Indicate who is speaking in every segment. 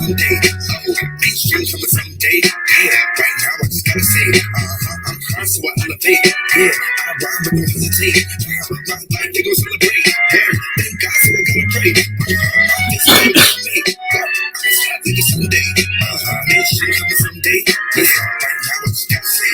Speaker 1: someday. Oh, mainstream coming someday. Yeah, right now I just gotta say, I'm hard, so I elevate. Yeah, I rhyme but don't hesitate. My life, they gon' celebrate. Yeah, thank God, so I gotta pray. I'm just so late. I think it's someday. Mainstream coming someday. Yeah, right now I just gotta say,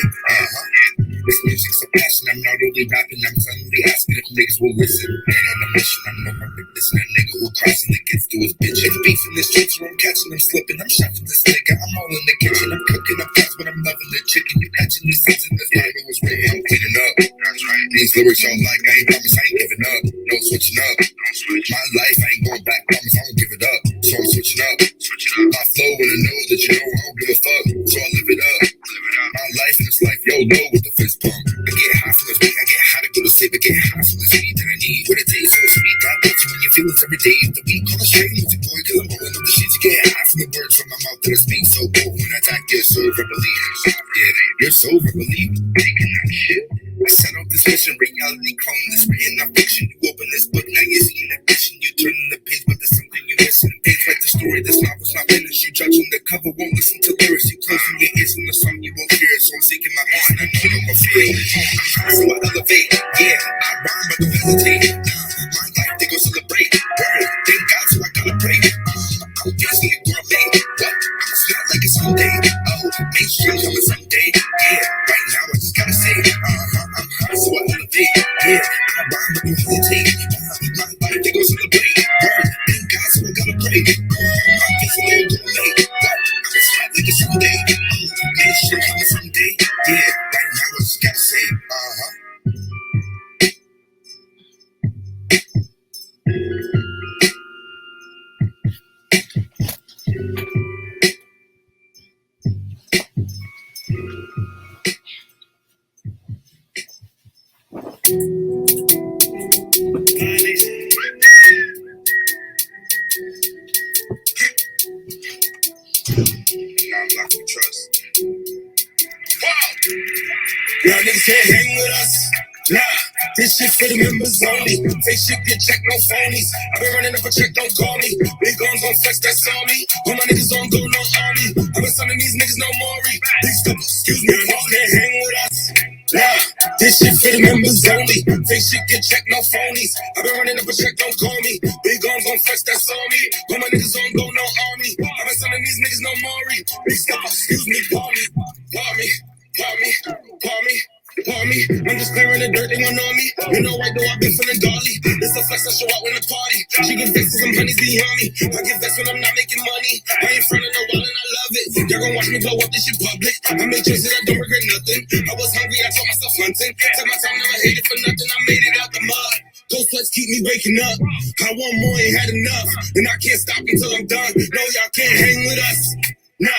Speaker 1: this music's a passion, I'm not only rapping, I'm suddenly asking if niggas will listen. Man on a mission, I'm no longer dissing a nigga who crossing the gets to his bitch. And beef in the streets where I'm catching them slipping. I'm shoving this nigga, I'm all in the kitchen. I'm cooking up fast, but I'm loving the chicken. You catching the seeds in this game, it was written. I'm cleaning up. That's right. These lyrics y'all like, I ain't promise, I ain't giving up. No switching up. Don't switch. My life, I ain't going back, promise I won't give it up. So I'm switching up. Switching up. My flow, and I know that you know I don't give a fuck. So I live it up. Live it up. My life in this life, yo, low with the fist pump. I get high from this beat, I get high to go to sleep. I get high from this beat that I need. What it tastes so sweet, God puts you in your feelings every day. The beat call a straight music boy, cause I'm rolling up the sheets. You get high from the words from my mouth that I speak. So bold when I attack your soul, verbally. Yeah, your soul, verbally. Taking that shit. I set off this mission, reality clone this written not fiction. You open this book, now you're seeing a vision. You turning the page, but there's something you're missing. The page like the story, this novel's not finished. You judging the cover, won't listen to lyrics. You closing your ears in the song, you won't hear it. So I'm seeking my peace, and I know you're gonna feel it. So I elevate, yeah, I rhyme, but don't hesitate. My life, they go celebrate. Word, thank God, so I gotta pray. I'm busy and gourmet. What? I'ma smell like it's someday. Oh, mainstream coming someday. Yeah, right now I just gotta say, I'm hard, so I elevate. Yeah, I rhyme, but don't hesitate. My life, they go celebrate. Word, thank God, so I gotta pray. I'm busy and gourmet. What? I'ma smell like it's someday. Oh, mainstream coming someday. Yeah, right now I just gotta say, y'all niggas can't hang with us. Nah, this shit for the members only. Fake shit get checked, no phonies. I been running up a check, don't call me. Big guns gon' flex, that's on me. All my niggas on go, no army. I been sending these niggas no Maury. Big step, excuse me, y'all can't hang with us. Nah, this shit for the members only. Fake shit get checked, no phonies. I been running up a check, don't call me. Big guns gon' flex, that's on me. All my niggas on go, no army. I been sending these niggas no Maury. Big step, excuse me, call me. Call me. Call me, call me, call me. I'm just clearing the dirt, they want on me. You know I I've been feeling dolly. It's a flex I show out in the party. She get vexed some honeys behind me. I get vexed when I'm not making money. I ain't front of no wall and I love it. Y'all gon' watch me blow up this shit public. I made choices, I don't regret nothing. I was hungry, I taught myself hunting. Took my time, never hated for nothing. I made it out the mud. Those sweats keep me waking up. I want more, ain't had enough. And I can't stop until I'm done. No, y'all can't hang with us. Nah,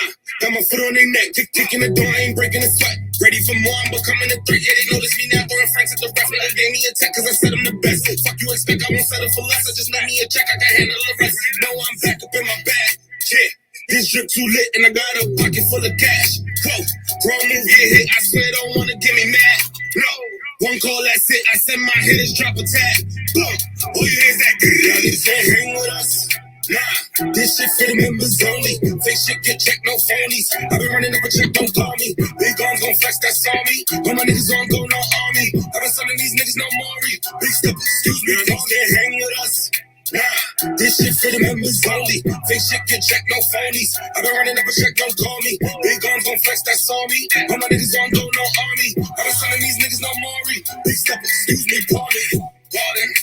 Speaker 1: got my foot on their neck, tick in the door, I ain't breaking a sweat. Ready for more, I'm becoming a threat. Yeah, they notice me now, throwing franks at the ref. Nigga gave me a check, cause I said I'm the best. Fuck you expect, I won't settle for less. I just made me a check, I can handle the rest. No, I'm back up in my bag. Yeah, this drip too lit, and I got a pocket full of cash. Quote, wrong move, get hit, I swear don't wanna get me mad. No, one call, that's it, I send my hitters, drop a tag. Boom, all you hear is that good. Y'all niggas can't hang with us. Nah, this shit for the members only. Fake shit get checked, no phonies. I been running up a check, don't call me. Big arms gon' flex, that's on me. All my niggas on go, no army. I been sending these niggas no Maury. Big step, excuse me, y'all can't hang with us. Nah, this shit for the members only. Fake shit get checked, no phonies. I been running up a check, don't call me. Big arms gon' flex, that's on me. All my niggas on go, no army. I been sending these niggas no Maury. Big step, excuse me, pardon. Pardon.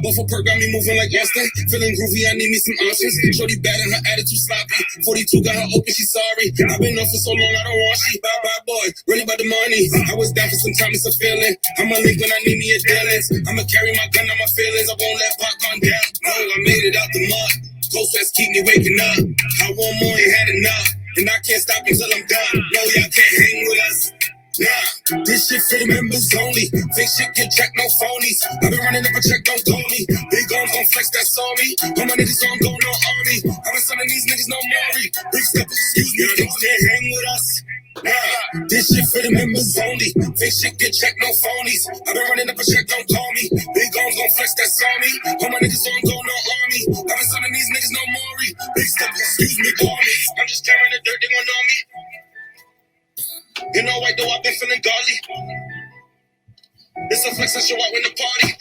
Speaker 1: Off a perk got me moving like Austin. Feeling groovy, I need me some options. Shorty bad and her attitude sloppy. 42 got her open, she sorry. I've been off for so long, I don't want she. Bye boy, really about the money. I was down for some time, it's a feeling. I'ma link when I need me a dealings. I'ma carry my gun on my feelings. I won't let popcorn down. No, I made it out the mud. Cold sweats keep me waking up. I want more, ain't had enough. And I can't stop until I'm done. No, y'all can't hang with us. Nah, this shit for the members only. Fake shit get checked, no phonies. I been running up a check, don't call me. Big arms gon' flex, that's on me. All my niggas on go, no army. I been sending these niggas no Maury. Big step, excuse me, niggas can't hang with us. Nah, this shit for the members only. Fake shit get checked, no phonies. I been running up a check, don't call me. Big arms gon' flex, that's on me. All my niggas on go, no army. I been sending these niggas no Maury. Excuse me, call me. I'm just tearing the dirt they want on me. You know why though I've been feeling godly. It's a flex I show out in the party.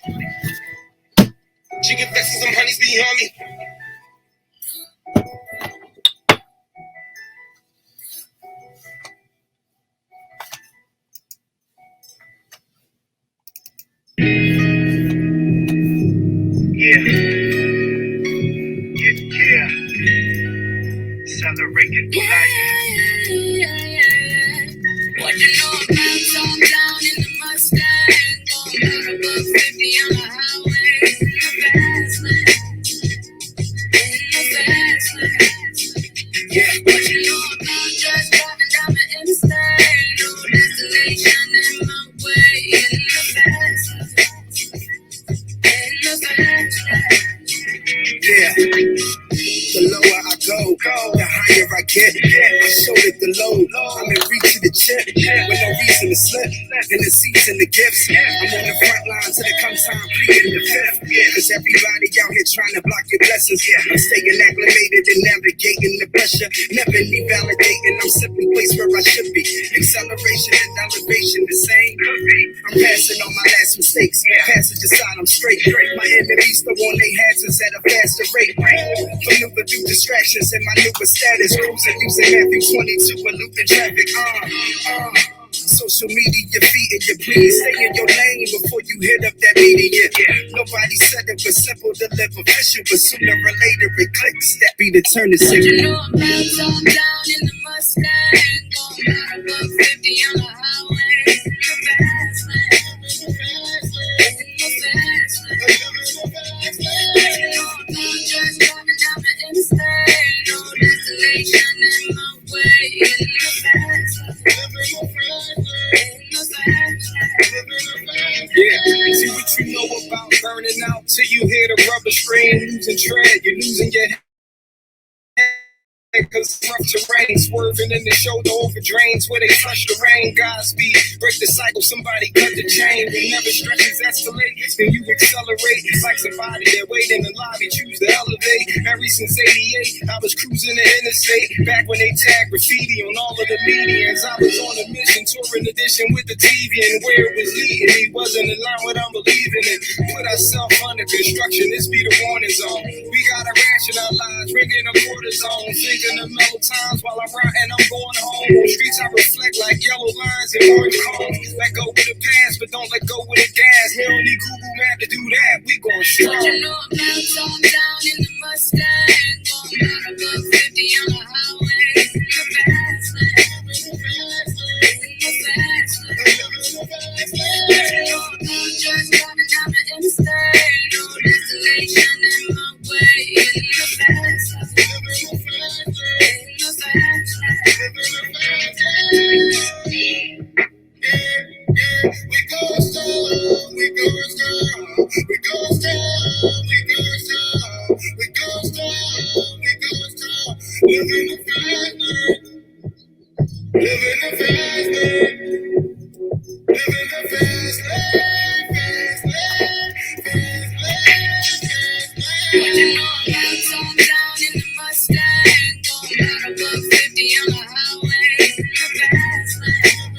Speaker 1: She get vexed 'cause some honeys be on me. Yeah. Celebrating life.
Speaker 2: What you know about talk down in the Mustang? Going about above 50 on the highway. In the fast lane.
Speaker 1: Yeah.
Speaker 2: What you know about just driving down the interstate? No destination in my way. In the fast lane.
Speaker 1: Yeah. The lower I go, the higher I get. I showed it the load. I'm in reach of the chip with no reason to slip. In the seats and the gifts, I'm on the front line till it comes time pleading the fifth. Cause everybody out here trying to block your blessings. I'm staying acclimated and navigating the pressure. Never need validating, I'm simply placed where I should be. Acceleration and elevation the same. I'm passing on my last mistakes. Passenger side, I'm straight. My enemies the one they had since at a faster rate. Maneuver through distractions in my newer status. Cruising using Matthew 22 and looping traffic. Social media feeding you, please stay in your lane before you hit up that media. Nobody said it was simple to live official, but sooner or later it clicks. That be the turning
Speaker 2: What
Speaker 1: signal.
Speaker 2: you know about talk down in the Mustang? Going about above 50 on the highway. In the fast lane. What you know about just driving down the interstate? No destination in my way. In the fast lane.
Speaker 1: Yeah, see what you know about burning out till you hear the rubber scream. Losing tread, you're losing your head. Cause rough terrain, swerving in the shoulder over drains where they flush the rain. Godspeed, break the cycle, somebody cut the chain. When never stresses escalate, then you accelerate. It's like somebody that wait in the lobby, choose to elevate. Ever since 88, I was cruising the interstate. Back when they tagged graffiti on all of the medians, I was on a mission, touring edition with the TV. And where it was leading me wasn't in line with I'm believing in. Put ourselves under construction, this be the warning zone. We gotta ration our lives, drinking a cortisone. Thinking of mellow times while I'm riding, I'm going home. On streets I reflect like yellow lines and orange cones. Let go with the past, but don't let go with the gas. We don't need Google Map to do that, we going strong.
Speaker 2: What you know about talk down in the Mustang? Going about above 50 on the highway. In the fast lane. What you know about just driving down the interstate? No destination in my way. In the fast lane.
Speaker 1: We go strong, we go strong, we go strong, we go strong, we go strong, we go strong. Living the fast lane, living the fast lane, living the fast lane, fast lane, fast lane, fast lane.
Speaker 2: What you know about talk down in the Mustang? Going about above 50 on the highway. In the fast lane.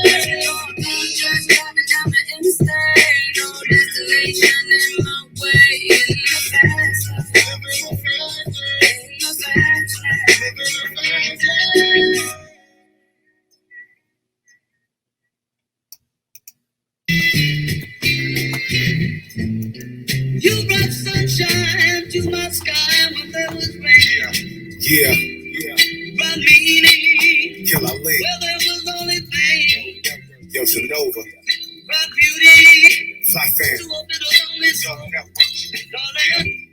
Speaker 2: What you know about just driving down the interstate? No destination in my way. In the fast lane. You brought sunshine to my sky when there was rain.
Speaker 1: Yeah.
Speaker 2: Brought meaning
Speaker 1: Till I live.
Speaker 2: where there was only pain.
Speaker 1: Yo, Sonova,
Speaker 2: Brought beauty
Speaker 1: Fly Fan.
Speaker 2: to open a lonely soul. Darling,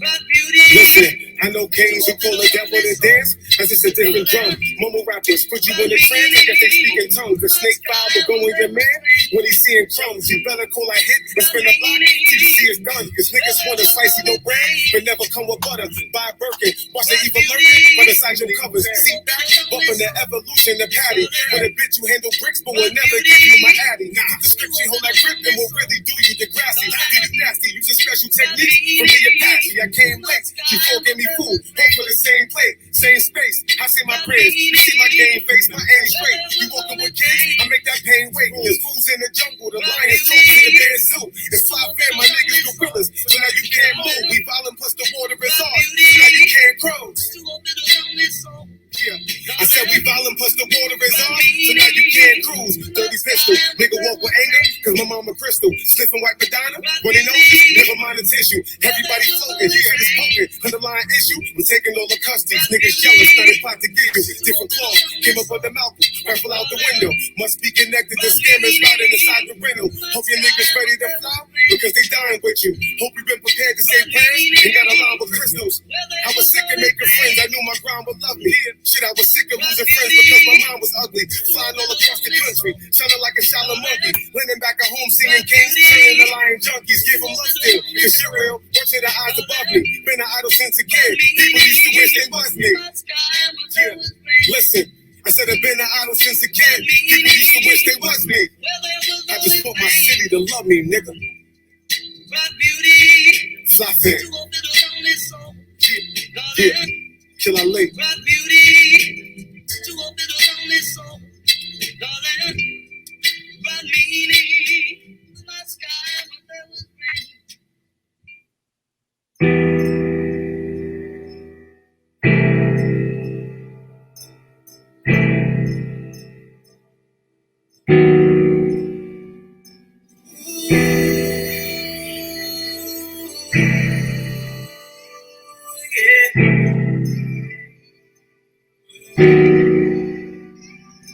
Speaker 2: brought beauty.
Speaker 1: Listen, I know kings who call the devil to dance. As it's a different drum. Mumble rappers put you in a trance, I guess they speak in tongues. The snake file will go in your man when he's seeing crumbs. You better call a hit and spin a block till you see it's done. Cause niggas want a slicey no bread, but never come with butter. Buy a Birkin, watch the evil lurking, but the side your covers. See back, bumping the evolution, the patty. With a bitch you handle bricks, but will never give you my addy. The script you hold that grip and will really do you the grassy. Do you nasty, use a special technique from the Apache. I came late, you forget me fool. Both for the same plate, same space. I say my prayers, you see my game face, my aim straight. You walking with kids, I make that pain wait. There's fools in the jungle, the lions talk to the bears too. It's 5 fair, my niggas gorillas, so now you can't move. We violent plus the water is off, so now you can't crow. Yeah, I said we violent plus the water is on, so now you can't cruise. Dirty pistol, nigga walk with anger, cause my mama crystal. Sniff and white Madonna, running over, never mind the tissue. Everybody floating, yeah, it's poking. Underlying issue, we're taking all the custodies. Niggas jealous, started plot to get you. Different cloth, came up under Malcolm, rifle out the window. Must be connected to scammers riding inside the rental. Hope your niggas ready to fly, because they dying with you. Hope you been prepared to say prayers, and got a line with crystals. I was sick of making friends, I knew my grind would love me. Shit, I was sick of losing friends because my mind was ugly. Flying all across the country, sounding like a shallow monkey. Landing back at home singing kings, turning the lion junkies. Give them love still, cause you're real. Watch the eyes above me. Been an idol since a kid. People used to wish they was me. Yeah, listen. I said I've been an idol since a kid. People used to wish they was me. I just want my city to love me, nigga. Fly fair. Yeah. Till I late.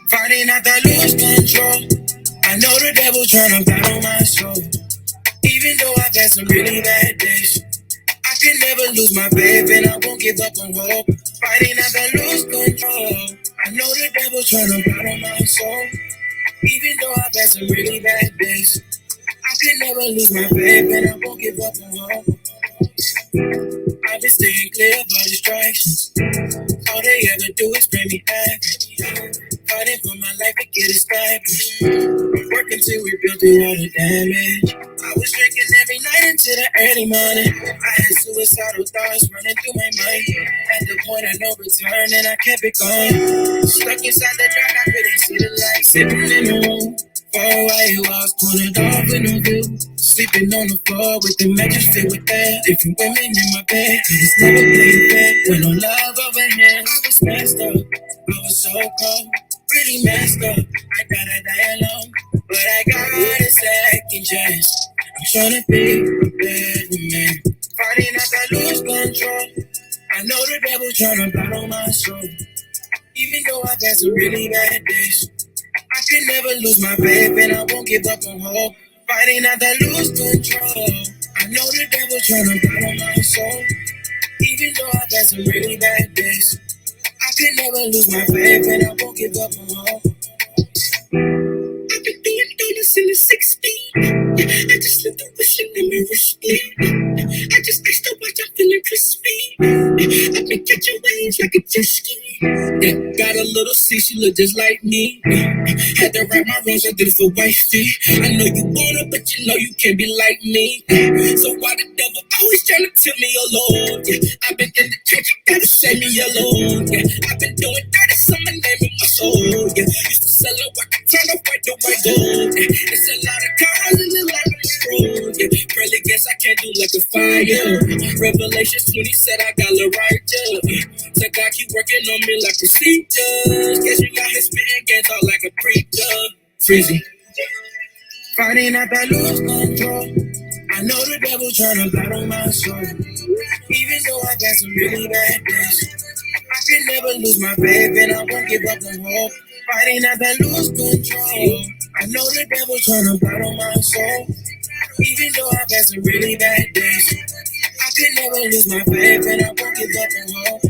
Speaker 2: Fighting out that lose control. I know the devil trying to battle my soul. Even though I've had some really bad days, I can never lose my faith and I won't give up on hope. Fighting out that lose control. I know the devil trying to battle my soul. Even though I've had some really bad days, I can never lose my faith and I won't give up on hope. I've been staying clear of all distractions. All they ever do is bring me back. Fighting for my life to get established. Working to rebuild through all the damage. I was drinking every night until the early morning. I had suicidal thoughts running through my mind. At the point of no return, and I kept it going. Stuck inside the dark, I couldn't see the light. Sitting in the room, far away walls pointed off with no view. Sleeping on the floor with the mattress filled with air. Different women in my bed, I just never played fair. With no love over here, I was messed up. I was so cold, pretty messed up. I gotta die alone, but I got a second chance. I'm trying to be a better man. Fighting out that lose control. I know the devil trying to battle my soul. Even though I've had some really bad days, I can never lose my faith and I won't give up on hope. Fighting out that lose control. I know the devil trying to battle my soul. Even though I've had some really bad days, I can never lose my faith and I won't give up on hope. I've been doing donuts in the 6 feet. Yeah, I just lived the wishing the mirror split. I just iced the watch, I'm feeling crispy. I've been catching waves like a jet ski. Yeah, got a little C, she look just like me. Had to write my wrongs, I did it for wifey. I know you want it, but you know you can't be like me. So why the devil always trying to tell me your Lord? Yeah, I've been in the church, you gotta say me alone. Yeah, I've been doing dirty, so my name in my soul. Yeah, used to sell it, I can turn up white to white gold. Yeah, it's a lot of cars and a lot of road. Yeah, probably guess I can't do like a fire. Revelations 20 said I got the right job. So God keep working on me like procedures. Guess you got his spitting games out like a preacher. Freezy. Fighting out that lose control. I know the devil trying to battle my soul. Even though I got some really bad days, I can never lose my faith and I won't give up on hope. Fighting out that lose control. I know the devil trying to battle my soul. Even though I've had some really bad days, I can never lose my faith and I won't give up on hope.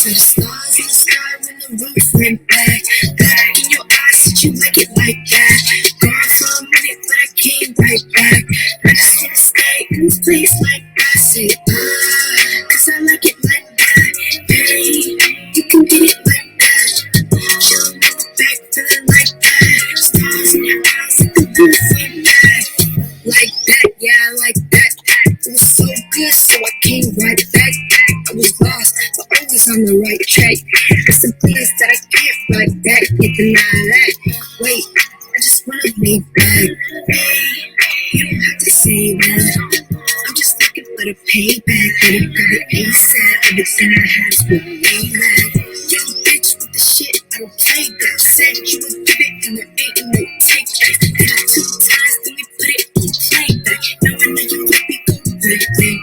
Speaker 2: See the stars in the sky when the roof went back. Look in your eyes, did you like it like that? Gone for a minute, but I came right back. I just wanna stay in this place like that. Say, cause I like it like that. Hey, you can get it like that. Show me the back, feeling like that. Stars in your eyes, like the roof went back. Like that, yeah, I like that. It was so good, so I came right back. I was lost, but always on the right track. There's some things that I can't fight back, yet deny that. Wait, I just wanna lay back. Hey, you don't have to say that. I'm just looking for the payback. But it got it ASAP. Everything I had is what made that. Young bitch with the shit, I don't play that. Said you would give it, and there ain't no take back. Did it 2 times, then we put it on playback. Now I know you let me go, baby.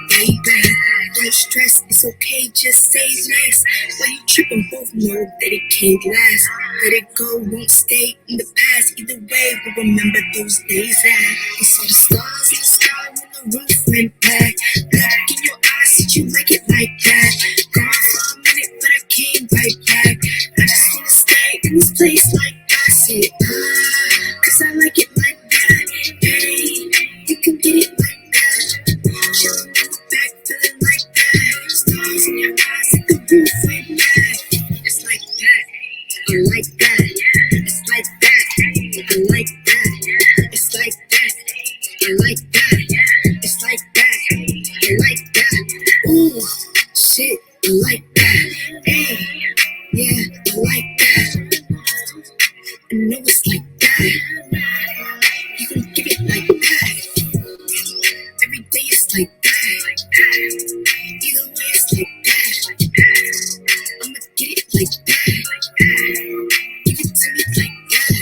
Speaker 2: Don't stress, it's okay, just say less. Why you tripping? Both know that it can't last. Let it go, won't stay in the past. Either way, we'll remember those days that we saw the stars in the sky when the roof went back. Look in your eyes, did you like it like that? Gone for a minute, but I came right back. I just wanna stay in this place like that. Say, cause I like it like that. Hey, you can get it like that. Show me the back, feeling like that. Stars in your eyes, like the roof went back. It's like that, I like that. It's like that, I like that. It's like that, I like that. It's like that, I like that. Ooh, shit, I like that. Hey, yeah, I like that. I know it's like that. You can give it like that. Every day it's like that. Either way it's like that. I'ma get it like that. Give it to me like that.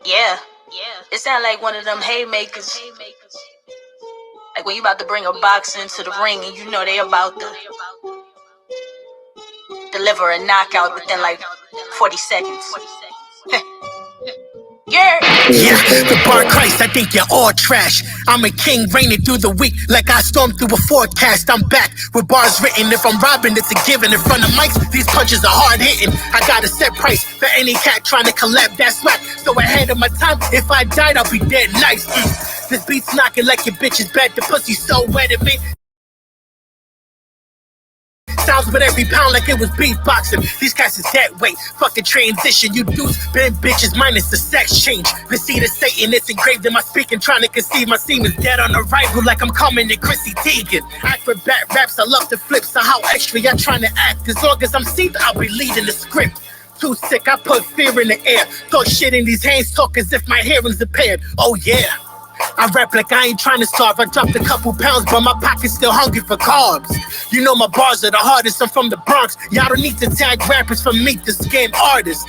Speaker 3: Yeah, it sound like one of them haymakers. Like when you about to bring a boxer into the ring and you know they about to deliver a knockout within like 40 seconds. Yeah,
Speaker 4: the bar Christ, I think you're all trash. I'm a king reigning through the week like I stormed through a forecast. I'm back with bars written. If I'm robbing, it's a given. In front of mics, these punches are hard hitting. I got a set price for any cat trying to collab. That's right, so ahead of my time. If I died, I'll be dead nice. This beat's knocking like your bitch is bad. The pussy's so wet at me. Sounds with every pound like it was beatboxing. These cats is dead weight. Fuck the transition. You dudes been bitches minus the sex change. The seed of Satan, it's engraved in my speaking. Trying to conceive my semen's dead on arrival like I'm coming to Chrissy Teigen. Acrobat raps, I love to flip. So how extra y'all trying to act? As long as I'm seen, I'll be leading the script. Too sick, I put fear in the air. Throw shit in these hands, talk as if my hearing's impaired. Oh yeah. I rap like I ain't trying to starve. I dropped a couple pounds, but my pocket's still hungry for carbs. You know my bars are the hardest. I'm from the Bronx. Y'all don't need to tag rappers for me to scam artists.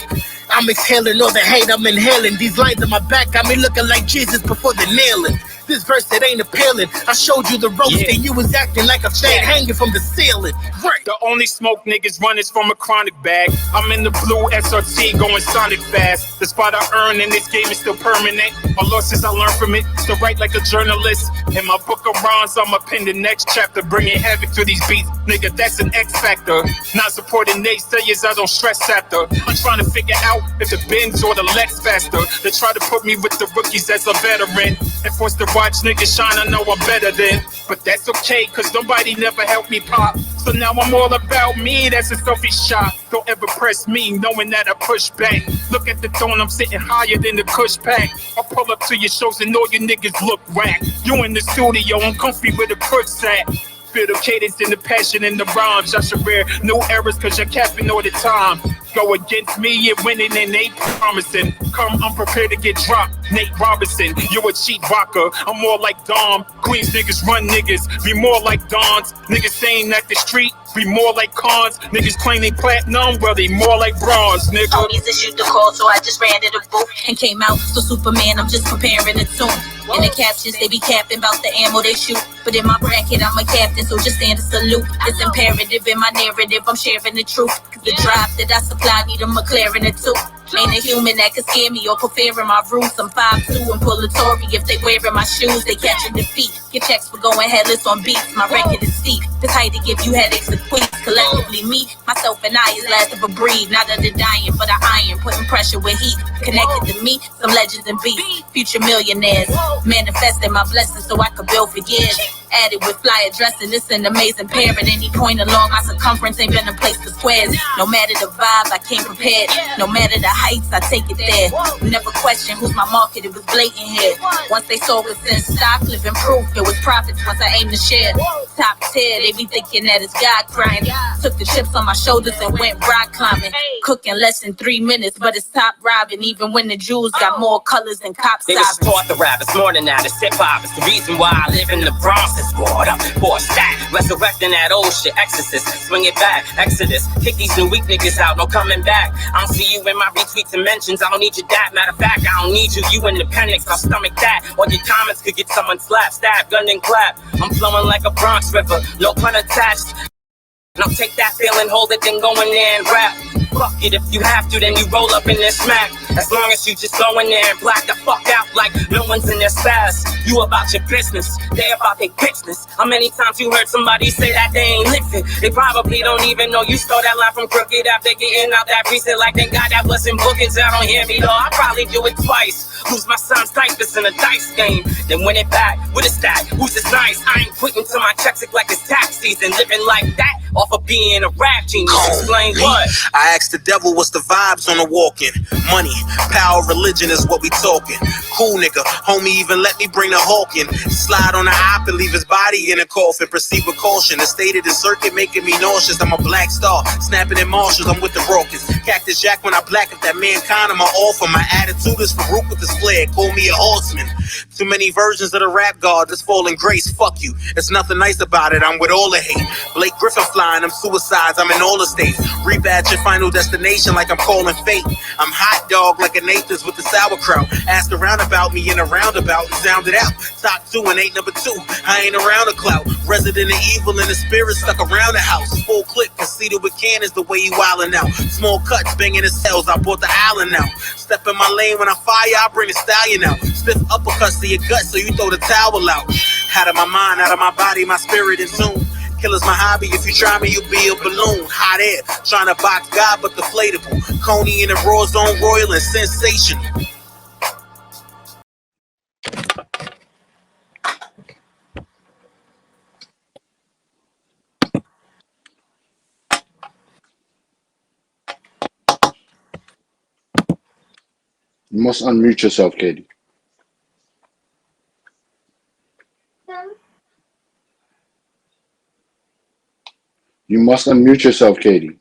Speaker 4: I'm exhaling all the hate I'm inhaling. These lines on my back got me looking like Jesus before the nailing. This verse that ain't appealing. I showed you the ropes and you was acting like a fan hanging from the ceiling. Right.
Speaker 5: The only smoke niggas run is from a chronic bag. I'm in the blue SRT going sonic fast. The spot I earned in this game is still permanent. My losses I learned from it. Still write like a journalist. In my book of rhymes, I'ma pen the next chapter. Bringing havoc to these beats. Nigga, that's an X factor. Not supporting naysayers, I don't stress after. I'm trying to figure out if the Benz or the Lex faster. They try to put me with the rookies as a veteran. And force to watch niggas shine, I know I'm better than. But that's okay, cause nobody never helped me pop. So now I'm all about me, that's a selfish shot. Don't ever press me, knowing that I push back. Look at the throne, I'm sitting higher than the Kush pack. I'll pull up to your shows and all you niggas look whack. You in the studio, I'm comfy with a push at. Feel the cadence and the passion in the rhymes. I should wear no errors cause you're capping all the time. Go against me, you're winning and they promising. Come unprepared to get dropped, Nate Robinson. You a cheap rocker, I'm more like Dom. Queens niggas run niggas, be more like Dons. Niggas saying that the street, be more like cons. Niggas claim they platinum, well they more like bronze, nigga.
Speaker 3: Homies issued the call, so I just ran to the booth and came out. So Superman, I'm just preparing a tune. In the captions, they be capping about the ammo they shoot. But in my bracket, I'm a captain, so just stand a salute. It's imperative in my narrative, I'm sharing the truth. Cause the drive that I supply need a McLaren or two. Ain't a human that can scare me or prefer in my roots. I'm 5'2" and pull a Tory. If they wearing my shoes, they catching defeat. Get checks for going headless on beats. My record is steep. This height to give you headaches and queens. Collectively, me, myself, and I is last of a breed. Not under dying, but I iron, putting pressure with heat. Connected to me, some legends and beats. Future millionaires, manifesting my blessings so I could build for years. Added with flyer dressing, it's an amazing pair. At any point along my circumference ain't been a place for squares. No matter the vibe, I came prepared. No matter the heights, I take it there. Never question who's my market, it was blatant here. Once they saw what's in stock, living proof, it was profits once I aimed to share. Top tier, they be thinking that it's God crying. Took the chips on my shoulders and went rock climbing. Cooking less than 3 minutes, but it's top robbing. Even when the jewels got more colors than cops.
Speaker 6: They was taught the rap, it's more than that, it's hip-hop. It's the reason why I live in the Bronx. It's bored up for a stack, resurrecting that old shit. Exorcist, swing it back, Exodus. Kick these new weak niggas out, no coming back. I don't see you in my retweets and mentions. I don't need your dad, matter of fact, I don't need you. You in appendix, I'll stomach that. Or your comments could get someone slapped, stabbed, gunned and clapped. I'm flowing like a Bronx river, no pun attached. Now take that feeling, hold it, then go in there and rap. Fuck it, if you have to, then you roll up in this smack. As long as you just go in there and black the fuck out like no one's in their spaz. You about your business, they about their business. How many times you heard somebody say that they ain't living? They probably don't even know you stole that line from Crooked after getting out that preset. Like thank God that wasn't bookings, I don't hear me though. I'll probably do it twice. Lose my son's diapers in a dice game, then win it back with a stack. Who's this nice? I ain't quitting till my checks look like it's tax season. Living like that off of being a rap genius. Explain what?
Speaker 1: I asked the devil what's the vibes on the walking. Money, power, religion is what we talking. Cool nigga, homie even let me bring the Hawkin. Slide on the op and leave his body in a coffin. Proceed with caution. The state of the circuit making me nauseous. I'm a black star, snapping in marshals. I'm with the Rockets. Cactus Jack when I black up that mankind. I'm offer. My attitude is Farouk with this flag. Call me a horseman. Too many versions of the rap god. This falling grace. Fuck you. There's nothing nice about it. I'm with all the hate. Blake Griffin flying. I'm suicides. I'm in all the states. Reap at your final destination like I'm calling fate. I'm hot dog like a Nathan's with the sauerkraut. Ask around about me in a roundabout and sound it out. Top 2 and ain't number 2. I ain't around a clout. Resident of evil and the spirit stuck around the house. Full clip, conceited with cannons the way you wildin' out. Small cuts, banging the cells. I bought the island out. Step in my lane when I fire, I bring the stallion out. Stiff uppercuts to your gut so you throw the towel out. Out of my mind, out of my body, my spirit in tune. Killer's my hobby, if you try me, you'll be a balloon. Hot air, trying to box God, but deflatable. Coney in the Rawrrzone, royal and sensational.
Speaker 7: You must unmute yourself, Katie. You must unmute yourself, Katie.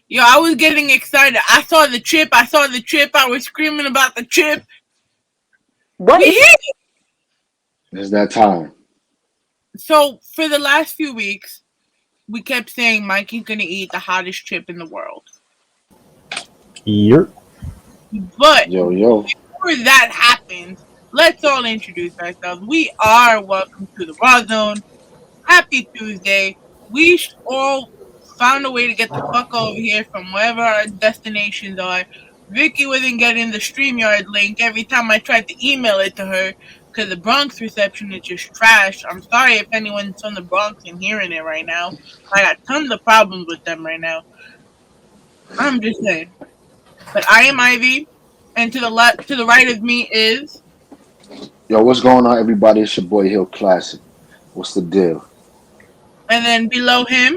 Speaker 2: Yo, I was getting excited. I saw the chip. I was screaming about the chip.
Speaker 8: What is it?
Speaker 7: It's that time.
Speaker 8: So for the last few weeks, we kept saying Mikey's gonna eat the hottest chip in the world.
Speaker 9: Yep.
Speaker 8: But
Speaker 7: Yo.
Speaker 8: before that happens, let's all introduce ourselves. We are welcome to the Rawrrzone. Happy Tuesday. We all found a way to get the fuck over here from wherever our destinations are. Vikki wasn't getting the StreamYard link every time I tried to email it to her because the Bronx reception is just trash. I'm sorry if anyone's from the Bronx and hearing it right now. I got tons of problems with them right now. I'm just saying. But I am Ivy, and to the right of me is.
Speaker 7: Yo, what's going on, everybody? It's your boy Hill Classic. What's the deal?
Speaker 8: And then below him.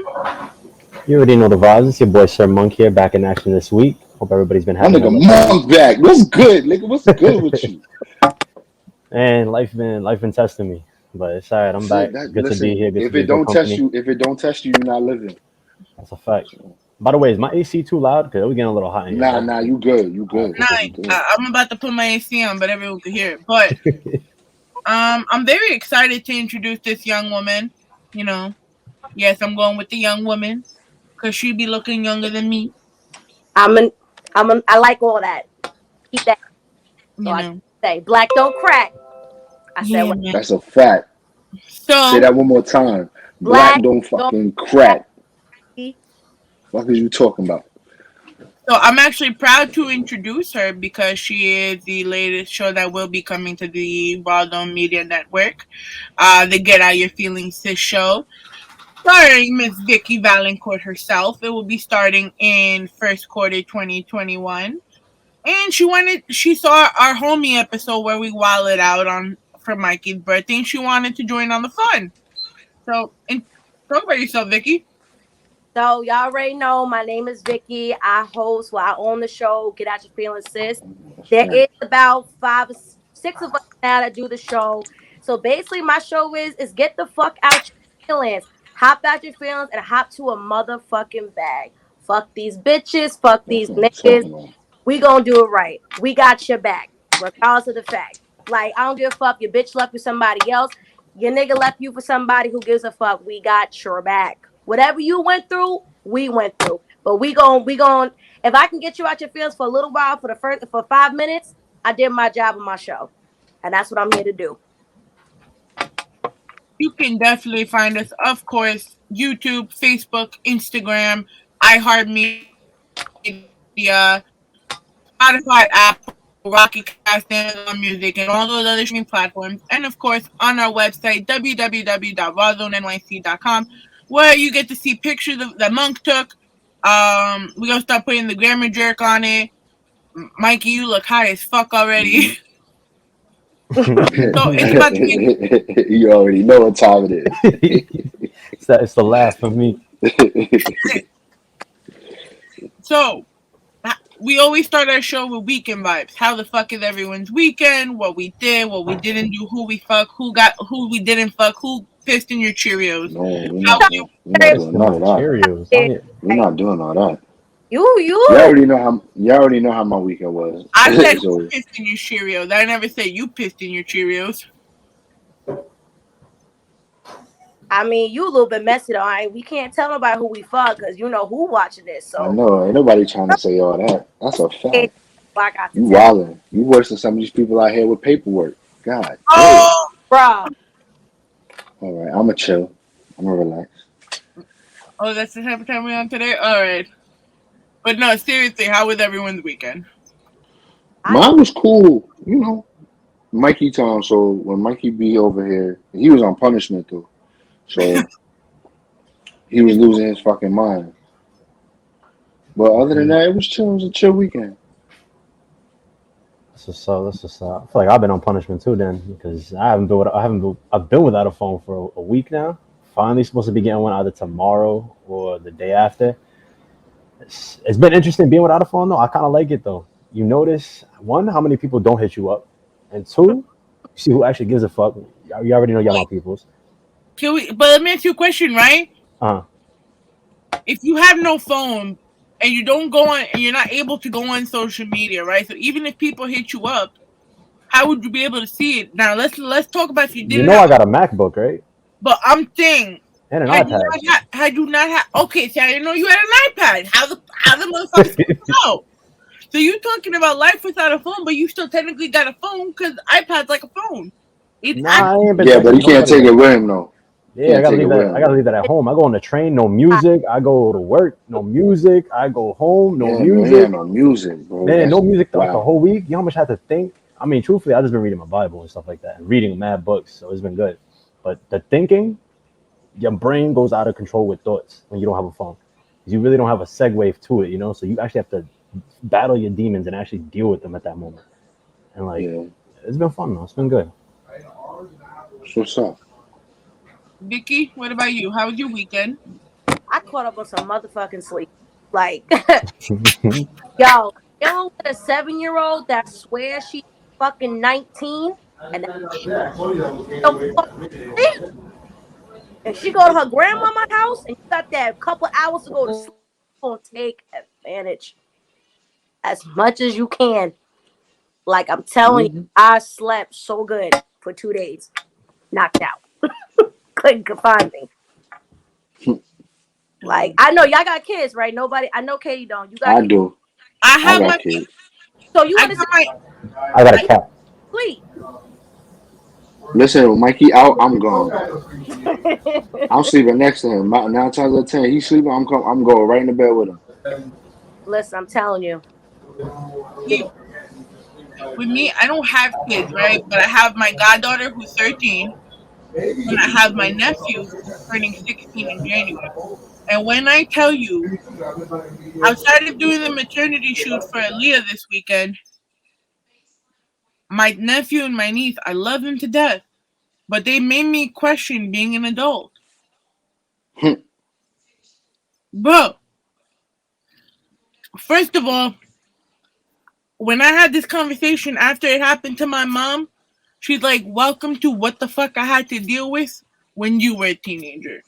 Speaker 9: You already know the vibes. It's your boy Sir Monk here, back in action this week. Hope everybody's been
Speaker 7: My
Speaker 9: having
Speaker 7: nigga Monk back. What's good, nigga? What's good with you?
Speaker 9: And life been testing me, but it's alright. I'm back. Good to be here. Good
Speaker 7: If
Speaker 9: to be
Speaker 7: it don't
Speaker 9: company.
Speaker 7: test you, you're not living.
Speaker 9: That's a fact. By the way, is my AC too loud? Because we're getting a little hot in here.
Speaker 7: Nah, you good.
Speaker 8: I'm about to put my AC on, but everyone can hear it. But I'm very excited to introduce this young woman. You know, yes, I'm going with the young woman because she be looking younger than me.
Speaker 10: I like all that. Keep that. So I say black don't crack. I said what?
Speaker 7: That's a fact.
Speaker 8: So
Speaker 7: say that one more time. Black don't fucking crack. What are you talking about?
Speaker 8: So I'm actually proud to introduce her because she is the latest show that will be coming to the Rawrrzone Media Network. The Get Out Your Feelings Sis show, starring Miss Vikki Valencourt herself. It will be starting in first quarter 2021. And she saw our homie episode where we wilded out for Mikey's birthday, and she wanted to join on the fun. So, talk about yourself, Vikki.
Speaker 10: So y'all already know my name is Vikki. I own the show Get Out Your Feelings Sis. There is about 5 or 6 of us now that do the show. So basically my show is get the fuck out your feelings. Hop out your feelings and hop to a motherfucking bag. Fuck these bitches, fuck these niggas. We gonna do it right. We got your back, regardless of the fact. Like, I don't give a fuck. Your bitch left with somebody else. Your nigga left you for somebody who gives a fuck. We got your back. Whatever you went through, we went through. But we gon' if I can get you out your feelings for a little while, for 5 minutes, I did my job on my show. And that's what I'm here to do.
Speaker 8: You can definitely find us, of course, YouTube, Facebook, Instagram, iHeartMedia, Spotify, Apple, Rocky Cast, Amazon Music, and all those other streaming platforms. And of course, on our website, www.rawrzoneny.com, where you get to see pictures that Monk took. We're gonna start putting the grammar jerk on it. Mikey, you look high as fuck already. So it's about to be.
Speaker 7: You already know what time it is.
Speaker 9: It's the last for me.
Speaker 8: So we always start our show with weekend vibes. How the fuck is everyone's weekend? What we did, what we didn't do, who we fuck, who we didn't fuck, who pissed in your Cheerios.
Speaker 7: No, we're not doing none of that.
Speaker 9: Cheerios.
Speaker 7: We're not doing all that.
Speaker 10: You
Speaker 7: already know how my weekend was.
Speaker 8: I said who pissed in your Cheerios. I never said you pissed in your Cheerios.
Speaker 10: I mean, you a little bit messy though. We can't tell nobody who we fuck because you know who watching this. So
Speaker 7: I know, ain't nobody trying to say all that. That's a fact. You
Speaker 10: tell.
Speaker 7: wildin'. You worse than some of these people out here with paperwork. God.
Speaker 8: Oh,
Speaker 10: bro.
Speaker 7: All right, I'ma chill. I'ma relax.
Speaker 8: Oh, that's the type of time we're on today? All right. But no, seriously, how was everyone's weekend?
Speaker 7: Mine was cool. You know, Mikey time. So when Mikey be over here, he was on punishment though. So he was losing his fucking mind. But other than that, it was chill. It was a chill weekend.
Speaker 9: That's what's up. I feel like I've been on punishment too then, because I've been without a phone for a week now. Finally supposed to be getting one either tomorrow or the day after. It's been interesting being without a phone though. I kind of like it though. You notice, one, how many people don't hit you up, and two, you see who actually gives a fuck. You already know y'all my peoples.
Speaker 8: But let me ask you a question, right? If you have no phone and you don't go on, and you're not able to go on social media, right? So even if people hit you up, how would you be able to see it? Now let's talk about if you didn't.
Speaker 9: You know, I got a MacBook, right?
Speaker 8: But I'm saying,
Speaker 9: And an
Speaker 8: had
Speaker 9: iPad.
Speaker 8: you not had, okay, see, I didn't know you had an iPad. How the motherfuckers know? So you talking about life without a phone, but you still technically got a phone because iPad's like a phone. It's
Speaker 9: Nah, I ain't been
Speaker 7: Yeah,
Speaker 9: texting
Speaker 7: but he can't
Speaker 9: nobody.
Speaker 7: take it with him though.
Speaker 9: Yeah, I
Speaker 7: Can't
Speaker 9: gotta
Speaker 7: take it
Speaker 9: leave
Speaker 7: with
Speaker 9: that.
Speaker 7: him.
Speaker 9: I gotta leave that at home. I go on the train, no music. I go to work, no music. I go home, no
Speaker 7: Yeah, man, he
Speaker 9: music.
Speaker 7: had no music, bro.
Speaker 9: Man,
Speaker 7: That's
Speaker 9: no music throughout the
Speaker 7: wow.
Speaker 9: whole week. You know how much I had to think? I mean, truthfully, I just been reading my Bible and stuff like that, and reading mad books, so it's been good. But the thinking, your brain goes out of control with thoughts when you don't have a phone. 'Cause you really don't have a segue to it, you know. So you actually have to battle your demons and actually deal with them at that moment. And like,
Speaker 7: Yeah.
Speaker 9: it's been fun though. It's been good.
Speaker 7: So what's up?
Speaker 8: Vikki, what about you? How was your weekend?
Speaker 10: I caught up on some motherfucking sleep. Like, yo, dealing with a 7-year-old that swears she's fucking 19 and don't fucking sleep. And she go to her grandmama's house and you got that couple hours to go to sleep. Gonna take advantage as much as you can. Like I'm telling you, I slept so good for 2 days. Knocked out. Couldn't find me. Like I know y'all got kids, right? Nobody. I know Katie don't. You got
Speaker 7: I
Speaker 10: kids.
Speaker 7: do.
Speaker 8: I
Speaker 7: I
Speaker 8: have
Speaker 7: got
Speaker 8: my
Speaker 7: kids.
Speaker 10: So you
Speaker 8: I
Speaker 10: want to
Speaker 8: got my
Speaker 9: I got a cat.
Speaker 10: sleep?
Speaker 7: Listen, Mikey out, I'm gone. I'm sleeping next to him. 9 times out of 10, he's sleeping. I'm going right in the bed with him.
Speaker 10: Listen, I'm telling you.
Speaker 8: see, with me, I don't have kids, right? But I have my goddaughter who's 13, and I have my nephew who's turning 16 in January. And when I tell you, outside of doing the maternity shoot for Aaliyah this weekend, my nephew and my niece, I love them to death, but they made me question being an adult. Bro, first of all, when I had this conversation after it happened to my mom, she's like, welcome to what the fuck I had to deal with when you were a teenager.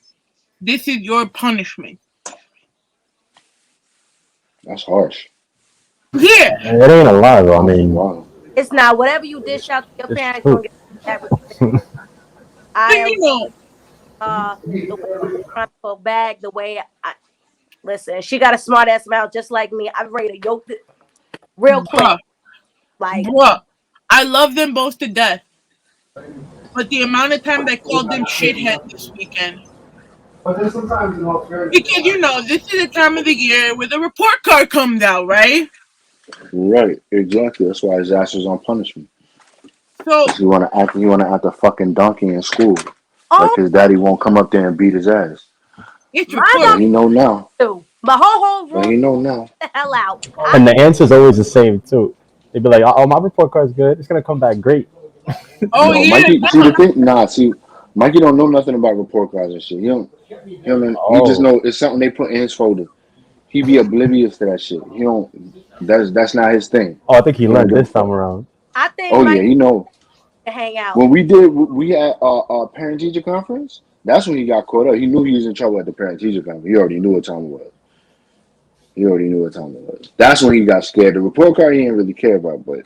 Speaker 8: This is your punishment.
Speaker 7: That's harsh.
Speaker 8: Yeah.
Speaker 9: It ain't a lie though. I mean,
Speaker 7: Wow.
Speaker 10: It's not whatever you dish out to your
Speaker 9: it's
Speaker 10: parents
Speaker 9: true.
Speaker 10: gonna get back with you. I
Speaker 8: And
Speaker 10: am
Speaker 8: you know,
Speaker 10: the way I go back, the way I listen. She got a smart ass mouth just like me. I'm ready to yoke it real quick.
Speaker 8: bruh,
Speaker 10: Like
Speaker 8: bruh, I love them both to death. But the amount of times I called them shithead this weekend. Because you know, this is the time of the year where the report card comes out, right?
Speaker 7: Right, exactly. That's why his ass was on punishment.
Speaker 8: So
Speaker 7: He wanna act a fucking donkey in school. Like
Speaker 10: oh
Speaker 7: his daddy won't come up there and beat his ass.
Speaker 8: it's
Speaker 10: mine
Speaker 8: report.
Speaker 7: But
Speaker 10: don't
Speaker 7: he know now.
Speaker 10: do. My whole
Speaker 7: But
Speaker 10: room
Speaker 7: he know now.
Speaker 10: the hell out.
Speaker 9: And the answer's always the same too. They'd be like, "Oh, my report card's good. It's gonna come back great."
Speaker 8: Oh
Speaker 7: No,
Speaker 8: yeah,
Speaker 7: Mikey. See the thing? Nah, see, Mikey don't know nothing about report cards and shit. He just
Speaker 9: Oh,
Speaker 7: know it's something they put in his folder. He be oblivious to that shit. He don't. That's not his thing.
Speaker 9: I think he
Speaker 7: He don't
Speaker 9: learned
Speaker 7: give a
Speaker 9: this time
Speaker 7: fuck.
Speaker 9: around.
Speaker 10: I think
Speaker 7: Oh yeah,
Speaker 10: Mike
Speaker 7: he know.
Speaker 10: can hang out.
Speaker 7: When we had a parent teacher conference. That's when he got caught up. He knew he was in trouble at the parent teacher conference. He already knew what time it was. That's when he got scared. The report card he didn't really care about, but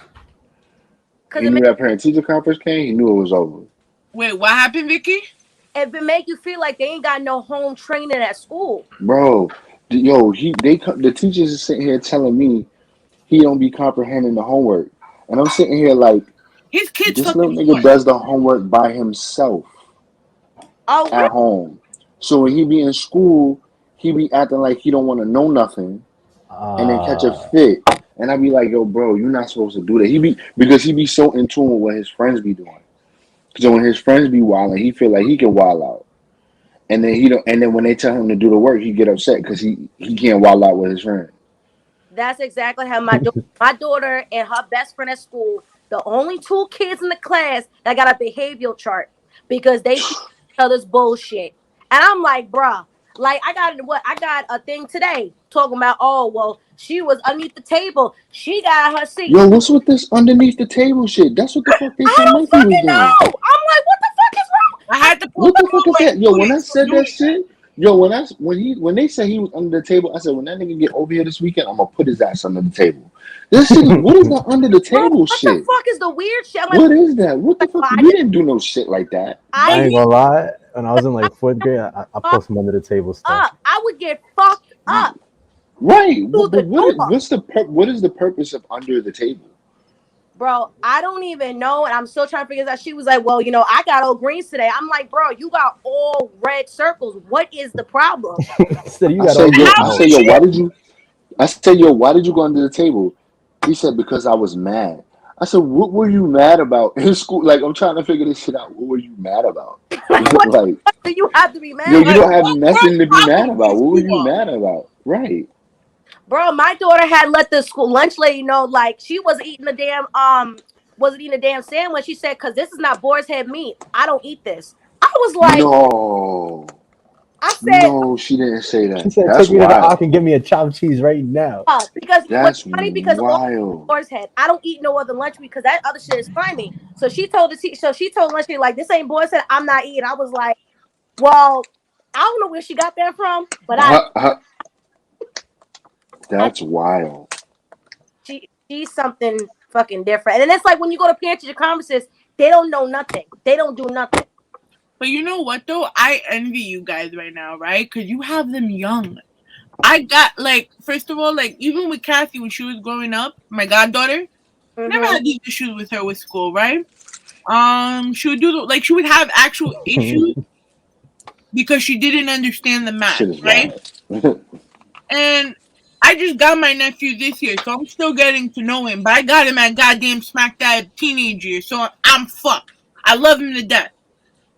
Speaker 10: Cause
Speaker 7: he knew that parent teacher conference came. He knew it was over.
Speaker 8: wait, what happened, Vicky?
Speaker 10: it make you feel like they ain't got no home training at school.
Speaker 7: Bro, the teachers is sitting here telling me he don't be comprehending the homework, and I'm sitting here like
Speaker 8: His kid's
Speaker 7: this little
Speaker 8: fucking
Speaker 7: nigga
Speaker 8: what?
Speaker 7: does the homework by himself
Speaker 10: Oh really?
Speaker 7: at home. So when he be in school, he be acting like he don't want to know nothing, and then catch a fit. And I be like, yo, bro, you're not supposed to do that. Because he be so in tune with what his friends be doing. So when his friends be wilding, he feel like he can wild out. And then he don't. And then when they tell him to do the work, he get upset because he can't wild out with his friend.
Speaker 10: That's exactly how my daughter and her best friend at school, the only 2 kids in the class that got a behavioral chart because they see each other's bullshit. And I'm like, bruh, like I got a thing today talking about, oh well, she was underneath the table. She got her seat.
Speaker 7: Yo, what's with this underneath the table shit? That's what the fuck they
Speaker 10: I
Speaker 7: said
Speaker 10: don't
Speaker 7: Mikey was
Speaker 10: fucking know.
Speaker 7: doing.
Speaker 10: I'm like, what the fuck is wrong?
Speaker 8: I had to pull
Speaker 7: What
Speaker 8: back
Speaker 7: the fuck
Speaker 8: on
Speaker 7: is
Speaker 8: my
Speaker 7: that? Yo, when I
Speaker 8: students from
Speaker 7: said
Speaker 8: doing
Speaker 7: that shit, yo, when they said he was under the table, I said when that nigga get over here this weekend, I'm gonna put his ass under the table. This shit is, what is that under the
Speaker 10: Bro,
Speaker 7: table
Speaker 10: what
Speaker 7: shit?
Speaker 10: the fuck is the weird shit? I'm like,
Speaker 7: What is that? What the fuck?
Speaker 10: I
Speaker 7: We didn't do no shit like that.
Speaker 9: I ain't gonna lie. When I was in like 4th grade, I put some under the table stuff.
Speaker 10: I would get fucked up.
Speaker 7: Right.
Speaker 10: Through the door.
Speaker 7: What is the purpose of under the table?
Speaker 10: Bro, I don't even know, and I'm still trying to figure this out. She was like, well, you know, I got all greens today. I'm like, bro, you got all red circles. What is the problem?
Speaker 9: So you
Speaker 7: I
Speaker 9: got
Speaker 7: said,
Speaker 9: all
Speaker 7: yo, why did you go under the table? He said, because I was mad. I said, what were you mad about in school? Like, I'm trying to figure this shit out. What were you mad about?
Speaker 10: Like, what the fuck do you have to be mad
Speaker 7: yo, you
Speaker 10: about?
Speaker 7: don't have nothing to be mad about. What were you mad about? Right.
Speaker 10: Bro, my daughter had let the school lunch lady know, like, she wasn't eating a damn sandwich. She said, because this is not boar's head meat. I don't eat this. I was like,
Speaker 7: no.
Speaker 10: I said,
Speaker 7: no, she didn't say that.
Speaker 9: She said,
Speaker 7: That's
Speaker 9: take me to the
Speaker 7: wild.
Speaker 9: Ark and give me a chopped cheese right now.
Speaker 10: Because
Speaker 7: That's
Speaker 10: what's funny, because
Speaker 7: wild.
Speaker 10: boar's head, I don't eat no other lunch meat because that other shit is slimy. So she told lunch lady, like, this ain't boar's head. I'm not eating. I was like, well, I don't know where she got that from, but
Speaker 7: that's wild.
Speaker 10: She's something fucking different. And then it's like when you go to parent-teacher conferences, they don't know nothing. They don't do nothing.
Speaker 8: But you know what though? I envy you guys right now, right? Because you have them young. I got like, first of all, like even with Kathy when she was growing up, my goddaughter, never had these issues with her with school, right? She would do she would have actual issues because she didn't understand the math, right? And I just got my nephew this year, so I'm still getting to know him. But I got him at goddamn smack dab teenage years, so I'm fucked. I love him to death.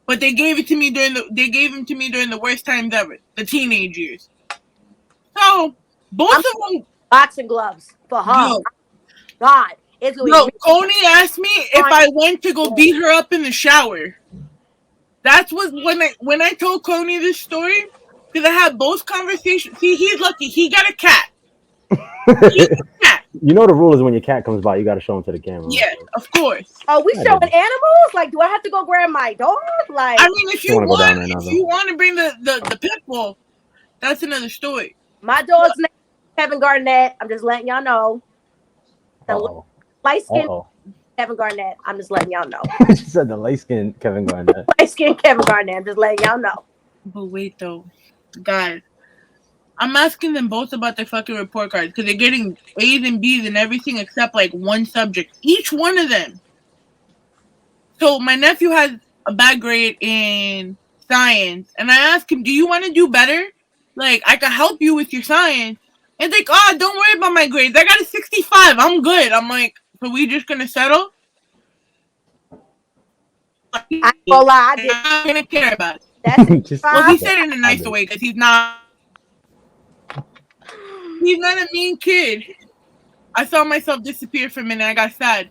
Speaker 8: But they gave him to me during the worst times ever, the teenage years. So both of them
Speaker 10: boxing gloves for her.
Speaker 8: Yo,
Speaker 10: God, it's
Speaker 8: Coney asked me if I went to go beat her up in the shower. That was when I told Coney this story because I had both conversations. See, he's lucky. He got a cat.
Speaker 9: You know the rule is when your cat comes by, you got to show him to the camera.
Speaker 8: Yeah, of course.
Speaker 10: Are we showing animals? Like, do I have to go grab my dog? Like,
Speaker 8: I mean, if you want to bring the pit bull, that's another story.
Speaker 10: My dog's name is Kevin Garnett. I'm just letting y'all know. The light skin Kevin Garnett. I'm just letting y'all know.
Speaker 9: She said the light skin Kevin Garnett.
Speaker 10: Light skin Kevin Garnett. I'm just letting y'all know.
Speaker 8: But wait though, guys. I'm asking them both about their fucking report cards because they're getting A's and B's and everything except like one subject. Each one of them. So my nephew has a bad grade in science, and I asked him, "Do you want to do better? Like I can help you with your science." And like, "Oh, don't worry about my grades. I got a 65. I'm good." I'm like, "So we just gonna settle?"
Speaker 10: I ain't gonna lie,
Speaker 8: I'm not gonna care about it.
Speaker 10: That's
Speaker 8: well, he said it in a nicer way because he's not a mean kid. I saw myself disappear for a minute. I got sad.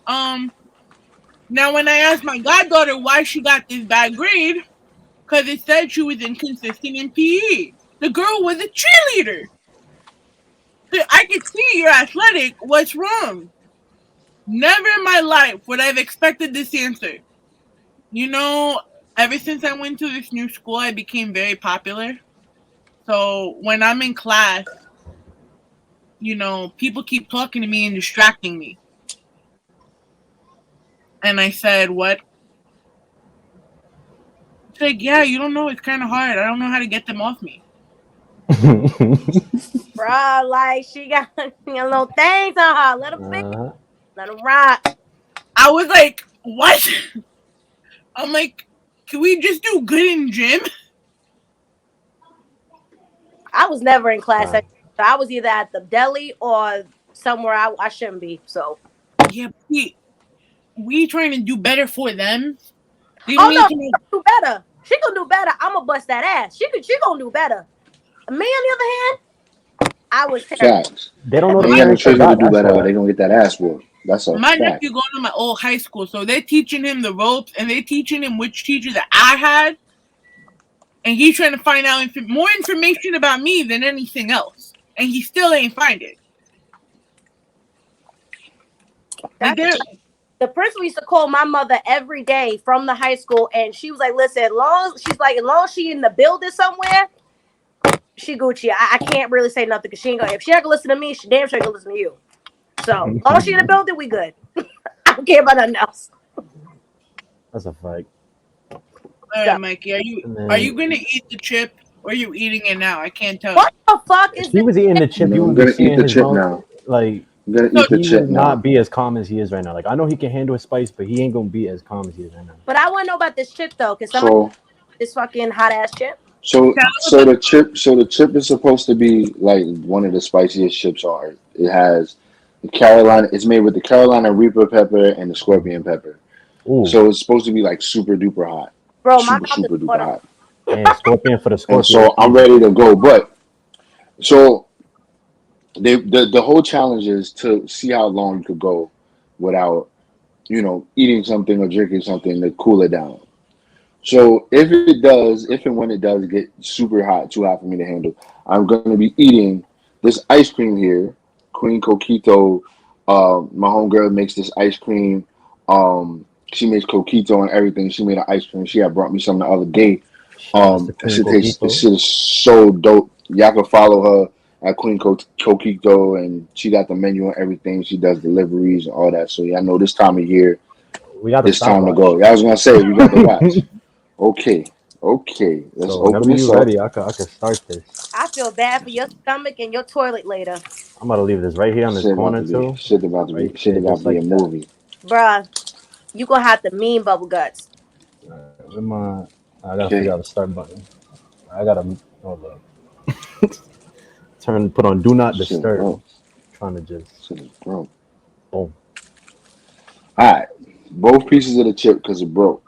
Speaker 8: Now when I asked my goddaughter why she got this bad grade, because it said she was inconsistent in PE. The girl was a cheerleader. So I could see you're athletic. What's wrong? Never in my life would I have expected this answer. You know, ever since I went to this new school, I became very popular. So when I'm in class, you know, people keep talking to me and distracting me. And I said, what? She's like, yeah, you don't know. It's kind of hard. I don't know how to get them off me.
Speaker 10: Bro, like, she got little things on her. Let her fit. Let her rock.
Speaker 8: I was like, what? I'm like, can we just do good in gym?
Speaker 10: I was never in class. So I was either at the deli or somewhere I shouldn't be. So
Speaker 8: yeah, we trying to do better for them.
Speaker 10: She gonna do better. She gonna do better. I'm gonna bust that ass. She gonna do better. Me on the other hand, I was terrible.
Speaker 7: Facts.
Speaker 9: They don't know
Speaker 7: they ain't gonna do better, but they gonna get that ass whooped. That's a
Speaker 8: my
Speaker 7: fact.
Speaker 8: nephew going to my old high school, so they're teaching him the ropes and they're teaching him which teacher that I had, and he's trying to find out more information about me than anything else, and he still ain't find it.
Speaker 10: The principal used to call my mother every day from the high school, and she was like, "Listen, as long as she in the building somewhere, she Gucci. I can't really say nothing because she ain't gonna. If she ain't gonna listen to me, she damn sure gonna listen to you." So, as long as she in the building, we good. I don't care about nothing else.
Speaker 9: That's a fact.
Speaker 8: All right, Mikey, are you gonna eat the chip or are you eating it now? I can't tell.
Speaker 10: What the fuck is
Speaker 9: If he
Speaker 10: this?
Speaker 9: was eating the chip, you
Speaker 7: I'm
Speaker 9: would be
Speaker 7: gonna eat
Speaker 9: seeing
Speaker 7: the
Speaker 9: his
Speaker 7: chip
Speaker 9: mouth.
Speaker 7: now.
Speaker 9: Like,
Speaker 7: I'm gonna eat the
Speaker 9: he
Speaker 7: chip
Speaker 9: would
Speaker 7: now.
Speaker 9: not be as calm as he is right now. Like, I know he can handle his spice, but he ain't gonna be as calm as he is right now.
Speaker 10: But I want to know about this chip though. Can somebody
Speaker 7: So
Speaker 10: this fucking hot ass chip?
Speaker 7: so the chip is supposed to be like one of the spiciest chips on earth. It has the Carolina. It's made with the Carolina Reaper pepper and the Scorpion pepper.
Speaker 9: Ooh,
Speaker 7: So it's supposed to be like super duper hot,
Speaker 10: Bro, my mouth is
Speaker 7: super duper
Speaker 10: watering.
Speaker 7: hot.
Speaker 9: and Scorpion for the
Speaker 7: And
Speaker 9: Scorpion.
Speaker 7: so I'm ready to go. But so the whole challenge is to see how long you could go without eating something or drinking something to cool it down. So if and when it does get super hot, too hot for me to handle, I'm going to be eating this ice cream here, Queen Coquito. My homegirl makes this ice cream. She makes coquito and everything. She made an ice cream. She had brought me some the other day.
Speaker 9: Shouts to Queen
Speaker 7: This
Speaker 9: Coquito.
Speaker 7: shit is so dope. Y'all can follow her at Queen Coquito, and she got the menu and everything. She does deliveries and all that. So yeah, I know this time of year,
Speaker 9: We got the
Speaker 7: it's time to
Speaker 9: stopwatch.
Speaker 7: go. Yeah, I was gonna say we got the watch. Okay. Let's
Speaker 9: So
Speaker 7: open
Speaker 9: whenever
Speaker 7: this
Speaker 9: you're
Speaker 7: up.
Speaker 9: ready, I can start this.
Speaker 10: I feel bad for your stomach and your toilet later.
Speaker 9: I'm about to leave this right here on this corner too.
Speaker 7: Shit about to
Speaker 9: Right
Speaker 7: be
Speaker 9: there, just
Speaker 7: a
Speaker 9: like that.
Speaker 7: movie.
Speaker 10: Bruh, you gonna have the mean bubble guts.
Speaker 9: Where my? I gotta
Speaker 7: Okay.
Speaker 9: figure out the start button. I gotta hold up. Put on do not
Speaker 7: Shit,
Speaker 9: disturb.
Speaker 7: bro.
Speaker 9: Trying to just
Speaker 7: Shit is broke.
Speaker 9: boom.
Speaker 7: All right, both pieces of the chip because it broke.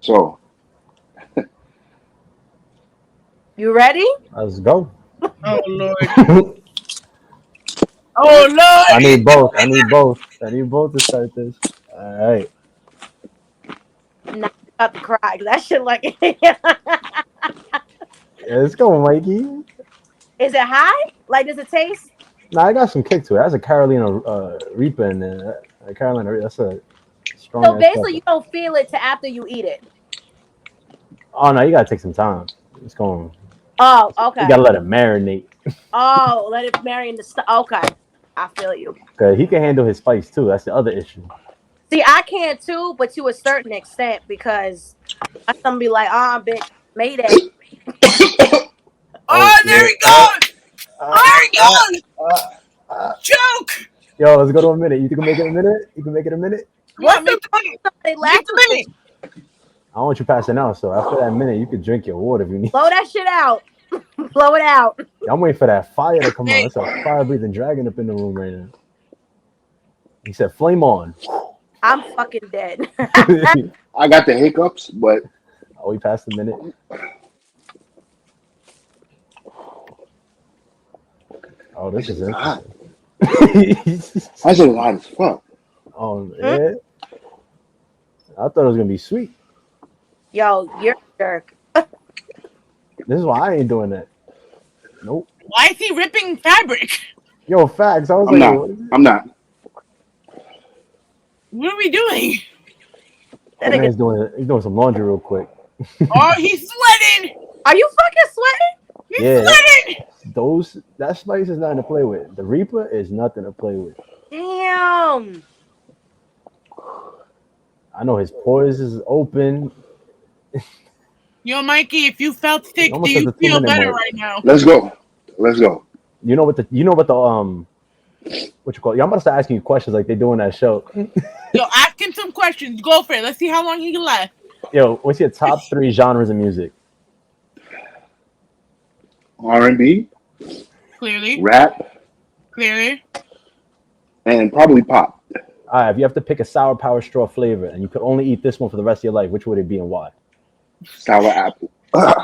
Speaker 7: So
Speaker 10: You ready?
Speaker 9: Let's go.
Speaker 8: Oh Lord. Oh Lord.
Speaker 9: I need both. I need both to start this. All right.
Speaker 10: Nah, I'm about to cry because that shit like.
Speaker 9: Yeah, let's go, Mikey.
Speaker 10: Is it high? Like, does it taste?
Speaker 9: Nah, I got some kick to it. That's a Carolina Reaper in there. Carolina, that's a strong.
Speaker 10: So
Speaker 9: ass
Speaker 10: basically,
Speaker 9: pepper.
Speaker 10: you don't feel it till after you eat it.
Speaker 9: Oh no, you gotta take some time. It's going.
Speaker 10: Oh,
Speaker 9: You
Speaker 10: okay.
Speaker 9: gotta let it marinate.
Speaker 10: Oh, let it marry in the stuff. Okay, I feel you.
Speaker 9: Cause he can handle his spice too. That's the other issue.
Speaker 10: See, I can too, but to a certain extent because I'm gonna be like, bitch, Mayday.
Speaker 8: Oh, there he goes. There he goes. Joke.
Speaker 9: Yo, let's go to a minute. You can make it a minute? You can make it a minute?
Speaker 8: Come on, make
Speaker 10: the
Speaker 8: the minute.
Speaker 10: They
Speaker 8: Make
Speaker 10: laugh
Speaker 8: the minute.
Speaker 9: I don't want you passing out, so after that minute, you can drink your water if you need.
Speaker 10: Blow that shit out. Blow it out.
Speaker 9: I'm waiting for that fire to come on.
Speaker 8: Hey.
Speaker 9: It's a fire-breathing dragon up in the room right now. He said, flame on.
Speaker 10: I'm fucking dead.
Speaker 7: I got the hiccups, but
Speaker 9: Oh, we passed the minute. Oh, this is
Speaker 7: hot.
Speaker 9: interesting.
Speaker 7: I said hot as fuck.
Speaker 9: Oh, yeah. I thought it was gonna be sweet.
Speaker 10: Yo, you're a jerk.
Speaker 9: This is why I ain't doing that. Nope.
Speaker 8: Why is he ripping fabric?
Speaker 9: Yo, facts. I was
Speaker 7: I'm
Speaker 9: like,
Speaker 7: not.
Speaker 9: what is it?
Speaker 7: I'm not.
Speaker 8: What are we doing?
Speaker 9: That man's doing some laundry real quick.
Speaker 8: Oh, he's sweating.
Speaker 10: Are you fucking sweating?
Speaker 8: He's
Speaker 9: Yeah.
Speaker 8: sweating.
Speaker 9: That spice is nothing to play with. The Reaper is nothing to play with.
Speaker 10: Damn.
Speaker 9: I know his pores is open.
Speaker 8: Yo, Mikey, if you felt sick, do
Speaker 9: Almost
Speaker 8: you
Speaker 9: at the
Speaker 8: feel
Speaker 9: 2-minute
Speaker 8: better
Speaker 9: mark.
Speaker 8: right now?
Speaker 7: Let's go.
Speaker 9: You know what the what you call it? Y'all must start asking you questions like they do in that show.
Speaker 8: Yo, ask him some questions. Go for it. Let's see how long he can last.
Speaker 9: Yo, what's your top 3 genres of music?
Speaker 7: R&B,
Speaker 8: Clearly.
Speaker 7: rap, and probably pop.
Speaker 9: All right, if you have to pick a sour power straw flavor and you could only eat this one for the rest of your life, which would it be and why?
Speaker 7: Sour apple.
Speaker 8: Come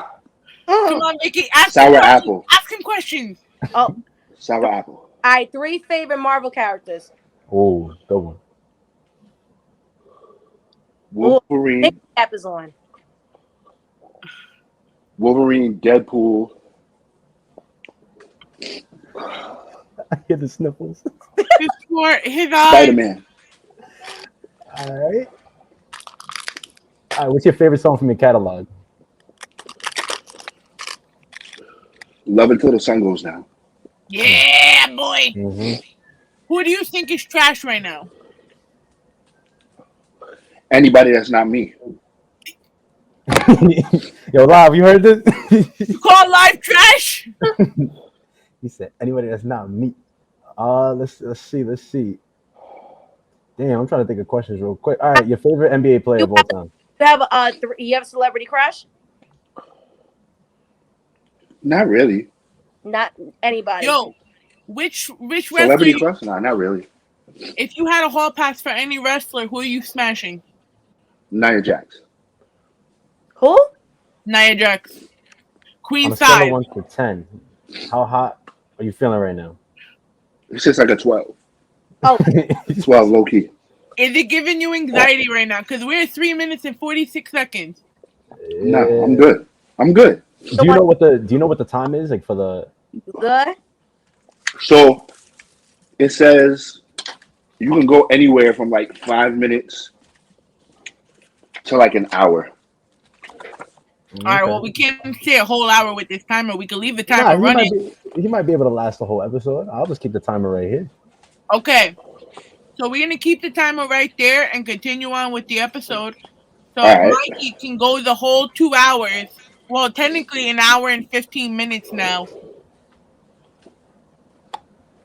Speaker 8: on, Mikey. Ask
Speaker 7: Sour
Speaker 8: him questions.
Speaker 7: apple.
Speaker 8: Ask him questions.
Speaker 10: Oh,
Speaker 7: Sour apple.
Speaker 10: all right. 3 favorite Marvel characters.
Speaker 9: Oh, good one.
Speaker 7: Wolverine,
Speaker 10: Cap is on.
Speaker 7: Deadpool,
Speaker 9: I hear the sniffles.
Speaker 8: His eyes.
Speaker 7: Spider-Man.
Speaker 9: All right. All right, what's your favorite song from your catalog?
Speaker 7: Love Until the Sun Goes Down.
Speaker 8: Yeah, boy.
Speaker 9: Mm-hmm.
Speaker 8: Who do you think is trash right now?
Speaker 7: Anybody that's not me.
Speaker 9: Yo, Live, you heard this?
Speaker 8: You call live trash?
Speaker 9: He said, anybody that's not me. Let's see. Damn, I'm trying to think of questions real quick. All right, your favorite NBA player of all time.
Speaker 10: You have a celebrity crush?
Speaker 7: Not really.
Speaker 10: Not anybody.
Speaker 8: Yo, which
Speaker 7: Celebrity
Speaker 8: wrestler?
Speaker 7: crush? Nah, not really.
Speaker 8: If you had a hall pass for any wrestler, who are you smashing?
Speaker 7: Nia Jax.
Speaker 10: Who?
Speaker 8: Nia Jax. Queen
Speaker 9: On a scale of
Speaker 8: 5.
Speaker 9: 1 to 10, how hot are you feeling right now?
Speaker 7: It's just like a 12.
Speaker 10: Oh,
Speaker 7: 12 low key.
Speaker 8: Is it giving you anxiety right now? Because we're at 3 minutes and 46 seconds.
Speaker 7: No, I'm good. I'm good.
Speaker 9: Do you know what the time is like for the?
Speaker 10: good.
Speaker 7: So it says you can go anywhere from like 5 minutes to like an hour.
Speaker 8: All right, well, we can't stay a whole hour with this timer. We can leave the timer running.
Speaker 9: He might be able to last the whole episode. I'll just keep the timer right here.
Speaker 8: Okay. So we're going to keep the timer right there and continue on with the episode. So
Speaker 7: All right.
Speaker 8: Mikey can go the whole 2 hours. Well, technically an hour and 15 minutes now.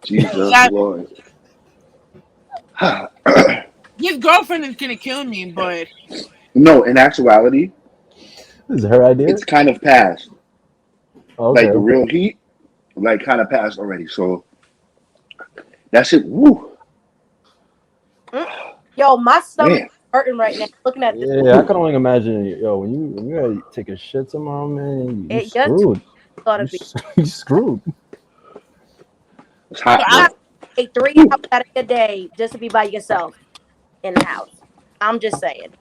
Speaker 7: Jesus Lord.
Speaker 8: His girlfriend is going to kill me, but...
Speaker 7: No, in actuality,
Speaker 9: This is her idea.
Speaker 7: it's kind of past.
Speaker 9: Okay,
Speaker 7: Like the real heat, like kind of passed already. So that shit, woo.
Speaker 10: Yo, my stomach
Speaker 7: Man.
Speaker 10: is hurting right now. Looking at this.
Speaker 9: Yeah, I can only imagine. Yo, when you gotta take a shit tomorrow, man, you
Speaker 10: It just
Speaker 9: screwed.
Speaker 10: gotta be.
Speaker 9: You screwed.
Speaker 7: It's hot.
Speaker 10: I
Speaker 7: man.
Speaker 10: take 3 hours out of your day just to be by yourself in the house. I'm just saying.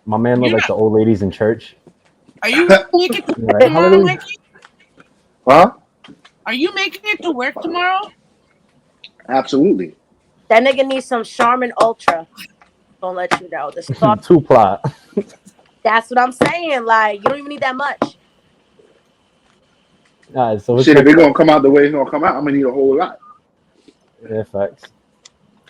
Speaker 9: My man looked like the old ladies in church.
Speaker 8: Are you making it to work
Speaker 9: Right,
Speaker 8: tomorrow,
Speaker 9: hallelujah.
Speaker 8: Mikey?
Speaker 7: Huh?
Speaker 8: Are you making it to work tomorrow?
Speaker 7: Absolutely.
Speaker 10: That nigga needs some Charmin Ultra. Gonna let you know.
Speaker 9: Two plot.
Speaker 10: That's what I'm saying. Like, you don't even need that much.
Speaker 9: All right, so
Speaker 7: Shit, if it's gonna come out the way it's gonna come out, I'm gonna need a whole lot.
Speaker 9: Yeah, facts.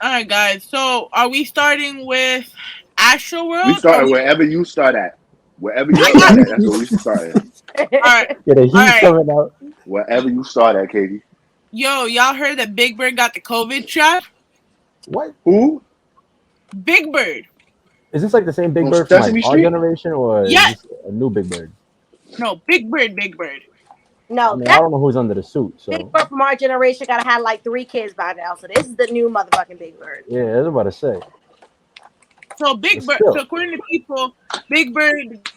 Speaker 8: All right, guys. So are we starting with Astro World?
Speaker 7: We started wherever you start at. Wherever you start at, that's where we should start at.
Speaker 8: All right.
Speaker 9: Yeah, the heat's
Speaker 8: Alright.
Speaker 9: coming out.
Speaker 7: Wherever you start at, Katie.
Speaker 8: Yo, y'all heard that Big Bird got the COVID shot?
Speaker 9: What?
Speaker 7: Who?
Speaker 8: Big Bird.
Speaker 9: Is this like the same Big
Speaker 7: On
Speaker 9: Bird from
Speaker 7: Sesame
Speaker 9: like our
Speaker 7: Street?
Speaker 9: generation, or is
Speaker 8: Yes.
Speaker 9: this a new Big Bird?
Speaker 8: No, Big Bird, Big Bird.
Speaker 10: No,
Speaker 9: I mean, I
Speaker 10: that
Speaker 9: don't know who's under the suit, so
Speaker 10: Big Bird from our generation gotta have like 3 kids by now. So this is the new motherfucking Big Bird.
Speaker 9: yeah, I was about to say.
Speaker 8: So Big
Speaker 9: But
Speaker 8: Bird,
Speaker 9: still.
Speaker 8: so according to people, Big Bird,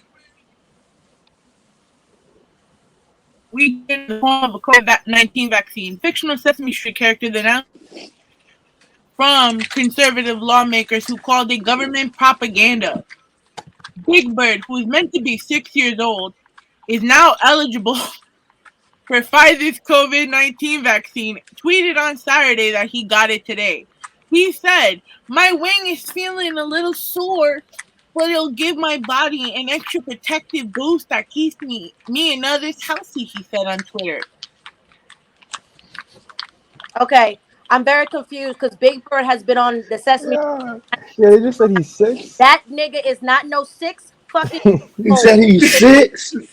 Speaker 8: we in the form of a COVID-19 vaccine. Fictional Sesame Street characters announced from conservative lawmakers who called it government propaganda. Big Bird, who is meant to be 6 years old, is now eligible for Pfizer's COVID-19 vaccine, tweeted on Saturday that he got it today. He said, "My wing is feeling a little sore, but it'll give my body an extra protective boost that keeps me and others healthy," he said on Twitter.
Speaker 10: Okay, I'm very confused because Big Bird has been on the Sesame.
Speaker 9: Yeah, they just said he's 6.
Speaker 10: That nigga is not no 6 fucking.
Speaker 7: He said he's 6.
Speaker 10: in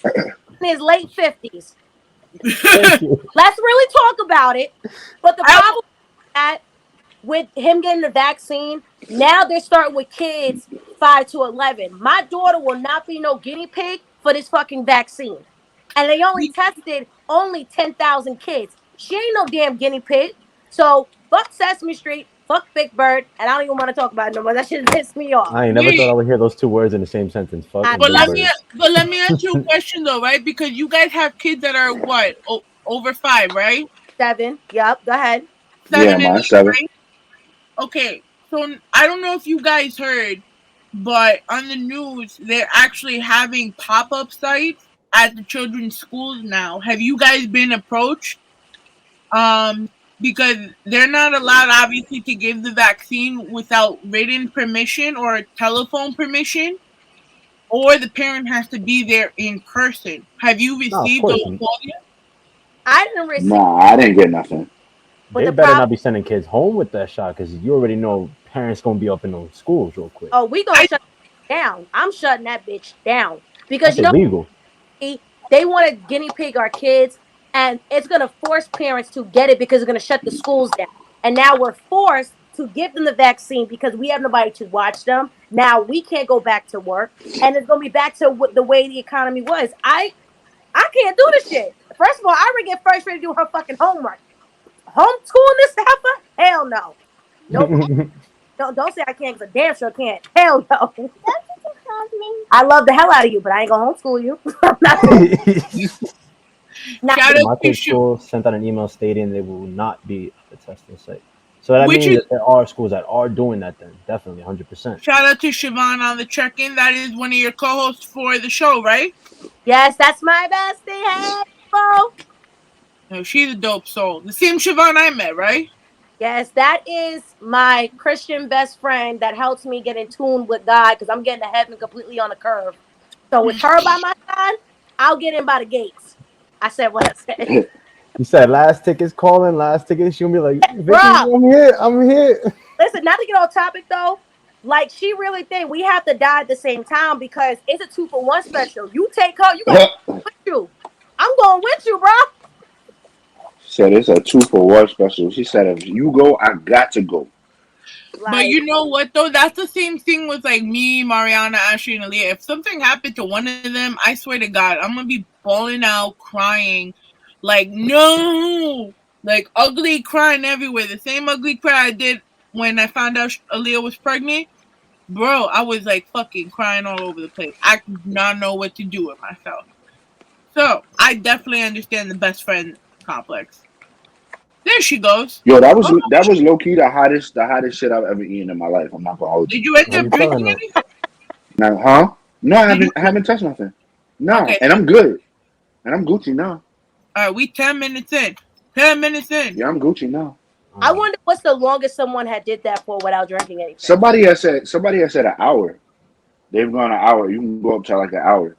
Speaker 10: his late 50s.
Speaker 9: Thank you.
Speaker 10: Let's really talk about it. But the problem is that with him getting the vaccine, now they're starting with kids 5 to 11. My daughter will not be no guinea pig for this fucking vaccine. And they only tested 10,000 kids. She ain't no damn guinea pig. So fuck Sesame Street, fuck Big Bird, and I don't even want to talk about it no more. That shit pissed me off.
Speaker 9: I ain't never thought I would hear those 2 words in the same sentence. Fuck and
Speaker 8: But
Speaker 9: Big Bird.
Speaker 8: let me ask you a question though, right? Because you guys have kids that are what, over 5, right?
Speaker 10: 7. Yep. Go ahead.
Speaker 8: 7
Speaker 7: Yeah,
Speaker 8: and
Speaker 7: man,
Speaker 8: 8,
Speaker 7: 7.
Speaker 8: right? Okay, so I don't know if you guys heard, but on the news they're actually having pop-up sites at the children's schools now. Have you guys been approached? Because they're not allowed, obviously, to give the vaccine without written permission or telephone permission, or the parent has to be there in person. Have you received
Speaker 9: course
Speaker 8: those
Speaker 9: not.
Speaker 8: calls yet?
Speaker 10: I didn't receive.
Speaker 7: Nah, I didn't get nothing.
Speaker 10: But
Speaker 9: They
Speaker 10: the
Speaker 9: better
Speaker 10: problem,
Speaker 9: not be sending kids home with that shot because you already know parents gonna be up in those schools real quick.
Speaker 10: we gonna shut it down. I'm shutting that bitch down because
Speaker 9: That's
Speaker 10: you know
Speaker 9: illegal.
Speaker 10: they want to guinea pig our kids, and it's gonna force parents to get it because it's gonna shut the schools down. And now we're forced to give them the vaccine because we have nobody to watch them. Now we can't go back to work, and it's gonna be back to the way the economy was. I can't do this shit. First of all, I already get first ready to do her fucking homework. Homeschooling this heifer? Hell no. Nope. Don't say I can't because I damn sure can't. Hell no. I love the hell out of you, but I ain't gonna homeschool you.
Speaker 8: Shout
Speaker 9: My
Speaker 8: out to
Speaker 9: kid's school sent out an email stating they will not be at the testing site. So that
Speaker 8: Which
Speaker 9: means
Speaker 8: is-
Speaker 9: that there are schools that are doing that then. Definitely, 100%.
Speaker 8: shout out to Siobhan on the check-in. That is one of your co-hosts for the show, right?
Speaker 10: Yes, that's my bestie. Hey, bro.
Speaker 8: No, she's a dope soul. The same Siobhan I met, right?
Speaker 10: Yes, that is my Christian best friend that helps me get in tune with God because I'm getting to heaven completely on a curve. So with her by my side, I'll get in by the gates. I said what I said.
Speaker 9: You said last ticket's calling, last ticket. She'll be like, Vikki,
Speaker 10: Bruh.
Speaker 9: I'm here.
Speaker 10: Listen, not to get off topic though. Like she really think we have to die at the same time because it's a 2-for-1 special. You take her, you got with you. I'm going with you, bro.
Speaker 7: Said it's a 2-for-1 special. She said if you go, I got to go.
Speaker 8: But you know what though? That's the same thing with like me, Mariana, Ashley, and Aaliyah. If something happened to one of them, I swear to God, I'm gonna be bawling out, crying, like no, like ugly crying everywhere. The same ugly cry I did when I found out Aaliyah was pregnant, bro. I was like fucking crying all over the place. I did not know what to do with myself. So I definitely understand the best friend complex. There she goes.
Speaker 7: Yo, that was low key the hottest shit I've ever eaten in my life. I'm not gonna hold you.
Speaker 8: Did you end
Speaker 9: Why
Speaker 8: up
Speaker 9: you
Speaker 8: drinking
Speaker 9: telling her?
Speaker 8: anything?
Speaker 7: Now, huh? No, I haven't touched nothing. No,
Speaker 8: Okay.
Speaker 7: and I'm good. And I'm Gucci now.
Speaker 8: All right, we 10 minutes in. 10 minutes in.
Speaker 7: Yeah, I'm Gucci now.
Speaker 10: I wonder what's the longest someone had did that for without drinking anything.
Speaker 7: Somebody has said an hour. They've gone an hour. You can go up to like an hour.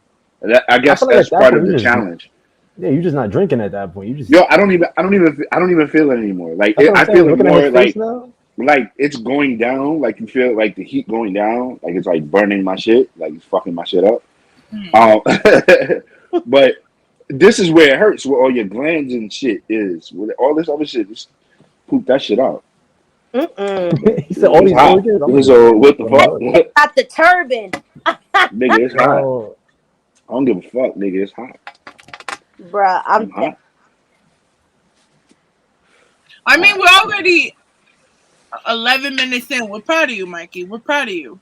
Speaker 7: I guess
Speaker 9: feel like
Speaker 7: that's
Speaker 9: at that
Speaker 7: part
Speaker 9: point
Speaker 7: of
Speaker 9: you
Speaker 7: the
Speaker 9: just-
Speaker 7: challenge.
Speaker 9: Yeah, you're just not drinking at that point. You just
Speaker 7: Yo, I don't even feel it anymore. Like
Speaker 9: That's what
Speaker 7: I
Speaker 9: I'm saying.
Speaker 7: feel it
Speaker 9: Looking at
Speaker 7: more
Speaker 9: his
Speaker 7: like
Speaker 9: face now.
Speaker 7: like it's going down. Like you feel like the heat going down. Like it's like burning my shit. Like it's fucking my shit up. But this is where it hurts. Where all your glands and shit is. With all this other shit, just poop that shit out.
Speaker 10: Mm-mm.
Speaker 9: He said all
Speaker 7: It's
Speaker 9: these
Speaker 7: hot.
Speaker 9: organs. I'm
Speaker 7: So
Speaker 9: like,
Speaker 7: what the fuck?
Speaker 10: Got the turban.
Speaker 7: Nigga, it's hot.
Speaker 9: oh,
Speaker 7: I don't give a fuck, nigga. It's hot.
Speaker 10: Bruh,
Speaker 7: I'm hot.
Speaker 8: I mean, we're already 11 minutes in. We're proud of you, Mikey. We're proud of you.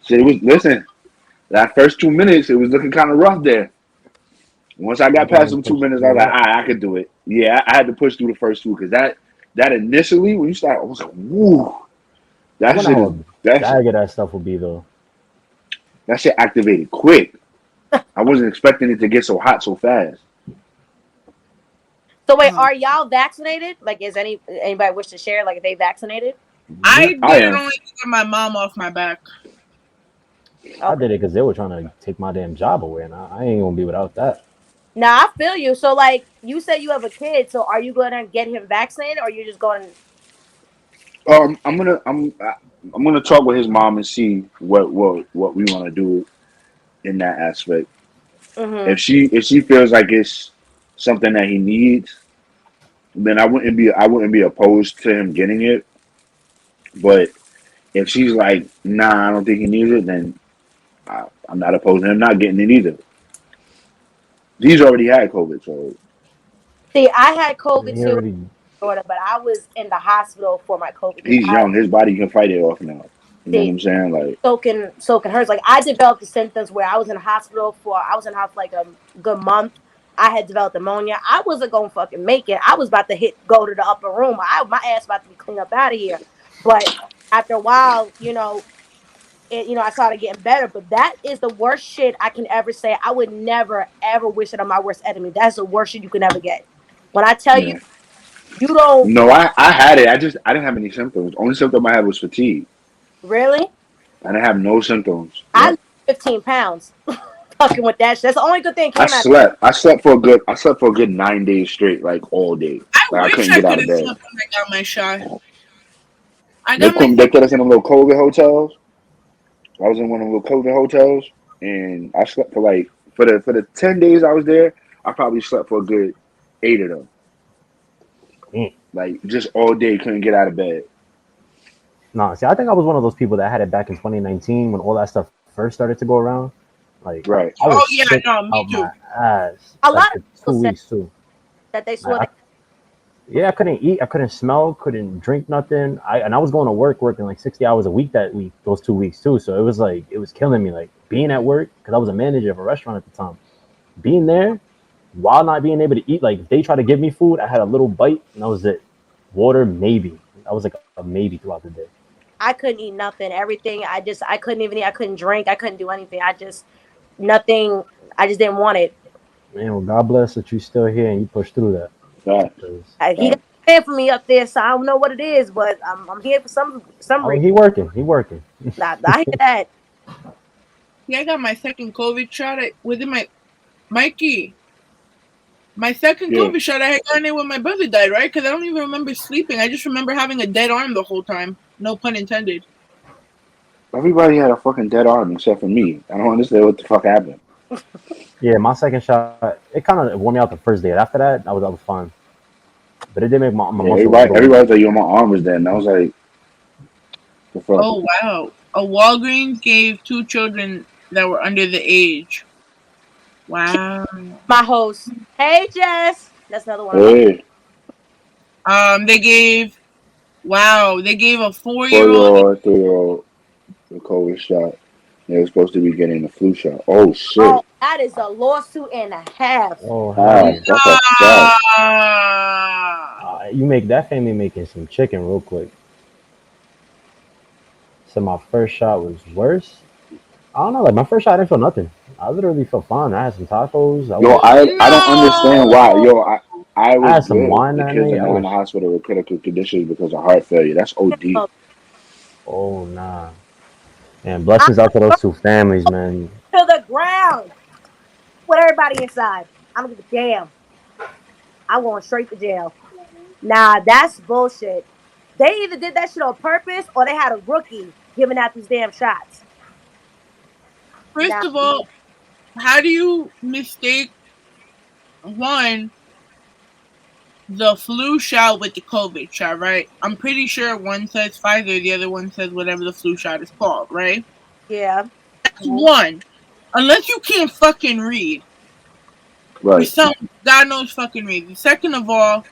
Speaker 7: Shit, listen. That first 2 minutes, it was looking kind of rough there. Once I got past them 2 minutes, I was like, I could do it. Yeah, I had to push through the first two because that initially when you start, I was like, woo.
Speaker 9: I
Speaker 7: That
Speaker 9: wonder
Speaker 7: shit
Speaker 9: how
Speaker 7: is that
Speaker 9: bag of that stuff will be though.
Speaker 7: that shit activated quick. I wasn't expecting it to get so hot so fast.
Speaker 10: So wait, are y'all vaccinated? Like, is anybody wish to share? Like, if they vaccinated?
Speaker 8: I did
Speaker 7: I
Speaker 8: it
Speaker 7: am.
Speaker 8: only to get my mom off my back.
Speaker 9: I did it because they were trying to take my damn job away, and I ain't gonna be without that.
Speaker 10: Nah, I feel you. So, like, you said you have a kid. So, are you going to get him vaccinated, or you just going?
Speaker 7: I'm gonna talk with his mom and see what we want to do in that aspect.
Speaker 10: Mm-hmm.
Speaker 7: If she feels like it's something that he needs, then I wouldn't be opposed to him getting it. But if she's like, nah, I don't think he needs it, then I'm not opposed to him not getting it either. He's already had COVID, so
Speaker 10: See, I had COVID
Speaker 9: He
Speaker 10: too,
Speaker 9: already-
Speaker 10: but I was in the hospital for my COVID.
Speaker 7: he's young. His body can fight it off now. You know what I'm saying? Like,
Speaker 10: So can hers. Like, I developed the symptoms where I was in hospital like a good month. I had developed pneumonia. I wasn't gonna fucking make it. I was about to go to the upper room. My ass about to be clean up out of here. But after a while, I started getting better. But that is the worst shit I can ever say. I would never ever wish it on my worst enemy. That's the worst shit you can ever get. When I tell you, you don't
Speaker 7: no, I had it. I didn't have any symptoms. Only symptom I had was fatigue.
Speaker 10: really.
Speaker 7: I didn't have no symptoms.
Speaker 10: I lost 15 pounds. Fucking with that shit. That's the only good thing came out.
Speaker 7: I slept for a good 9 days straight, like all day.
Speaker 8: I
Speaker 7: Like, I
Speaker 8: wish
Speaker 7: couldn't
Speaker 8: I
Speaker 7: get out
Speaker 8: could
Speaker 7: of
Speaker 8: have
Speaker 7: bed.
Speaker 8: slept when I got my shot. I
Speaker 7: They
Speaker 8: got my
Speaker 7: put us in them little COVID hotels. I was in one of the little COVID hotels, and I slept for like for the 10 days I was there. I probably slept for a good 8 of them.
Speaker 9: Mm.
Speaker 7: Like just all day, couldn't get out of bed.
Speaker 9: No, see, I think I was one of those people that had it back in 2019 when all that stuff first started to go around. Like,
Speaker 7: Right.
Speaker 9: I
Speaker 8: Oh
Speaker 9: was
Speaker 8: yeah,
Speaker 9: sick
Speaker 8: no, me
Speaker 9: out
Speaker 8: too.
Speaker 9: my ass.
Speaker 10: A
Speaker 9: Like
Speaker 10: lot
Speaker 9: for
Speaker 10: of people
Speaker 9: 2
Speaker 10: said
Speaker 9: weeks too.
Speaker 10: that they
Speaker 9: I,
Speaker 10: swore
Speaker 9: I, yeah, I couldn't eat, I couldn't smell, couldn't drink nothing. I was going to working like 60 hours a week that week, those 2 weeks too. So it was like it was killing me. Like being at work because I was a manager of a restaurant at the time. Being there while not being able to eat, like if they tried to give me food, I had a little bite and that was it. Water, maybe. I was like a maybe throughout the day.
Speaker 10: I couldn't eat nothing. Everything I couldn't even eat. I couldn't drink. I couldn't do anything. I just nothing. I just didn't want it.
Speaker 9: Man, well, God bless that you still here and you push through that.
Speaker 7: Facts.
Speaker 9: 'Cause-
Speaker 10: He got
Speaker 7: Facts.
Speaker 10: a plan for me up there, so I don't know what it is, but I'm here for some
Speaker 9: oh,
Speaker 10: reason.
Speaker 9: he working. He working.
Speaker 10: I hear that.
Speaker 8: Yeah, I got my second COVID shot within my Mikey. My second
Speaker 7: Yeah.
Speaker 8: COVID shot, I had gotten it when my brother died, right? Because I don't even remember sleeping. I just remember having a dead arm the whole time. No pun intended.
Speaker 7: Everybody had a fucking dead arm except for me. I don't understand what the fuck happened.
Speaker 9: Yeah, my second shot, it kind of wore me out the first day. After that, I was fine. But it did make my
Speaker 7: Yeah,
Speaker 9: muscles a little weak.
Speaker 7: everybody's like, yo, my arm was dead. And I was like, the fuck?
Speaker 8: Oh wow! A Walgreens gave 2 children that were under the age. Wow.
Speaker 10: My host. Hey Jess. That's another one of my
Speaker 7: Hey,
Speaker 8: They gave. Wow, they gave a 4-year-old.
Speaker 7: 4-year-old, 3-year-old, the COVID shot. They were supposed to be getting the flu shot. Oh shit!
Speaker 10: Oh, that is a lawsuit and a half.
Speaker 9: Oh, hell yeah.
Speaker 7: That's a fact.
Speaker 9: You make that family making some chicken real quick. So my first shot was worse. I don't know. Like my first shot, I didn't feel nothing. I literally felt fine. I had some tacos.
Speaker 7: Yo, I don't understand why. Yo, I
Speaker 9: I
Speaker 7: was
Speaker 9: had some
Speaker 7: good.
Speaker 9: wine
Speaker 7: The
Speaker 9: that
Speaker 7: kids
Speaker 9: night.
Speaker 7: are
Speaker 9: I
Speaker 7: now in
Speaker 9: was.
Speaker 7: the hospital with critical conditions because of heart failure. That's OD.
Speaker 9: Oh nah. And blessings out to those 2 families, man.
Speaker 10: To the ground. With everybody inside. I don't give a damn. I'm going straight to jail. Nah, that's bullshit. They either did that shit on purpose or they had a rookie giving out these damn shots.
Speaker 8: First
Speaker 10: Nah,
Speaker 8: of all, how do you mistake one the flu shot with the COVID shot, right? I'm pretty sure one says Pfizer, the other one says whatever the flu shot is called, right?
Speaker 10: yeah.
Speaker 8: That's one. Unless you can't fucking read. For
Speaker 7: Right.
Speaker 8: some God knows fucking reason. Second of all,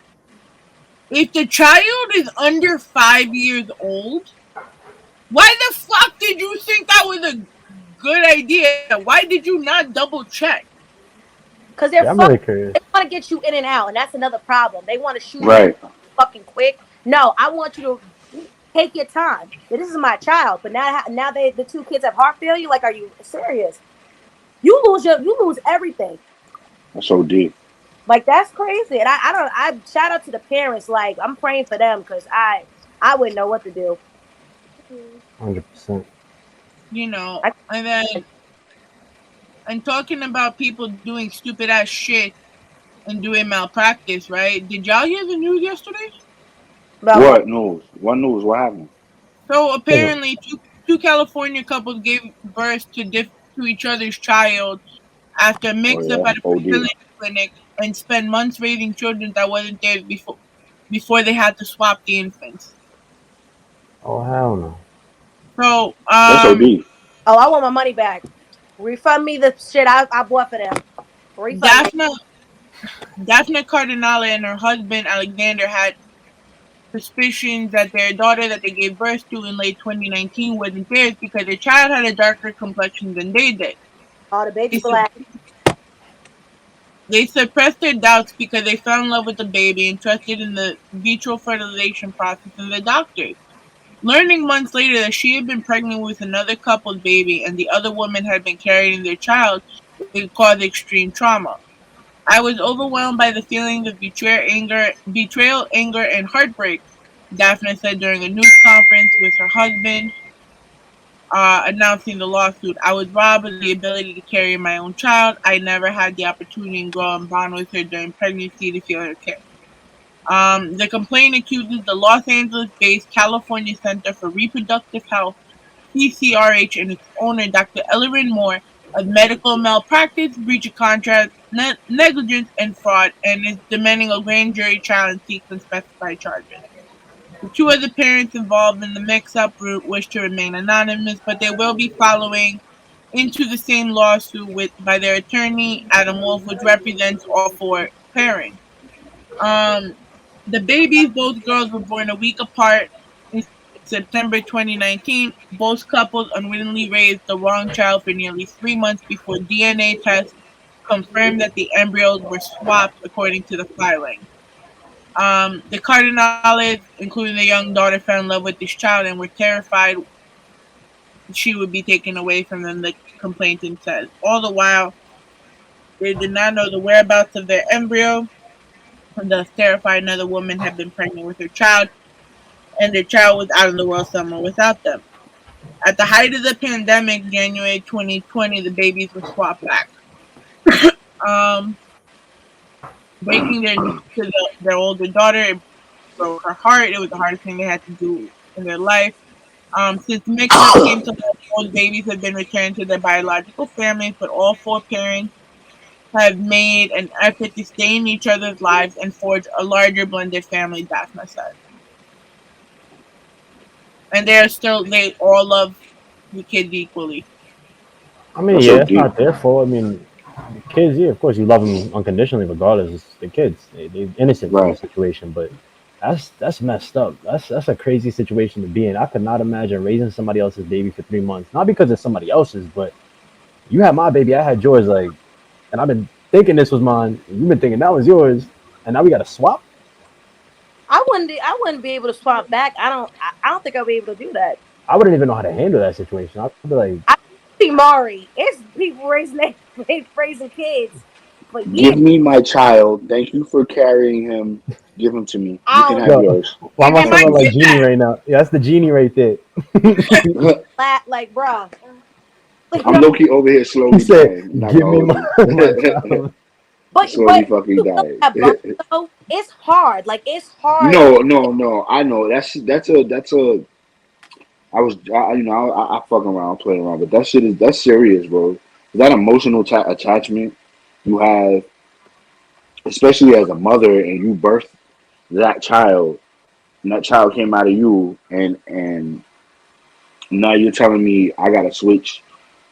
Speaker 8: if the child is under 5 years old, why the fuck did you think that was a good idea? Why did you not double check?
Speaker 10: Because they're
Speaker 9: Yeah, I'm
Speaker 10: fucking,
Speaker 9: really curious.
Speaker 10: they want to get you in and out, and that's another problem. They want to shoot you
Speaker 7: Right.
Speaker 10: fucking quick. No, I want you to take your time. This is my child, but now the 2 kids have heart failure. Like, are you serious? You lose everything.
Speaker 7: That's OD.
Speaker 10: Like that's crazy. And I shout out to the parents. Like I'm praying for them because I wouldn't know what to do.
Speaker 9: 100%.
Speaker 8: You know,
Speaker 10: I,
Speaker 8: and then and talking about people doing stupid ass shit and doing malpractice, right? Did y'all hear the news yesterday?
Speaker 7: What news? What news? What happened?
Speaker 8: So apparently, two California couples gave birth to each other's child after
Speaker 7: Oh
Speaker 8: mix up
Speaker 7: yeah,
Speaker 8: at a
Speaker 7: OD.
Speaker 8: fertility clinic and spent months raising children that wasn't theirs before they had to swap the infants.
Speaker 9: Oh hell no.
Speaker 8: So
Speaker 7: That's OD.
Speaker 10: oh, I want my money back. Refund me the shit I bought for them. Refund me.
Speaker 8: Daphne Cardinale and her husband Alexander had suspicions that their daughter that they gave birth to in late 2019 wasn't theirs because their child had a darker complexion than they did.
Speaker 10: Oh, the baby black.
Speaker 8: They suppressed their doubts because they fell in love with the baby and trusted in the vitro fertilization process and the doctors. Learning months later that she had been pregnant with another couple's baby and the other woman had been carrying their child, it caused extreme trauma. I was overwhelmed by the feelings of betrayal, anger, and heartbreak, Daphne said during a news conference with her husband, announcing the lawsuit. I was robbed of the ability to carry my own child. I never had the opportunity to grow and bond with her during pregnancy to feel her care. The complaint accuses the Los Angeles-based California Center for Reproductive Health, CCRH, and its owner, Dr. Ellerin Moore, of medical malpractice, breach of contract, negligence, and fraud, and is demanding a grand jury trial and seeks unspecified charges. The two other parents involved in the mix-up wish to remain anonymous, but they will be following into the same lawsuit by their attorney, Adam Wolf, which represents all four parents. The babies, both girls, were born a week apart in September 2019. Both couples unwittingly raised the wrong child for nearly 3 months before DNA tests confirmed that the embryos were swapped according to the filing. The Cardinales, including the young daughter, fell in love with this child and were terrified she would be taken away from them, the complainant says. All the while, they did not know the whereabouts of their embryo, and thus terrified another woman had been pregnant with her child, and their child was out of the world somewhere without them. At the height of the pandemic, January 2020, the babies were swapped back. Breaking their news to their older daughter, it broke her heart. It was the hardest thing they had to do in their life. Since mix-up came to life, both babies have been returned to their biological families, but all four parents have made an effort to stay in each other's lives and forge a larger blended family, Daphna said. And they all love the kids equally.
Speaker 9: I mean, yeah, it's not their fault. I mean, the kids, yeah, of course, you love them unconditionally, regardless. It's the kids; they're innocent in the situation, but that's messed up. That's a crazy situation to be in. I could not imagine raising somebody else's baby for 3 months, not because it's somebody else's, but you had my baby, I had yours, like, and I've been thinking this was mine. You've been thinking that was yours, and now we got to swap.
Speaker 10: I wouldn't be able to swap back. I don't think I'll be able to do that.
Speaker 9: I wouldn't even know how to handle that situation. I'd be like,
Speaker 10: I see Mari. It's people raising kids. But
Speaker 7: give me my child. Thank you for carrying him. Give him to me. You can have yours.
Speaker 9: Why am I sounding like Genie right now? Yeah, that's the Genie right there.
Speaker 10: Like, bro.
Speaker 7: I'm low-key over here slowly dying.
Speaker 9: Give me my child.
Speaker 7: But slowly fucking dying.
Speaker 10: It's hard. Like, it's hard.
Speaker 7: No. I know. That's a. I fuck around, play around, but that's serious, bro. That emotional attachment you have, especially as a mother, and you birth that child, and that child came out of you, and now you're telling me I gotta switch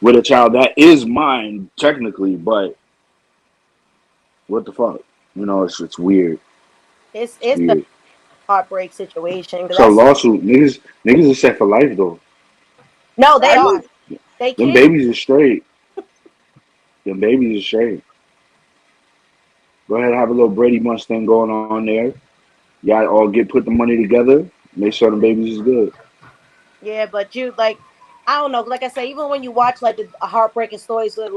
Speaker 7: with a child that is mine technically, but what the fuck? It's weird.
Speaker 10: It's weird. A heartbreak situation.
Speaker 7: So lawsuit, niggas are set for life though.
Speaker 10: No, they are.
Speaker 7: Them babies are straight. Them babies are straight. Go ahead and have a little Brady Bunch thing going on there. Y'all all put the money together. Make sure the babies is good.
Speaker 10: Yeah, but I don't know. Like I say, even when you watch like the heartbreaking stories with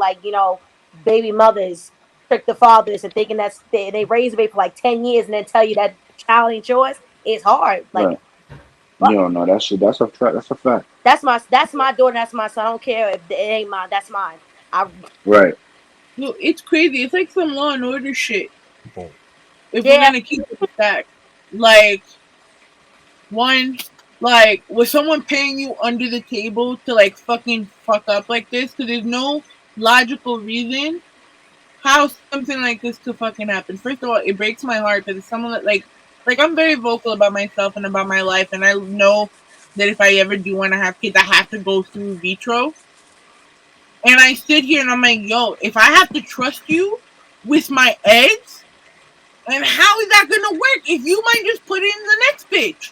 Speaker 10: baby mothers trick the fathers and thinking that they raise a baby for like 10 years and then tell you that child ain't yours, it's hard. Like,
Speaker 7: right. No, that's a fact. That's a fact.
Speaker 10: That's my daughter. That's my son. I don't care if it ain't mine. That's mine.
Speaker 7: Right.
Speaker 8: No, it's crazy. It's like some Law and Order shit. If we're gonna keep it back, was someone paying you under the table to fucking fuck up like this? Because there's no logical reason how something like this could fucking happen. First of all, it breaks my heart because it's someone that I'm very vocal about myself and about my life, and I know that if I ever do want to have kids, I have to go through vitro. And I sit here and I'm like, yo, if I have to trust you with my eggs, and how is that gonna work if you might just put it in the next bitch?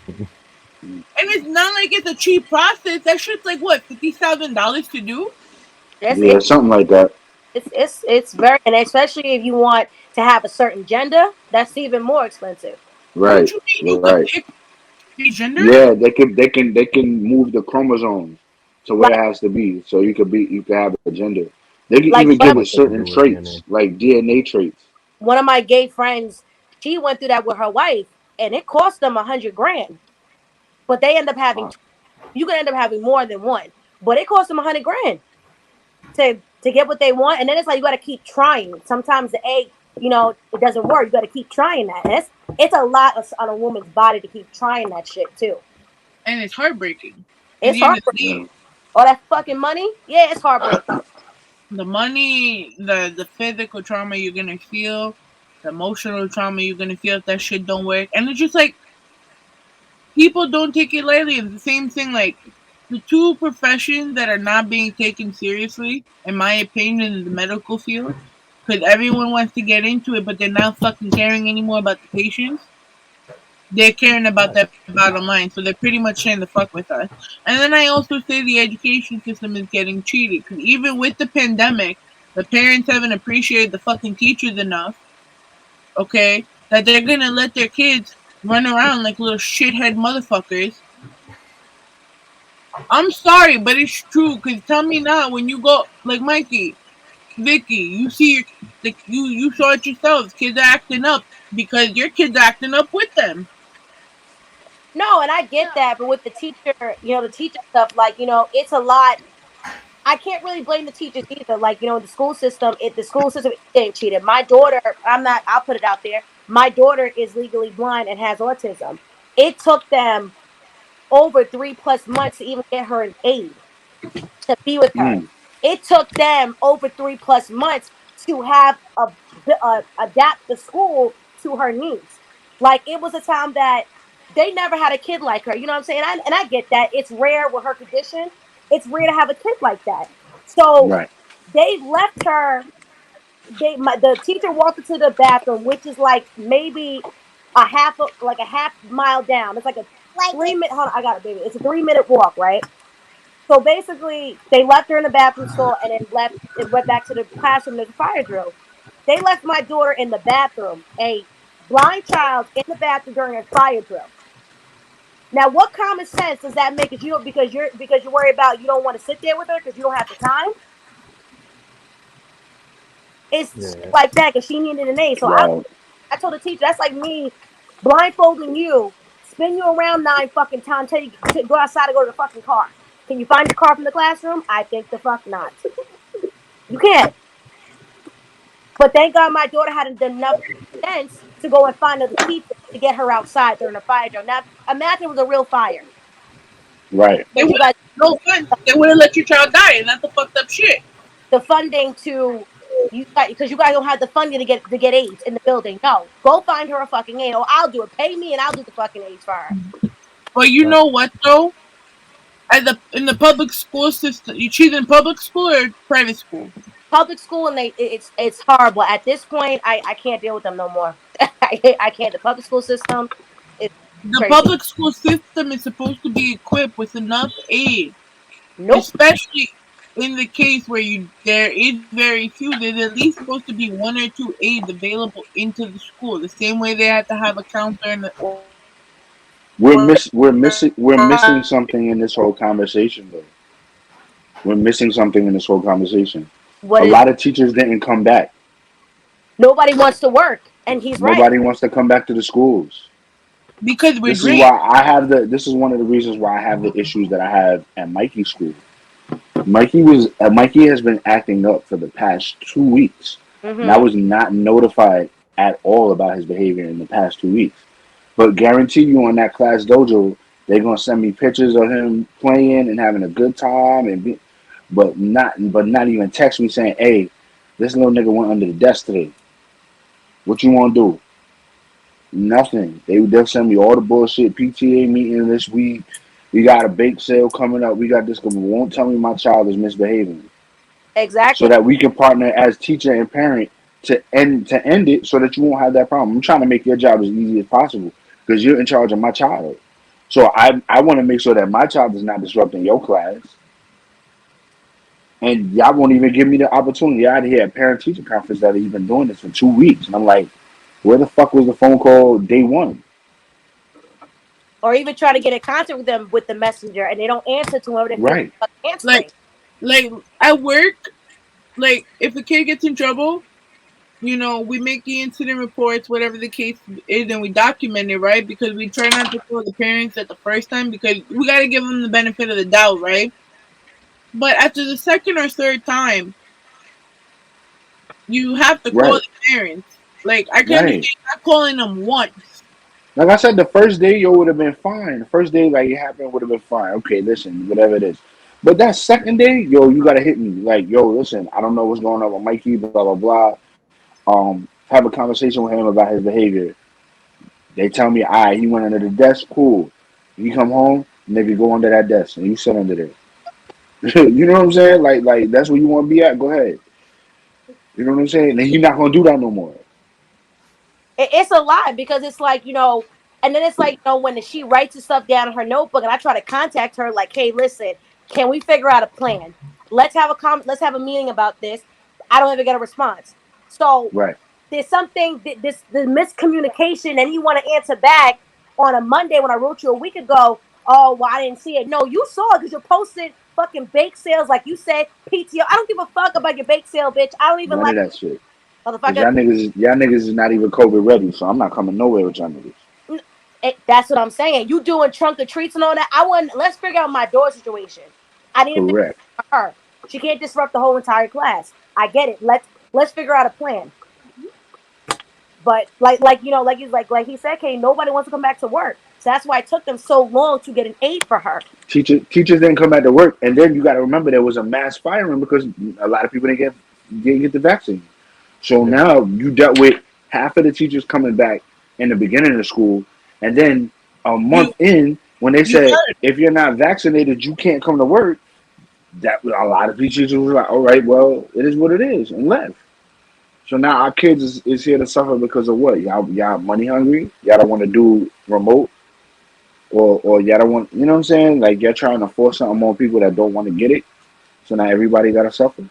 Speaker 8: And it's not like it's a cheap process. That shit's like what, $50,000 to do?
Speaker 7: Yeah, something like that.
Speaker 10: It's very, and especially if you want to have a certain gender, that's even more expensive.
Speaker 7: Right. Right.
Speaker 8: Gender?
Speaker 7: Yeah, they can move the chromosomes to where it has to be, so you could have a gender. They can even give it certain traits, like DNA traits.
Speaker 10: One of my gay friends, she went through that with her wife, and it cost them $100,000. But they end up having, you can end up having more than one, but it cost them $100,000 to get what they want. And then it's like you got to keep trying. Sometimes the egg it doesn't work. You got to keep trying that. And it's a lot on a woman's body to keep trying that shit too.
Speaker 8: And it's heartbreaking.
Speaker 10: It's heartbreaking. All that fucking money, yeah, it's heartbreaking.
Speaker 8: The money, the physical trauma you're gonna feel, the emotional trauma you're gonna feel if that shit don't work, and it's just like people don't take it lightly. It's the same thing. Like the two professions that are not being taken seriously, in my opinion, in the medical field, because everyone wants to get into it, but they're not fucking caring anymore about the patients. They're caring about that bottom line, so they're pretty much trying to fuck with us. And then I also say the education system is getting cheated, because even with the pandemic, the parents haven't appreciated the fucking teachers enough, okay, that they're gonna let their kids run around like little shithead motherfuckers. I'm sorry, but it's true, because tell me now, when you go, like Mikey, Vikki, you see you saw it yourselves, kids are acting up because your kids are acting up with them.
Speaker 10: No, and I get that, but with the teacher, the teacher stuff, like, it's a lot. I can't really blame the teachers either. Like, the school system is getting cheated. My daughter, I'll put it out there. My daughter is legally blind and has autism. It took them over 3+ months to even get her an aide to be with her. It took them over 3+ months to have adapt the school to her needs. Like, it was a time that they never had a kid like her. You know what I'm saying? And I get that. It's rare with her condition. It's rare to have a kid like that. So they left her. The teacher walked into the bathroom, which is like maybe a half mile down. It's like a 3-minute. Hold on, I got it, baby. It's a 3-minute walk, right? So basically, they left her in the bathroom stall and then went back to the classroom. There's a fire drill. They left my daughter in the bathroom, a blind child in the bathroom during a fire drill. Now, what common sense does that make? Because you worry about, you don't want to sit there with her because you don't have the time. It's like that because she needed an aid. So I told the teacher, that's like me blindfolding you, spin you around 9 fucking times, tell you to go outside and go to the fucking car. Can you find your car from the classroom? I think the fuck not. You can't. But thank God my daughter hadn't done enough sense to go and find another teacher to get her outside during a fire drill. Now, imagine it was a real fire.
Speaker 7: Right.
Speaker 8: They would have let your child die, and that's the fucked up shit.
Speaker 10: The funding because you guys don't have the funding to get aides in the building. No, go find her a fucking aide, or I'll do it. Pay me, and I'll do the fucking aides for her.
Speaker 8: But you know what though? In the public school system, she's in public school or private school?
Speaker 10: Public school, and it's horrible. At this point, I can't deal with them no more. I can't. The public school system is crazy.
Speaker 8: Public school system is supposed to be equipped with enough aid.
Speaker 10: Nope.
Speaker 8: Especially in the case where there is very few. There's at least supposed to be 1 or 2 aides available into the school. The same way they have to have a counselor.
Speaker 7: We're missing something in this whole conversation, though. We're missing something in this whole conversation. A lot of teachers didn't come back.
Speaker 10: Nobody wants to work, and he's right.
Speaker 7: Nobody wants to come back to the schools.
Speaker 8: Because
Speaker 7: this is why this is one of the reasons why I have the issues that I have at Mikey's school. Mikey has been acting up for the past 2 weeks. And I was not notified at all about his behavior in the past 2 weeks. But guarantee you on that class dojo, they're gonna send me pictures of him playing and having a good time, but not even text me saying, "Hey, this little nigga went under the desk today. What you want to do?" Nothing. They'll send me all the bullshit. PTA meeting this week. We got a bake sale coming up. We got this. Won't tell me my child is misbehaving.
Speaker 10: Exactly.
Speaker 7: So that we can partner as teacher and parent to end it, so that you won't have that problem. I'm trying to make your job as easy as possible because you're in charge of my child. So I want to make sure that my child is not disrupting your class. And y'all won't even give me the opportunity out of here at parent-teacher conference that he's been doing this for 2 weeks. And I'm like, where the fuck was the phone call day one?
Speaker 10: Or even try to get in contact with them with the messenger, and they don't answer to whoever
Speaker 7: right.
Speaker 8: Like at work, like if a kid gets in trouble, we make the incident reports, whatever the case is, and we document it, right? Because we try not to call the parents at the first time because we got to give them the benefit of the doubt, right? But after the 2nd or 3rd time, you have to call the parents Like I can
Speaker 7: Right.
Speaker 8: understand not calling them once.
Speaker 7: Like I said, the first day, yo, would have been fine. The first day, like, it happened, would have been fine. Okay, listen, whatever it is. But that second day, yo, you got to hit me. Like, yo, listen, I don't know what's going on with Mikey, blah, blah, blah. Have a conversation with him about his behavior. They tell me, all right, he went under the desk, cool. You come home, nigga, go under that desk, and you sit under there. You know what I'm saying? Like that's where you want to be at. Go ahead. You know what I'm saying? And you're not gonna do that no more.
Speaker 10: It's a lot because it's like, and then it's like, when she writes the stuff down in her notebook and I try to contact her, like, hey, listen, can we figure out a plan? Let's have a meeting about this. I don't ever get a response. So
Speaker 7: Right.
Speaker 10: there's something, the miscommunication, and you want to answer back on a Monday when I wrote you a week ago. Oh, well, I didn't see it. No, you saw it because you posted fucking bake sales, like you said, PTO. I don't give a fuck about your bake sale, bitch. I don't even
Speaker 7: None of
Speaker 10: like
Speaker 7: that shit. Cause
Speaker 10: motherfucker.
Speaker 7: y'all niggas is not even COVID ready, so I'm not coming nowhere with y'all niggas.
Speaker 10: That's what I'm saying. You doing trunk or treats and all that. Let's figure out my daughter's situation. I need to figure
Speaker 7: Correct.
Speaker 10: out her. She can't disrupt the whole entire class. I get it. Let's figure out a plan. But like he said, okay, nobody wants to come back to work. So that's why it took them so long to get an aid for her.
Speaker 7: Teachers didn't come back to work, and then you got to remember there was a mass firing because a lot of people didn't get the vaccine. So now you dealt with half of the teachers coming back in the beginning of the school, and then a month in when they said if you're not vaccinated you can't come to work. That a lot of teachers was like, all right, well, it is what it is, and left. So now our kids is here to suffer because of what? Y'all money hungry? Y'all don't want to do remote? Or y'all don't want, you know what I'm saying? Like, you're trying to force something on people that don't want to get it. So now everybody got to suffer.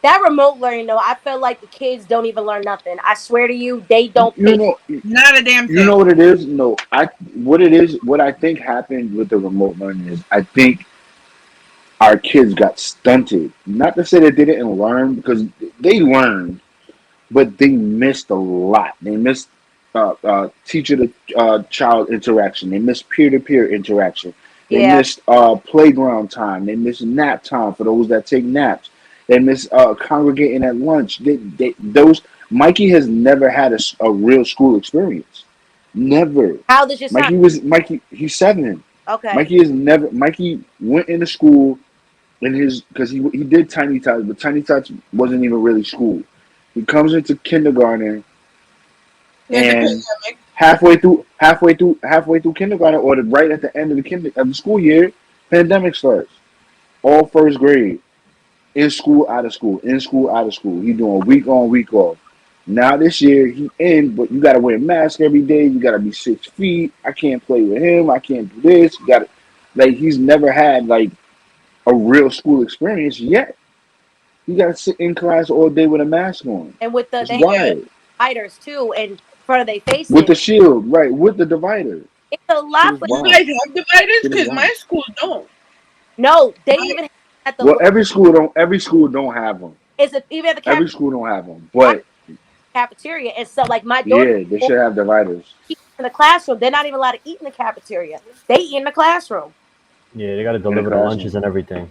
Speaker 10: That remote learning, though, I feel like the kids don't even learn nothing. I swear to you, they don't pay.
Speaker 8: Not a damn thing.
Speaker 7: You know what it is? No, what I think happened with the remote learning is I think our kids got stunted. Not to say that they didn't learn, because they learned, but they missed a lot. They missed teacher to child interaction. They missed peer to peer interaction. They missed playground time. They missed nap time for those that take naps. They miss congregating at lunch. Those Mikey has never had a real school experience. Never.
Speaker 10: How does your son?
Speaker 7: Mikey. He's 7.
Speaker 10: Okay.
Speaker 7: Mikey went into school because he did Tiny Tots, but Tiny Tots wasn't even really school. He comes into kindergarten, and halfway through kindergarten, or right at the end of the school year, pandemic starts. All first grade, in school, out of school, in school, out of school. He doing week on, week off. Now this year he in, but you gotta wear a mask every day. You gotta be 6 feet. I can't play with him. I can't do this. You gotta, he's never had a real school experience yet. You gotta sit in class all day with a mask on.
Speaker 10: And with the dividers too, in front of their faces.
Speaker 7: With the shield, right? With the divider.
Speaker 10: It's a lot.
Speaker 8: You guys have dividers because my school don't.
Speaker 10: No, they even at the.
Speaker 7: Well, every school don't have them.
Speaker 10: Is it even at the
Speaker 7: every school don't have them, but
Speaker 10: cafeteria and stuff like my daughter.
Speaker 7: Yeah, they should have dividers.
Speaker 10: In the classroom, they're not even allowed to eat in the cafeteria. They eat in the classroom.
Speaker 9: Yeah, they got to deliver the lunches and everything.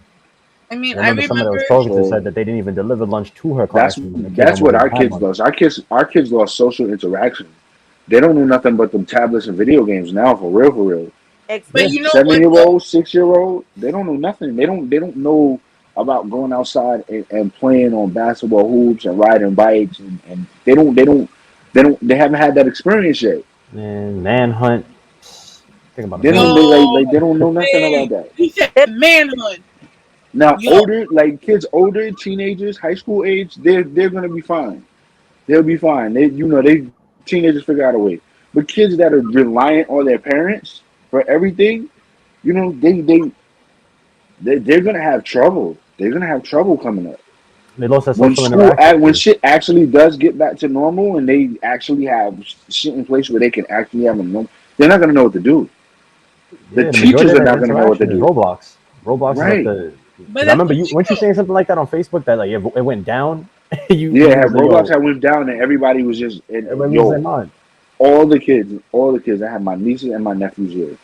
Speaker 8: I mean,
Speaker 9: I remember somebody I was talking to said that they didn't even deliver lunch to her classroom.
Speaker 7: That's what our kids lost. Our kids lost social interaction. They don't know nothing but them tablets and video games now, for real.
Speaker 8: But you know,
Speaker 7: 7-year-old, 6-year-old, they don't know nothing. They don't know about going outside and playing on basketball hoops and riding bikes, and they haven't had that experience yet.
Speaker 9: Man, manhunt. Think about
Speaker 7: they don't know nothing about that.
Speaker 8: He said manhunt.
Speaker 7: Now kids older, teenagers, high school age, they're gonna be fine. They'll be fine. They teenagers figure out a way. But kids that are reliant on their parents for everything, they're gonna have trouble. They're gonna have trouble coming up.
Speaker 9: They lost that social interaction.
Speaker 7: When shit actually does get back to normal and they actually have shit in place where they can actually have a normal, they're not gonna know what to do. The teachers are not gonna know what to do.
Speaker 9: Roblox
Speaker 7: right.
Speaker 9: is like I remember weren't you saying something like that on Facebook that it went down?
Speaker 7: Roblox had went down and everybody was just all the kids. I had my nieces and my nephews here.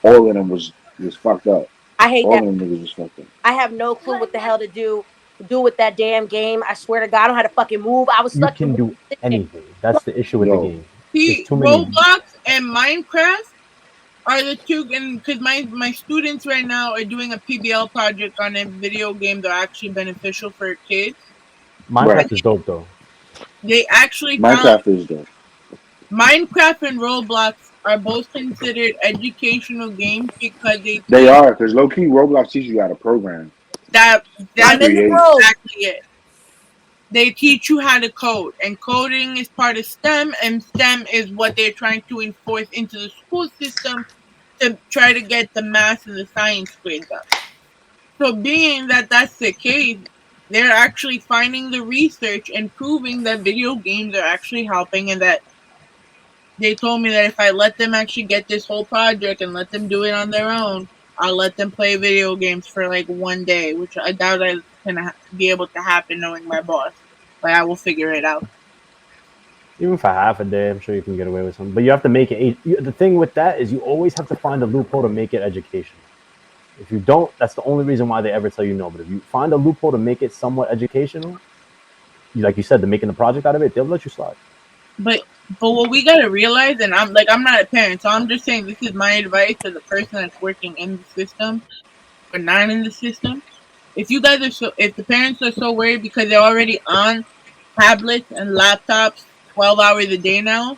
Speaker 7: All of them was fucked up.
Speaker 10: I hate
Speaker 7: all
Speaker 10: that.
Speaker 7: All of them niggas was fucked up.
Speaker 10: I have no clue what the hell to do do with that damn game. I swear to God, I don't know how to fucking move. I was
Speaker 9: You
Speaker 10: stuck in
Speaker 9: can
Speaker 10: one
Speaker 9: do
Speaker 10: position.
Speaker 9: anything. That's the issue with the
Speaker 7: Yo,
Speaker 9: game.
Speaker 8: See,
Speaker 9: It's too many.
Speaker 8: Roblox and Minecraft are the two, and because my students right now are doing a PBL project on a video game that are actually beneficial for kids.
Speaker 9: Minecraft
Speaker 7: right.
Speaker 9: is dope though.
Speaker 8: They actually found
Speaker 7: Minecraft is dope.
Speaker 8: Minecraft and Roblox are both considered educational games because
Speaker 7: They are, because low key Roblox teaches you how to program
Speaker 8: that's
Speaker 10: I'm in the
Speaker 7: create.
Speaker 10: room.
Speaker 8: exactly it. They teach you how to code, and coding is part of STEM, and STEM is what they're trying to enforce into the school system to try to get the math and the science grades up. So, being that that's the case, they're actually finding the research and proving that video games are actually helping, and that they told me that if I let them actually get this whole project and let them do it on their own, I'll let them play video games for like one day, which I doubt is gonna be able to happen knowing my boss. But I will figure it out.
Speaker 9: Even for half a day, I'm sure you can get away with something. But you have to make it. The thing with that is you always have to find a loophole to make it educational. If you don't, that's the only reason why they ever tell you no. But if you find a loophole to make it somewhat educational, like you said, they're making the project out of it, they'll let you slide.
Speaker 8: But what we gotta realize, and I'm not a parent, so I'm just saying this is my advice to the person that's working in the system or not in the system. If you guys are if the parents are so worried because they're already on tablets and laptops 12 hours a day now,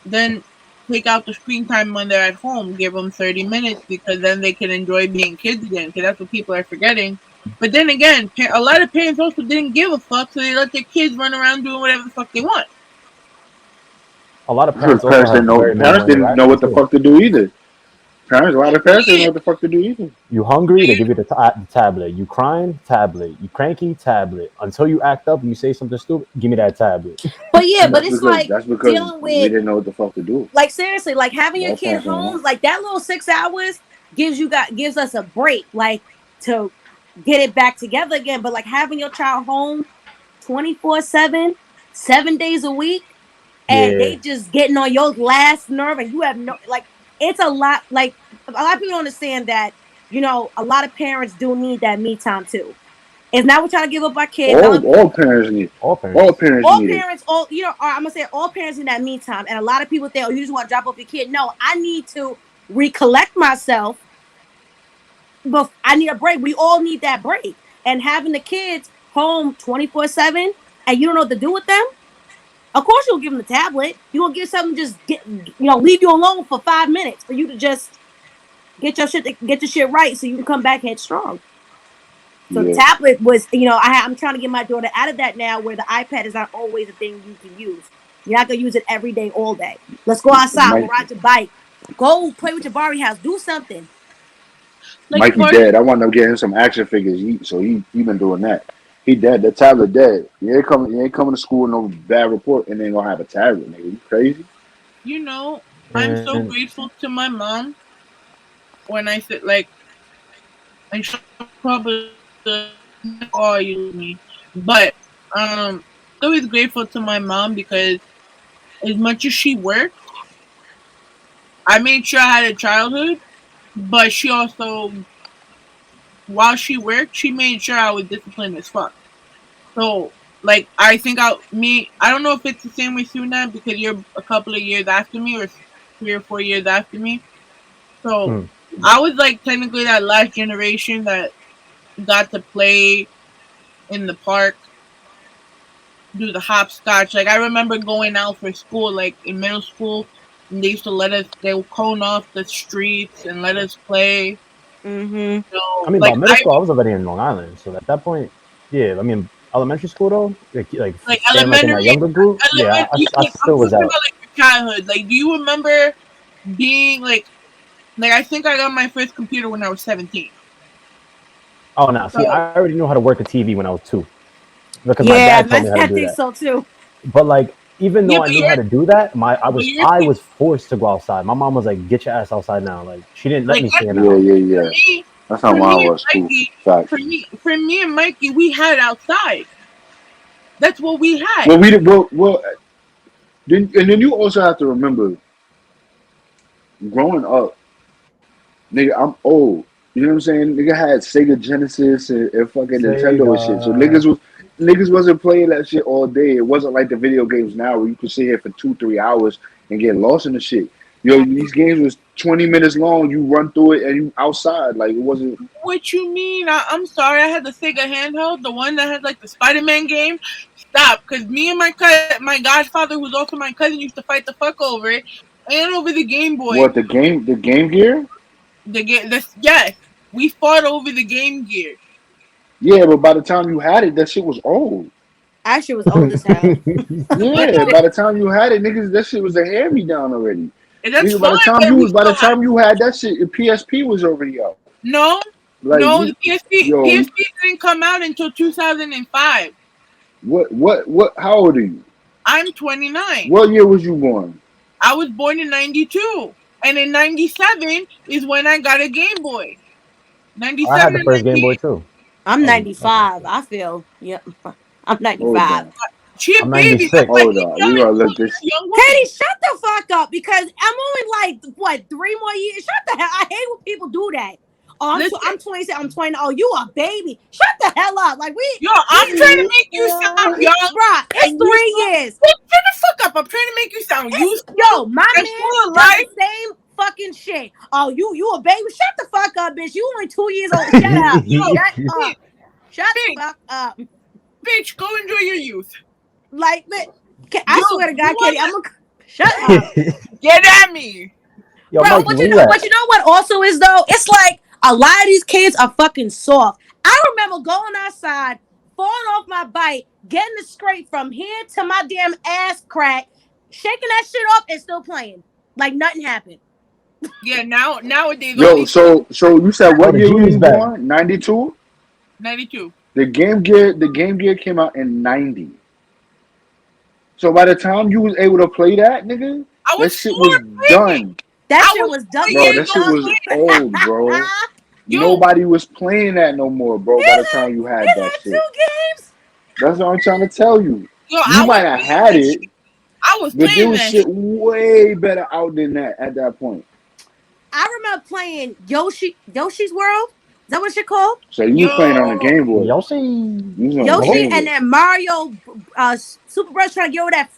Speaker 8: then take out the screen time when they're at home. Give them 30 minutes because then they can enjoy being kids again. Because that's what people are forgetting. But then again, a lot of parents also didn't give a fuck, so they let their kids run around doing whatever the fuck they want.
Speaker 9: A lot of parents also
Speaker 7: Parents
Speaker 9: have
Speaker 7: didn't know.
Speaker 9: very
Speaker 7: Parents
Speaker 9: minimal
Speaker 7: didn't know what the
Speaker 9: interaction too.
Speaker 7: fuck to do either. A lot of parents didn't know what the fuck to do either.
Speaker 9: You hungry? They give you the tablet. You crying? Tablet. You cranky? Tablet. Until you act up and you say something stupid, give me that tablet.
Speaker 10: But yeah, but
Speaker 7: That's
Speaker 10: it's
Speaker 7: because
Speaker 10: like dealing
Speaker 7: we
Speaker 10: with,
Speaker 7: didn't know what the fuck to do.
Speaker 10: like, seriously, like having your
Speaker 7: That's
Speaker 10: kid
Speaker 7: not going
Speaker 10: home,
Speaker 7: on.
Speaker 10: like that little 6 hours gives us a break, like to get it back together again. But like having your child home 24/7, 7 days a week, and
Speaker 9: Yeah.
Speaker 10: they just getting on your last nerve, and you have no, like, it's a lot. Like, a lot of people don't understand that, a lot of parents do need that me time too. It's not we're trying to give up our kids.
Speaker 7: All parents need.
Speaker 9: All
Speaker 7: All
Speaker 9: parents.
Speaker 7: parents
Speaker 10: All
Speaker 7: need it.
Speaker 10: parents, I'm gonna say all parents need that me time. And a lot of people think, oh, you just want to drop off your kid. No, I need to recollect myself, but I need a break. We all need that break. And having the kids home 24/7, and you don't know what to do with them, of course you'll give them the tablet. You gonna give something, just leave you alone for 5 minutes for you to just get your shit right, so you can come back headstrong. So the
Speaker 7: Yeah.
Speaker 10: tablet was, I'm trying to get my daughter out of that now, where the iPad is not always a thing you can use. You're not gonna use it every day, all day. Let's go outside, go ride your bike, go play with your Barbie house, do something.
Speaker 8: Like,
Speaker 7: Mikey dead. I want to get him some action figures. He been doing that. He dead. The tablet dead. You ain't coming to school with no bad report and then gonna have a tablet, nigga. You crazy?
Speaker 8: I'm so grateful to my mom when I said, like, and she'll probably call you me, but always grateful to my mom because as much as she worked, I made sure I had a childhood, but she also, while she worked, she made sure I was disciplined as fuck. So, like, I think I don't know if it's the same with you now because you're a couple of years after me or 3 or 4 years after me. So, I was like technically that last generation that got to play in the park, do the hopscotch. Like, I remember going out for school, like in middle school, and they used to they would cone off the streets and let us play.
Speaker 10: Mm-hmm.
Speaker 8: So,
Speaker 9: I mean,
Speaker 8: like,
Speaker 9: by middle school, I was already in Long Island, so at that point, yeah. I mean, elementary school though, like staying like in that younger group, yeah, I still was out.
Speaker 8: About, like, your childhood. Like, do you remember being like I think I got my first computer when I was 17.
Speaker 9: Oh no, see, I already knew how to work a TV when I was 2, because my
Speaker 10: Yeah,
Speaker 9: dad told me how to
Speaker 10: I
Speaker 9: do
Speaker 10: think
Speaker 9: that.
Speaker 10: so too.
Speaker 9: But like, even though
Speaker 8: Yeah,
Speaker 9: I
Speaker 8: but
Speaker 9: knew how to do that, I was forced to go outside. My mom was like, "Get your ass outside now!" Like, she didn't let
Speaker 8: like,
Speaker 9: me stay in the house.
Speaker 7: Yeah. That's how mine was too. Facts.
Speaker 8: For me and Mikey, we had outside. That's what we had.
Speaker 7: Well, we did. Well. And then you also have to remember, growing up, nigga, I'm old. You know what I'm saying? Nigga had Sega Genesis and fucking Nintendo and shit. So
Speaker 9: Sega.
Speaker 7: niggas wasn't playing that shit all day. It wasn't like the video games now where you could sit here for 2-3 hours and get lost in the shit. Yo, these games was 20 minutes long. You run through it and you outside. Like it wasn't.
Speaker 8: What you mean? I'm sorry. I had the Sega handheld, the one that had like the Spider-Man game. Stop, because me and my godfather, who's also my cousin, used to fight the fuck over it, and over the Game Boy.
Speaker 7: What the Game Gear?
Speaker 8: Yes, we fought over the Game Gear.
Speaker 7: Yeah, but by the time you had it, that shit was old.
Speaker 10: Actually, was old as hell.
Speaker 7: Yeah, by the time you had it, niggas, that shit was a hand me down already.
Speaker 8: And that's
Speaker 7: Nigga,
Speaker 8: fine,
Speaker 7: by the time you had that shit, the PSP was already out.
Speaker 8: No,
Speaker 7: Like,
Speaker 8: no, the PSP
Speaker 7: yo,
Speaker 8: PSP didn't come out until 2005.
Speaker 7: What? How old are you?
Speaker 8: I'm 29.
Speaker 7: What year was you born?
Speaker 8: I was born in 92, and in 97 is when I got a Game Boy. 97.
Speaker 9: I had the first Game Boy too.
Speaker 10: I'm 95. I feel. Yep. I'm 95.
Speaker 8: She a
Speaker 9: I'm
Speaker 8: baby.
Speaker 9: 96.
Speaker 7: Hold on, we gonna look this.
Speaker 10: Katie, shut the fuck up because I'm only like 3 more years. Shut the hell. I hate when people do that. Oh, I'm 27. I'm 20. Oh, you a baby. Shut the hell up. Like
Speaker 8: I'm trying to make you sound young.
Speaker 10: Bruh, it's 3 years.
Speaker 8: Shut the fuck up. I'm trying to make you sound useful.
Speaker 10: Yo, my man does the same fucking shit. Oh, you a baby. Shut the fuck up, bitch. You only 2 years old. Shut up. Shut the fuck up.
Speaker 8: Bitch, go enjoy your youth.
Speaker 10: Like, I swear to God, Katie, I'm gonna shut up.
Speaker 8: Get at me.
Speaker 9: Yo,
Speaker 10: Bro,
Speaker 9: Mikey,
Speaker 10: but you know what also is though? It's like a lot of these kids are fucking soft. I remember going outside, falling off my bike, getting the scrape from here to my damn ass crack, shaking that shit off and still playing. Like nothing happened.
Speaker 8: Yeah, nowadays.
Speaker 7: Yo, so you said what year were you born? 92?
Speaker 8: 92.
Speaker 7: The Game Gear came out in 90. So by the time you was able to play that, nigga, that shit was done.
Speaker 10: That shit was done.
Speaker 7: Bro, that shit was old, bro. Nobody was playing that no more, bro. By the time you had that shit. 2 games. That's what I'm trying to tell you.
Speaker 8: Yo,
Speaker 7: you might have had it.
Speaker 8: I was
Speaker 7: but
Speaker 8: playing
Speaker 7: there was
Speaker 8: that
Speaker 7: shit way better out than that at that point.
Speaker 10: I remember playing Yoshi's World. Is that what shit called?
Speaker 7: So you was playing on the Game Boy.
Speaker 9: Yoshi
Speaker 10: and then Mario Super Bros trying to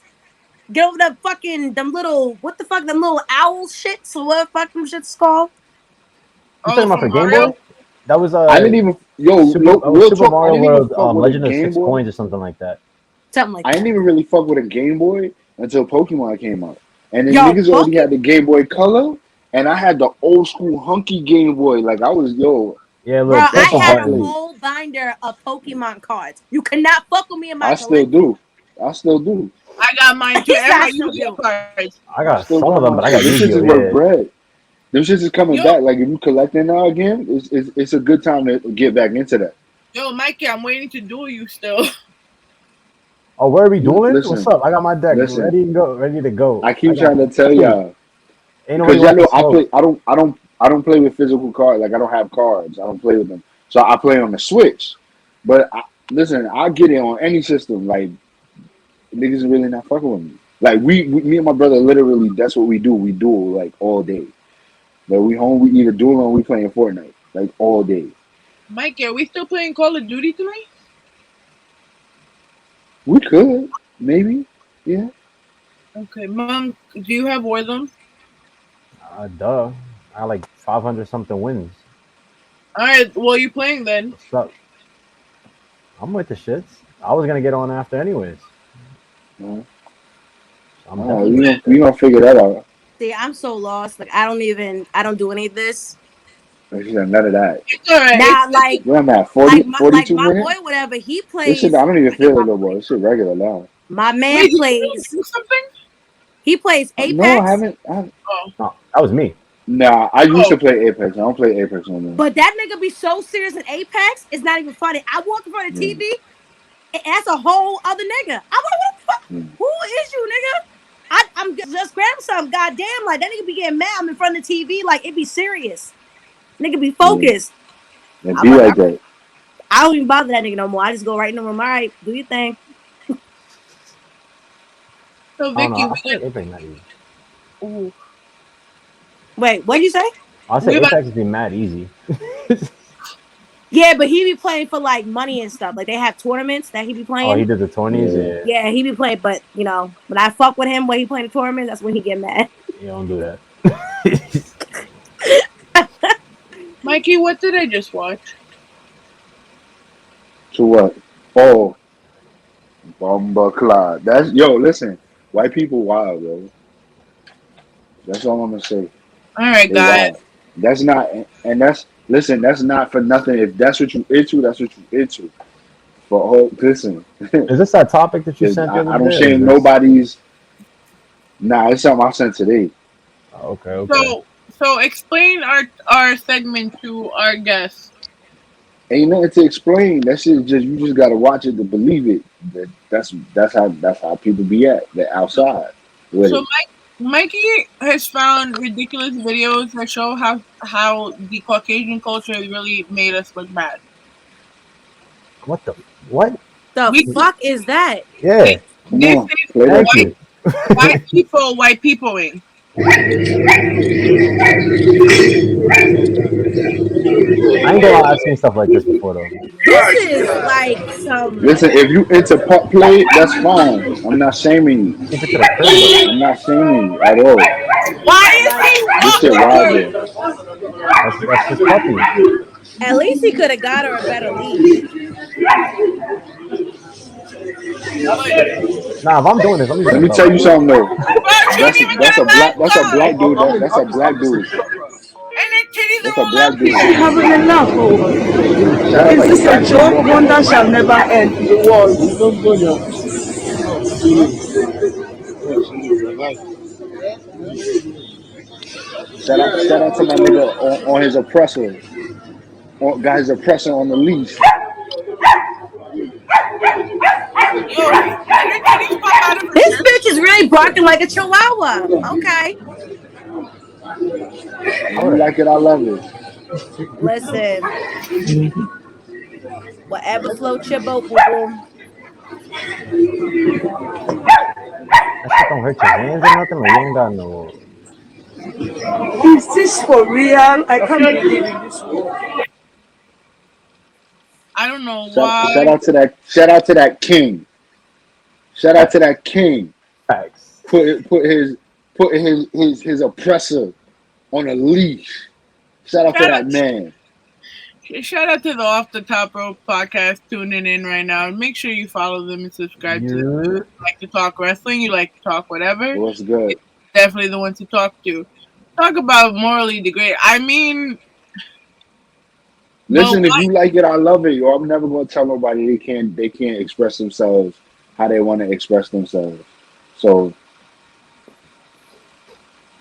Speaker 10: get over that fucking them little owl shit. So what the fuck them shit's called?
Speaker 9: You talking about for Game Boy? That was
Speaker 7: I didn't even
Speaker 9: Super Mario World Legend of 6 Coins or something like that.
Speaker 10: Something like that.
Speaker 7: I didn't even really fuck with a Game Boy until Pokemon came out. And then niggas already had the Game Boy Color, and I had the old school hunky Game Boy. Like I was
Speaker 9: Yeah,
Speaker 10: bro, I had a whole binder of Pokemon cards. You cannot fuck with me in my
Speaker 7: collection. I still do.
Speaker 8: I got mine too.
Speaker 9: I got some of them, but I got
Speaker 7: This shit is worth bread. This shit is coming
Speaker 8: Yo.
Speaker 7: back. Like if you collecting now again, it's a good time to get back into that.
Speaker 8: Yo, Mikey, I'm waiting to duel you still.
Speaker 9: Oh, where are we doing?
Speaker 7: Listen,
Speaker 9: What's up? I got my deck ready to go.
Speaker 7: I keep trying to tell y'all. Because y'all know I don't play with physical cards. Like I don't have cards. I don't play with them. So I play on the Switch. But listen, I get it on any system. Like niggas are really not fucking with me. Like me and my brother literally, that's what we do. We duel like all day. Like we home, we either duel or we playing Fortnite like all day.
Speaker 8: Mikey, are we still playing Call of Duty tonight?
Speaker 7: We could, maybe, yeah.
Speaker 8: Okay, Mom, do you have Warzone?
Speaker 9: Duh. I got like 500 something wins.
Speaker 8: Alright, well, you playing then?
Speaker 9: What's up? I'm with the shits. I was gonna get on after anyways.
Speaker 7: We gonna figure that out.
Speaker 10: See, I'm so lost. Like I don't do any of this.
Speaker 7: None of that.
Speaker 8: It's alright.
Speaker 10: Now, like
Speaker 7: where I'm at, 42
Speaker 10: my
Speaker 7: minutes?
Speaker 10: boy, whatever, he plays.
Speaker 7: This shit, I don't even feel it no more. This shit regular now.
Speaker 10: My man plays.
Speaker 8: Something?
Speaker 10: He plays Apex.
Speaker 7: No, I haven't.
Speaker 9: No, that was me.
Speaker 7: Nah, I used to play Apex. I don't play Apex no more.
Speaker 10: But that nigga be so serious in Apex, it's not even funny. I walk in front of the TV, and that's a whole other nigga. I'm like, what the fuck? Who is you, nigga? I'm just grabbing something. Goddamn, like that nigga be getting mad. I'm in front of the TV, like it be serious. Nigga be focused.
Speaker 7: It be like that.
Speaker 10: I don't even bother that nigga no more. I just go right in the room. All right, do your thing.
Speaker 8: So Vikki,
Speaker 10: Wait, what did you say?
Speaker 9: I'll say Apex is be mad easy.
Speaker 10: Yeah, but he be playing for like money and stuff. Like they have tournaments that he be playing.
Speaker 9: Oh, he did the tourneys. Yeah.
Speaker 10: Yeah, he be playing, but you know, when I fuck with him when he playing the tournament, that's when he get mad.
Speaker 9: You don't do that.
Speaker 8: Mikey, what did I just watch?
Speaker 7: To what? Oh, Bomba Clyde. That's listen, white people wild, yo. That's all I'm gonna say.
Speaker 8: All right,
Speaker 7: They
Speaker 8: guys.
Speaker 7: wild. That's not, and that's not for nothing. If that's what you into, that's what you into. Listen,
Speaker 9: Is this that topic that you sent the other
Speaker 7: I don't
Speaker 9: day, or
Speaker 7: shame
Speaker 9: is this-
Speaker 7: nobody's. Nah, it's something I sent today.
Speaker 9: Oh, okay.
Speaker 8: So explain our segment to our guests.
Speaker 7: Ain't nothing to explain. That shit you just gotta watch it to believe it. That's how people be at. They're outside with
Speaker 8: So
Speaker 7: it.
Speaker 8: Mikey has found ridiculous videos that show how the Caucasian culture really made us look bad.
Speaker 9: What?
Speaker 10: The
Speaker 8: We-
Speaker 10: fuck is that?
Speaker 9: Yeah.
Speaker 7: Come
Speaker 8: This
Speaker 7: on,
Speaker 8: is
Speaker 7: play that
Speaker 9: Thank
Speaker 7: shit.
Speaker 9: you.
Speaker 8: white peopling.
Speaker 9: I ain't gonna lie, I've seen stuff like this before though.
Speaker 10: This is like some.
Speaker 7: Listen, if you into pop play, that's fine. I'm not shaming you.
Speaker 9: Keep it to the crib though.
Speaker 7: I'm not shaming you at all.
Speaker 8: Why is
Speaker 7: This shit wild though.
Speaker 9: That's just puppy.
Speaker 10: At least he could have got her a better leash.
Speaker 9: Nah, if I'm doing this, I'm using
Speaker 7: Let me
Speaker 9: a
Speaker 7: tell you
Speaker 9: belt.
Speaker 7: something though.
Speaker 8: That's
Speaker 7: That's a black dude. That's a black dude.
Speaker 8: And their titties
Speaker 7: That's
Speaker 8: are
Speaker 7: a
Speaker 8: all
Speaker 7: black
Speaker 8: out
Speaker 7: dude.
Speaker 8: there.
Speaker 11: Having enough. Oh.
Speaker 7: Shout out
Speaker 11: Is
Speaker 7: like
Speaker 11: this a
Speaker 7: black
Speaker 11: joke?
Speaker 7: dude.
Speaker 11: Wonder shall never end in the world.
Speaker 7: Shout out to my nigga on his oppressor. Got his oppressor on the leash.
Speaker 8: Yo, and their titties pop out of her
Speaker 10: This
Speaker 8: shirt.
Speaker 10: bitch is really barking like a chihuahua. Okay.
Speaker 7: If you like it, I love it.
Speaker 10: Listen. Whatever floats your boat, boo boo.
Speaker 9: That shit don't hurt your hands or nothing. Like you don't got no.
Speaker 11: Is this for real? I can't believe in this world.
Speaker 8: I don't know
Speaker 7: Shout
Speaker 8: why.
Speaker 7: out to that king. Shout out to that king.
Speaker 9: Facts.
Speaker 7: Put his oppressor on a leash. Shout out to that man.
Speaker 8: Shout out to the Off the Top Rope podcast tuning in right now. Make sure you follow them and subscribe to them. You like to talk wrestling, you like to talk whatever.
Speaker 7: What's good?
Speaker 8: It's definitely the one to talk to. Talk about morally degraded. I mean,
Speaker 7: Listen, if you like it, I love it. Yo, I'm never gonna tell nobody they can't express themselves how they want to express themselves. So,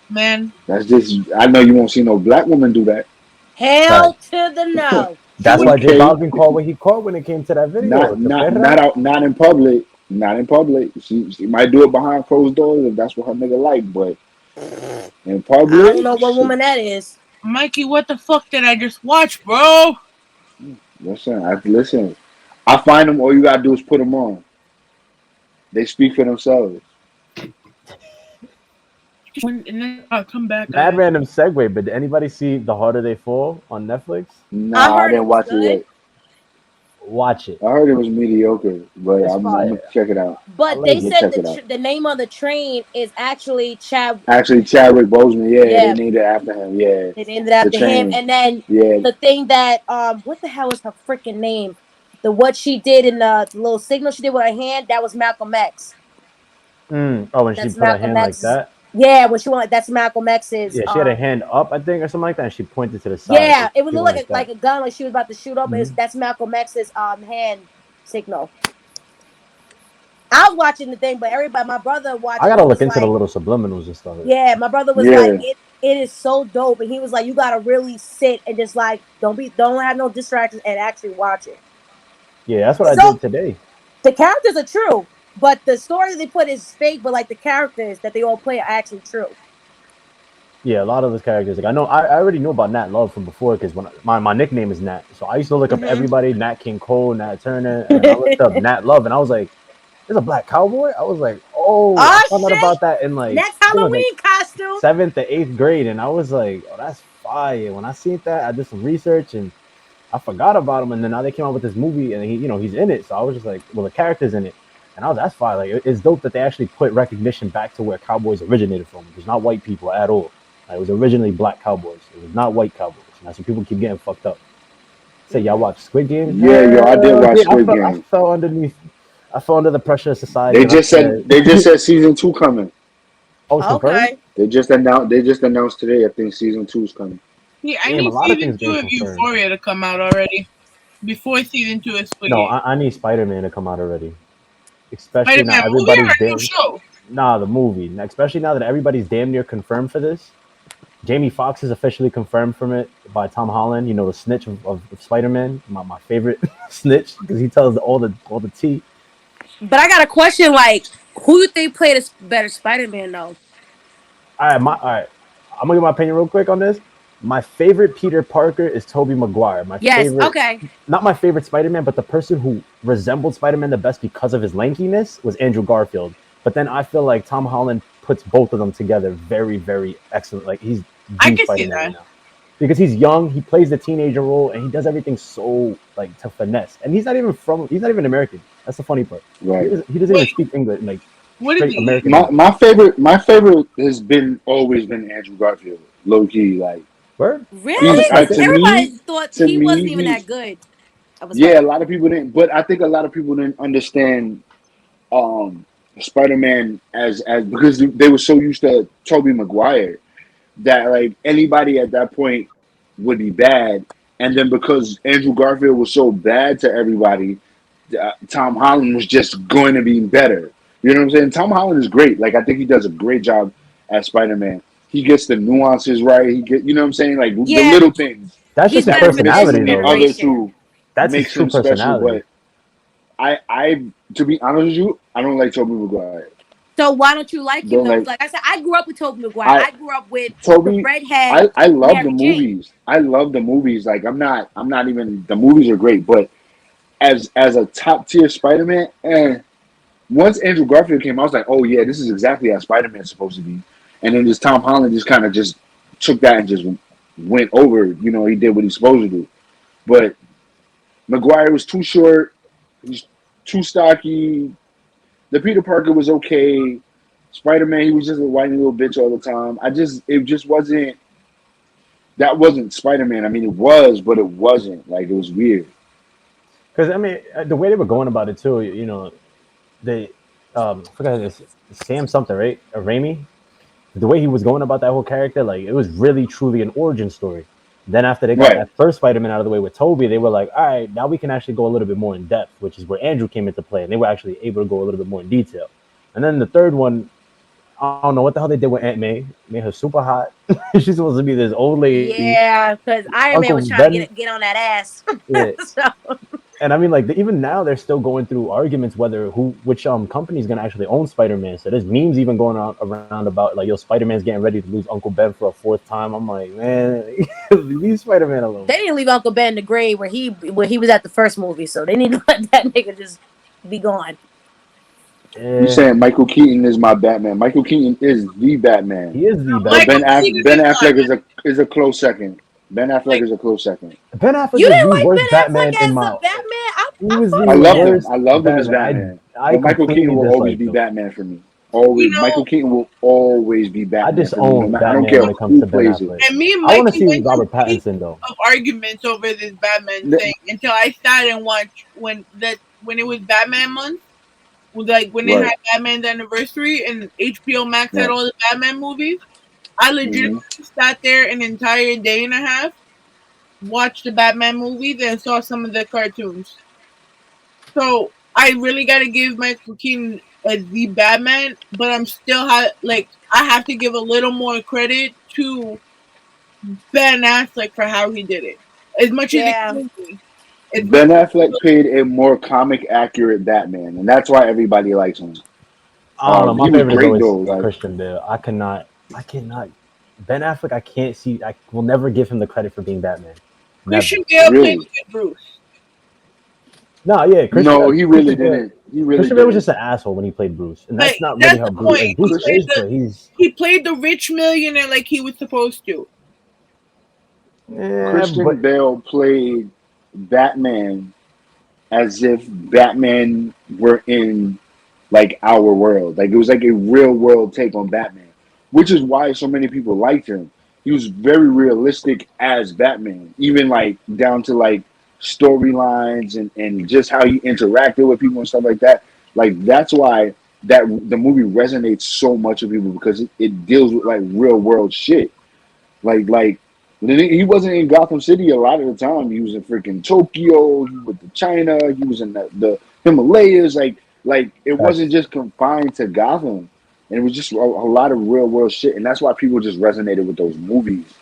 Speaker 8: man,
Speaker 7: that's just. I know you won't see no black woman do that.
Speaker 10: Hell to the no.
Speaker 9: That's why J Balvin called what he called when it came to that video.
Speaker 7: Not in public. Not in public. She might do it behind closed doors if that's what her nigga like, but in public,
Speaker 10: I don't know what woman that is.
Speaker 8: Mikey, what the fuck did I just watch, bro?
Speaker 7: Listen. I find them. All you gotta do is put them on. They speak for themselves.
Speaker 8: And then I'll come back.
Speaker 9: Mad random segue, but did anybody see The Harder They Fall on Netflix?
Speaker 7: Nah, I didn't watch it yet.
Speaker 9: Watch it.
Speaker 7: I heard it was mediocre, but I'm gonna check it out.
Speaker 10: But they said the name of the train is actually Chadwick
Speaker 7: Boseman. Yeah, they named it after him. Yeah,
Speaker 10: they named it after him. And then the thing that what the hell is her freaking name? What she did in the little signal she did with her hand, that was Malcolm X.
Speaker 9: Oh, when she put her hand like that.
Speaker 10: Yeah, when she went like that's Malcolm X's.
Speaker 9: Yeah, she had a hand up, I think, or something like that, and she pointed to the side.
Speaker 10: Yeah, it would look like a gun, like she was about to shoot up. Mm-hmm. That's Malcolm X's hand signal. I was watching the thing, but my brother watched.
Speaker 9: I gotta look into the little subliminals and stuff.
Speaker 10: Yeah, my brother was like, it is so dope, and he was like, you gotta really sit and just like don't have no distractions and actually watch it.
Speaker 9: Yeah, that's what I did today.
Speaker 10: The characters are true. But the story they put is fake, but like the characters that they all play are actually true.
Speaker 9: Yeah, a lot of those characters. Like I already knew about Nat Love from before because when my nickname is Nat, so I used to look up everybody: Nat King Cole, Nat Turner, and I looked up Nat Love, and I was like, "There's a black cowboy." I was like, "Oh, I found out about that in like
Speaker 10: next Halloween costume,
Speaker 9: 7th to 8th grade," and I was like, "Oh, that's fire." fire. When I seen that, I did some research and I forgot about him. And then now they came out with this movie and he's in it. So I was just like, well, the character's in it. And I was, that's fine. Like, it's dope that they actually put recognition back to where cowboys originated from. It's not white people at all. Like, it was originally black cowboys. It was not white cowboys. And that's why people keep getting fucked up. Say, y'all watch Squid Game?
Speaker 7: Yeah, yo, I did watch Squid Game.
Speaker 9: I fell under the pressure of society.
Speaker 7: They just said season 2 coming.
Speaker 9: Oh, it's confirmed?
Speaker 7: They just announced today. I think season 2 is coming.
Speaker 8: Yeah, I need season 2 of Euphoria to come out already. Before season 2 is Squid Game.
Speaker 9: No, I need Spider-Man to come out already. Especially now everybody's damn. Nah, the movie. Especially now that everybody's damn near confirmed for this. Jamie Foxx is officially confirmed from it by Tom Holland. The snitch of Spider-Man, my favorite snitch, because he tells all the tea.
Speaker 10: But I got a question. Like, who you think played a better Spider-Man though?
Speaker 9: All right. I'm gonna give my opinion real quick on this. My favorite Peter Parker is Tobey Maguire. Not my favorite Spider-Man, but the person who resembled Spider-Man the best because of his lankiness was Andrew Garfield. But then I feel like Tom Holland puts both of them together very, very excellent. Like, he's
Speaker 8: I can see that.
Speaker 9: Now. Because he's young, he plays the teenager role, and he does everything so, like, to finesse. And he's not even American. That's the funny part.
Speaker 7: Right.
Speaker 9: He doesn't even speak English. Like,
Speaker 8: what is
Speaker 9: American.
Speaker 7: My favorite has always been Andrew Garfield. Low key, like.
Speaker 9: Where?
Speaker 10: Really? Everybody thought he wasn't even that good.
Speaker 7: A lot of people didn't, but I think a lot of people didn't understand Spider-Man as because they were so used to Tobey Maguire that like anybody at that point would be bad, and then because Andrew Garfield was so bad to everybody, Tom Holland was just going to be better. You know what I'm saying? Tom Holland is great. Like, I think he does a great job as Spider-Man. He gets the nuances right. You know what I'm saying? Like, the little things.
Speaker 9: That's just his personality, though.
Speaker 7: Others who
Speaker 9: that's his true personality.
Speaker 7: But to be honest with you, I don't like Tobey Maguire.
Speaker 10: So why don't you like him? Like I said, I grew up with Tobey Maguire. I grew up with
Speaker 7: Tobey,
Speaker 10: the redhead.
Speaker 7: I love the movies. I love the movies. Like, I'm not even, the movies are great, but as a top tier Spider-Man, and once Andrew Garfield came, I was like, oh yeah, this is exactly how Spider-Man's supposed to be. And then this Tom Holland just kind of just took that and just went over. He did what he's supposed to do. But Maguire was too short. He's too stocky. The Peter Parker was okay. Spider-Man, he was just a whiny little bitch all the time. It just wasn't. That wasn't Spider-Man. I mean, it was, but it wasn't. Like, it was weird.
Speaker 9: Because I mean, the way they were going about it too, they forgot this Sam something, right? Raimi. The way he was going about that whole character, like, it was really truly an origin story. Then after they got that first Spider-Man out of the way with Tobey, they were like, all right, now we can actually go a little bit more in depth, which is where Andrew came into play, and they were actually able to go a little bit more in detail. And then the third one, I don't know what the hell they did with Aunt May. Made her super hot. She's supposed to be this old lady.
Speaker 10: Yeah, because Iron Man was trying to get on that ass.
Speaker 9: Yeah. And I mean, like, even now they're still going through arguments which company is gonna actually own Spider-Man. So there's memes even going around about like, yo, Spider-Man's getting ready to lose Uncle Ben for a 4th time. I'm like, man, leave Spider-Man alone.
Speaker 10: They didn't leave Uncle Ben in the grave where he was at the first movie, so they need to let that nigga just be gone.
Speaker 7: You saying Michael Keaton is my Batman? Michael Keaton is the Batman.
Speaker 9: He is the Batman.
Speaker 7: Ben Affleck is a close second. Ben Affleck is a close second.
Speaker 9: Ben Affleck is the worst Batman in my.
Speaker 7: I love him as Batman. But Michael Keaton will always be Batman for me. Always, Michael Keaton will always be Batman.
Speaker 9: I disown Batman. I don't care when it comes to Ben Affleck.
Speaker 8: And me and
Speaker 9: Mikey, I want to see
Speaker 8: Robert
Speaker 9: Pattinson though.
Speaker 8: Of arguments over this Batman thing until I started and watched when it was Batman month. Like when they had Batman's anniversary and HBO Max had all the Batman movies, I legitimately sat there an entire day and a half, watched the Batman movies, and saw some of the cartoons. So I really got to give Michael Keaton as the Batman, but I'm still I have to give a little more credit to Ben Affleck for how he did it. As much as
Speaker 7: Ben Affleck played a more comic accurate Batman, and that's why everybody likes him.
Speaker 9: I don't know. My favorite is always Christian Bale. I cannot. Ben Affleck, I will never give him the credit for being Batman.
Speaker 8: Christian Bale played with Bruce.
Speaker 9: No, yeah.
Speaker 7: He really didn't.
Speaker 9: Christian Bale was just an asshole when he played Bruce, and that's not really how Bruce is.
Speaker 8: He played the rich millionaire like he was supposed to.
Speaker 9: Yeah,
Speaker 7: Christian
Speaker 9: but
Speaker 7: Bale played Batman as if Batman were in like our world. Like it was like a real world take on Batman, which is why so many people liked him. He was very realistic as Batman, even like down to like storylines and just how he interacted with people and stuff like that. Like that's why that the movie resonates so much with people because it deals with like real world shit. Like he wasn't in Gotham City a lot of the time. He was in freaking Tokyo. He was in China. He was in the Himalayas. Like it wasn't
Speaker 9: facts.
Speaker 7: just confined to Gotham. And it was just a lot of real world shit, and that's why people just resonated with those movies.
Speaker 9: That's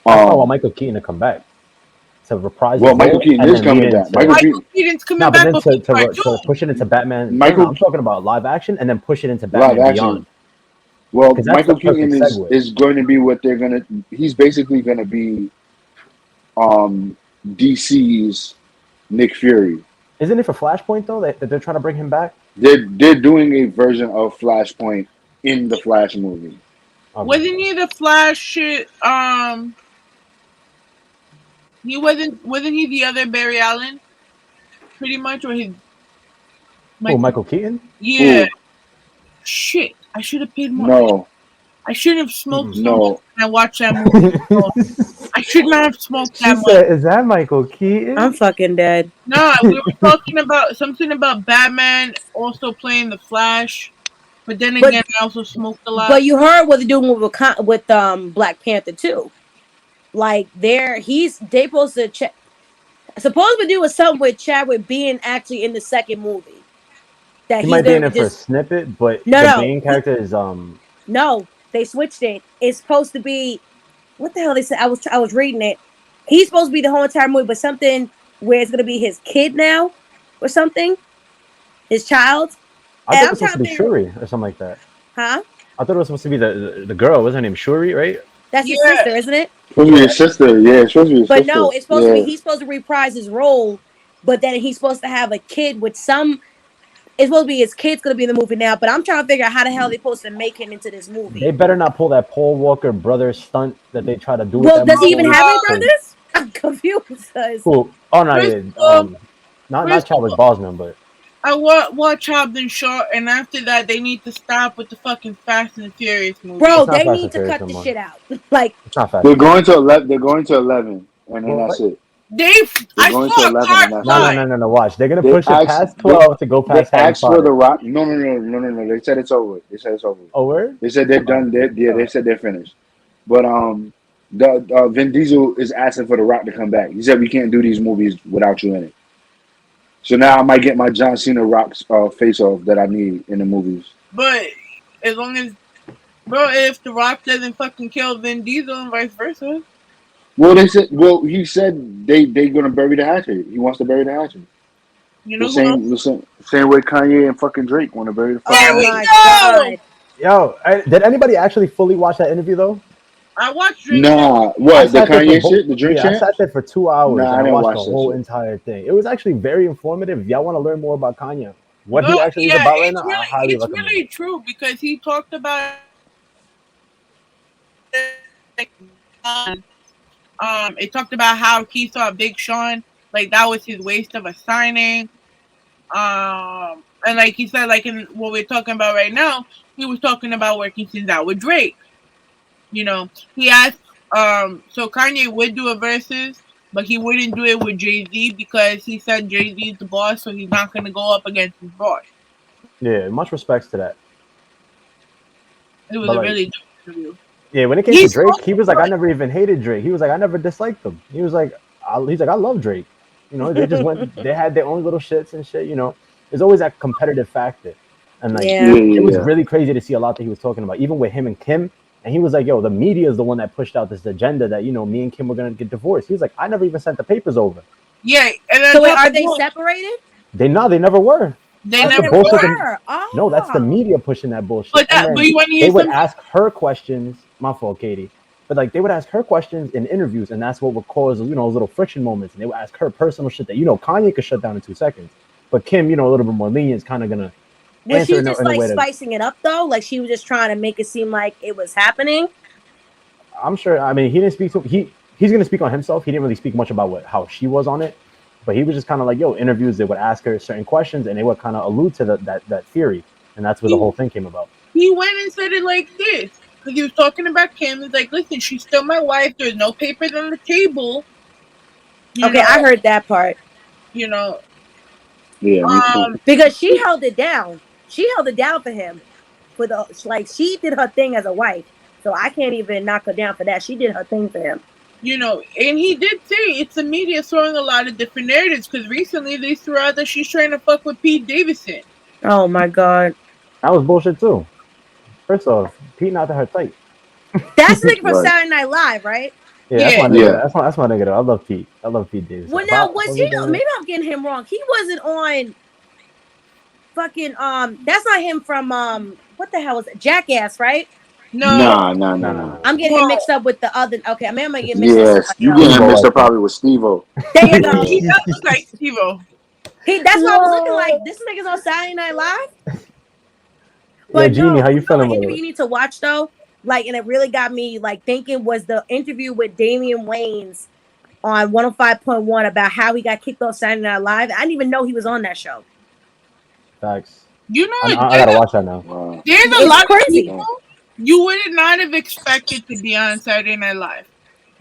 Speaker 9: why I want
Speaker 7: Um,
Speaker 9: Michael Keaton to come back to reprise his
Speaker 7: well, Michael
Speaker 9: role
Speaker 7: Keaton
Speaker 9: and
Speaker 7: is
Speaker 9: then lead
Speaker 7: coming back.
Speaker 9: into
Speaker 7: Michael
Speaker 8: Michael
Speaker 7: Keaton,
Speaker 8: Keaton's coming
Speaker 9: no, but
Speaker 8: back
Speaker 9: then
Speaker 8: with part
Speaker 9: to
Speaker 8: two.
Speaker 9: push it into Batman. No, no,
Speaker 7: Michael
Speaker 9: I'm talking about live action and then push it into
Speaker 7: live
Speaker 9: Batman
Speaker 7: action.
Speaker 9: Beyond
Speaker 7: Well,
Speaker 9: because that's the
Speaker 7: Michael
Speaker 9: perfect
Speaker 7: Keaton
Speaker 9: segue.
Speaker 7: is going to be what they're gonna. He's basically going to be um DC's Nick Fury.
Speaker 9: Isn't it for Flashpoint though that they're trying to bring him back?
Speaker 7: They're doing a version of Flashpoint in the Flash movie.
Speaker 9: Okay.
Speaker 8: Wasn't he the Flash shit? He wasn't he the other Barry Allen? Pretty much, or his
Speaker 9: Who,
Speaker 8: Michael?
Speaker 9: Michael Keaton?
Speaker 8: Yeah.
Speaker 7: Who?
Speaker 8: Shit. I should have paid more.
Speaker 7: No,
Speaker 8: I shouldn't have smoked so much
Speaker 7: no.
Speaker 8: when I watched that movie. So I should not have smoked
Speaker 9: She
Speaker 8: that much.
Speaker 9: said, "Is that Michael
Speaker 10: I'm
Speaker 9: Keaton?"
Speaker 10: fucking dead.
Speaker 8: No, we were talking about something about Batman also playing the Flash, but then
Speaker 10: But
Speaker 8: again, I also smoked a lot.
Speaker 10: but you heard what they're doing with Black Panther too. Like they supposed to supposed to do something with Chadwick being actually in the second movie. That
Speaker 9: He
Speaker 10: he's
Speaker 9: might be
Speaker 10: gonna
Speaker 9: in
Speaker 10: be
Speaker 9: it for a
Speaker 10: just
Speaker 9: snippet, but
Speaker 10: no
Speaker 9: the
Speaker 10: no
Speaker 9: main
Speaker 10: he,
Speaker 9: character is
Speaker 10: no they switched it. It's supposed to be what the hell they said. I was reading it. He's supposed to be the whole entire movie, but something where it's gonna be his kid now or something, his child.
Speaker 9: I thought
Speaker 10: And
Speaker 9: it
Speaker 10: I'm
Speaker 9: was supposed
Speaker 10: trying
Speaker 9: to
Speaker 10: to
Speaker 9: be
Speaker 10: figure,
Speaker 9: Shuri or something like that.
Speaker 10: huh?
Speaker 9: I thought it was supposed to be the girl. Wasn't her name Shuri, right?
Speaker 10: That's his
Speaker 8: Yeah,
Speaker 10: sister, isn't it?
Speaker 7: Supposed to be
Speaker 9: Yeah.
Speaker 7: his sister. Yeah, it's supposed to be his
Speaker 10: But
Speaker 7: sister.
Speaker 10: no, it's supposed to be
Speaker 7: Yeah.
Speaker 10: he's supposed to reprise his role, but then he's supposed to have a kid with some. It's supposed to be his kid's gonna be in the movie now, but I'm trying to figure out how the hell they're supposed to make him into this
Speaker 9: They
Speaker 10: movie.
Speaker 9: better not pull that Paul Walker brother stunt that they try to do with
Speaker 10: Well,
Speaker 9: that
Speaker 10: does he
Speaker 9: movie.
Speaker 10: even have any
Speaker 9: Cause
Speaker 10: brothers? I'm confused. Cause
Speaker 9: who? Oh no,
Speaker 8: first
Speaker 9: yeah.
Speaker 8: of all,
Speaker 9: Not
Speaker 8: first of
Speaker 9: Chadwick
Speaker 8: all,
Speaker 9: Boseman, but
Speaker 8: I watch Hobbs and Shaw, and after that, they need to stop with the fucking Fast and the Furious movie.
Speaker 10: bro,
Speaker 9: it's not
Speaker 10: they
Speaker 9: Fast
Speaker 10: need
Speaker 9: and
Speaker 10: to
Speaker 9: Furious
Speaker 10: cut
Speaker 9: no
Speaker 10: the
Speaker 9: more.
Speaker 10: shit out. Like,
Speaker 9: It's not Fast and Furious.
Speaker 7: They're going to 11, and then that's
Speaker 9: What?
Speaker 7: it.
Speaker 9: They're
Speaker 8: I
Speaker 7: going to
Speaker 8: saw a
Speaker 7: 11,
Speaker 8: car
Speaker 7: and that's
Speaker 9: No, no,
Speaker 7: it.
Speaker 8: fly.
Speaker 9: no, no, no. Watch. They're gonna
Speaker 7: They
Speaker 9: push it
Speaker 7: asked
Speaker 9: past 12 to go
Speaker 7: they
Speaker 9: past Harry
Speaker 7: asked for
Speaker 9: Potter.
Speaker 7: the rock. No. They said it's over. They said it's over.
Speaker 9: Oh, word?
Speaker 7: They said they're
Speaker 9: Oh,
Speaker 7: done. They said they're finished. But the Vin Diesel is asking for the Rock to come back. He said we can't do these movies without you in it. So now I might get my John Cena Rock's face off that I need in the movies.
Speaker 8: But as long as, bro, if The Rock doesn't fucking kill Vin Diesel and vice versa,
Speaker 7: Well, he said they gonna bury the hatchet. He wants to bury the hatchet.
Speaker 8: you
Speaker 7: The
Speaker 8: know who else?
Speaker 7: same way Kanye and fucking Drake want to bury the
Speaker 8: There
Speaker 10: oh
Speaker 7: fucking
Speaker 8: we
Speaker 7: hatchet.
Speaker 10: my
Speaker 8: go.
Speaker 10: god.
Speaker 9: yo, did anybody actually fully watch that interview though?
Speaker 8: I watched Drink Champ.
Speaker 7: Nah,
Speaker 9: I
Speaker 7: what the
Speaker 9: sat there for
Speaker 7: Kanye shit, the Drink
Speaker 9: I
Speaker 7: Champ?
Speaker 9: sat there for 2 hours
Speaker 7: Nah,
Speaker 9: and
Speaker 7: I
Speaker 9: I
Speaker 7: didn't
Speaker 9: watched the
Speaker 7: watch that
Speaker 9: whole
Speaker 7: shit.
Speaker 9: entire thing. It was actually very informative. If y'all want to learn more about Kanye, what
Speaker 8: No,
Speaker 9: he actually is
Speaker 8: yeah,
Speaker 9: about right now, I highly
Speaker 8: it's
Speaker 9: recommend
Speaker 8: really
Speaker 9: it.
Speaker 8: true because he talked about it talked about how he saw Big Sean like that was his waste of a signing. And like he said, like in what we're talking about right now, he was talking about working things out with Drake. You know, he asked, so Kanye would do a versus, but he wouldn't do it with Jay Z because he said Jay Z is the boss, so he's not gonna go up against his boss.
Speaker 9: Yeah, much respects to that.
Speaker 8: It was
Speaker 9: But
Speaker 8: a
Speaker 9: like,
Speaker 8: really good interview.
Speaker 9: yeah, when it came to
Speaker 8: He's
Speaker 9: Drake, he was like, I
Speaker 8: good.
Speaker 9: never even hated Drake. He was like, I never disliked them. He was like, he's like, I love Drake. You know, they just went, they had their own little shits and shit. You know, there's always that competitive factor, and like,
Speaker 10: Yeah.
Speaker 9: it was
Speaker 7: Yeah.
Speaker 9: really crazy to see a lot that he was talking about, even with him and Kim. And he was like, yo, the media is the one that pushed out this agenda that, you know, me and Kim were going to get divorced. He was like, I never even sent the papers over.
Speaker 8: Yeah, and then
Speaker 10: So
Speaker 8: on
Speaker 10: wait,
Speaker 8: top
Speaker 10: are
Speaker 8: of
Speaker 10: they
Speaker 8: that,
Speaker 10: separated?
Speaker 9: They never were.
Speaker 8: they
Speaker 10: Oh,
Speaker 9: That's the
Speaker 10: they
Speaker 8: never
Speaker 9: bullshit.
Speaker 8: were.
Speaker 10: were.
Speaker 9: No, that's the
Speaker 10: Oh.
Speaker 9: media pushing that bullshit.
Speaker 8: But
Speaker 9: And
Speaker 8: but
Speaker 9: then
Speaker 8: you want to
Speaker 9: they
Speaker 8: hear
Speaker 9: would
Speaker 8: something?
Speaker 9: ask her questions. My fault, Katie. But like they would ask her questions in interviews, and that's what would cause, you know, those little friction moments. And they would ask her personal shit that, you know, Kanye could shut down in 2 seconds, but Kim, you know, a little bit more lenient, is kind of gonna
Speaker 10: Was
Speaker 9: answer
Speaker 10: she
Speaker 9: in
Speaker 10: just
Speaker 9: in a
Speaker 10: like
Speaker 9: way that
Speaker 10: spicing it up though? Like she was just trying to make it seem like it was happening?
Speaker 9: I'm sure. I mean, he didn't speak to he he's gonna speak on himself. He didn't really speak much about how she was on it, but he was just kind of like, yo, interviews. They would ask her certain questions, and they would kind of allude to that theory, and that's where the whole thing came about.
Speaker 8: He went and said it like this because he was talking about Kim. He's like, listen, she's still my wife. There's no papers on the table.
Speaker 10: I heard that part.
Speaker 8: You know.
Speaker 7: Yeah, me too.
Speaker 10: Because she held it down. She held it down for him. She did her thing as a wife. So I can't even knock her down for that. She did her thing for him.
Speaker 8: You know, and he did say it's the media throwing a lot of different narratives because recently they threw out that she's trying to fuck with Pete Davidson.
Speaker 10: Oh my God.
Speaker 9: That was bullshit too. First off, Pete not to her type.
Speaker 10: That's nigga from Saturday Night Live, right?
Speaker 9: Yeah, that's my nigga. That's my nigga though. I love Pete. I love Pete Davidson.
Speaker 10: Well, now was he? Maybe I'm getting him wrong. He wasn't on. Fucking that's not him from what the hell was it? Jackass, right?
Speaker 7: No.
Speaker 10: I'm getting him mixed up with the other. Okay, I mean, I'm gonna get mixed up.
Speaker 7: Yes, you getting him mixed up probably with Steve-O.
Speaker 10: There you go.
Speaker 8: He does look like Steve-O.
Speaker 10: That's what I was looking like. This nigga's on Saturday Night Live.
Speaker 9: But Jeannie, how you feeling with it?
Speaker 10: You need to watch though. Like, and it really got me like thinking was the interview with Damian Wayans on 105.1 about how he got kicked off Saturday Night Live. I didn't even know he was on that show.
Speaker 9: Facts.
Speaker 8: You know,
Speaker 9: I gotta watch that now. Wow.
Speaker 8: There's a lot of people you would not have expected to be on Saturday Night Live.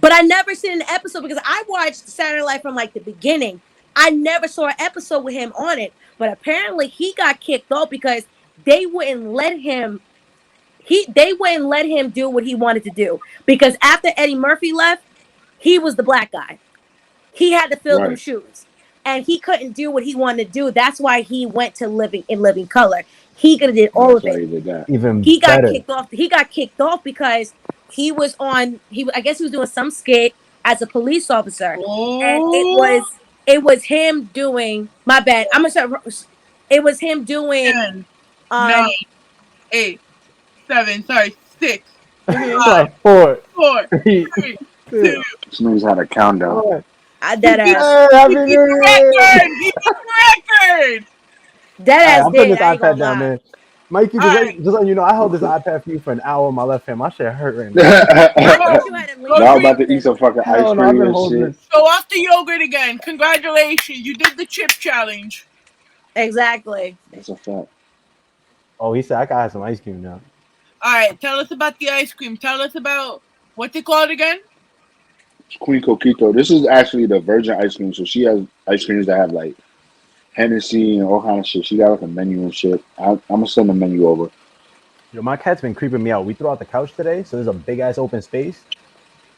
Speaker 10: But I never seen an episode because I watched Saturday Night Live from like the beginning. I never saw an episode with him on it. But apparently he got kicked off because they wouldn't let him. They wouldn't let him do what he wanted to do because after Eddie Murphy left, he was the black guy. He had to fill them shoes, and he couldn't do what he wanted to do. That's why he went to Living Color. He could have did all of it. He got kicked off. He got kicked off because he was on. I guess he was doing some skit as a police officer, and it was him doing. My bad. I'm gonna start. It was him doing.
Speaker 8: 9, 8, 7. Sorry, 6.
Speaker 9: 4,
Speaker 8: 3, 2.
Speaker 7: This nigga's had a countdown.
Speaker 10: Dead ass.
Speaker 8: He beat the record.
Speaker 10: Dead ass.
Speaker 9: I'm putting this iPad down, man. Mikey, just letting you know, I held this iPad for you for an hour on my left hand. My shit hurt right now.
Speaker 7: Now I'm about to eat some fucking ice cream and shit.
Speaker 8: So off the yogurt again. Congratulations. You did the chip challenge.
Speaker 10: Exactly.
Speaker 7: That's a fact.
Speaker 9: Oh, he said I gotta have some ice cream now.
Speaker 8: All right, tell us about the ice cream. Tell us about what's it called again?
Speaker 7: Queen Coquito. This is actually the virgin ice cream. So she has ice creams that have like Hennessy and all kind of shit. She got like a menu and shit. I'm gonna send the menu over.
Speaker 9: Yo, my cat's been creeping me out. We threw out the couch today, so there's a big ass open space,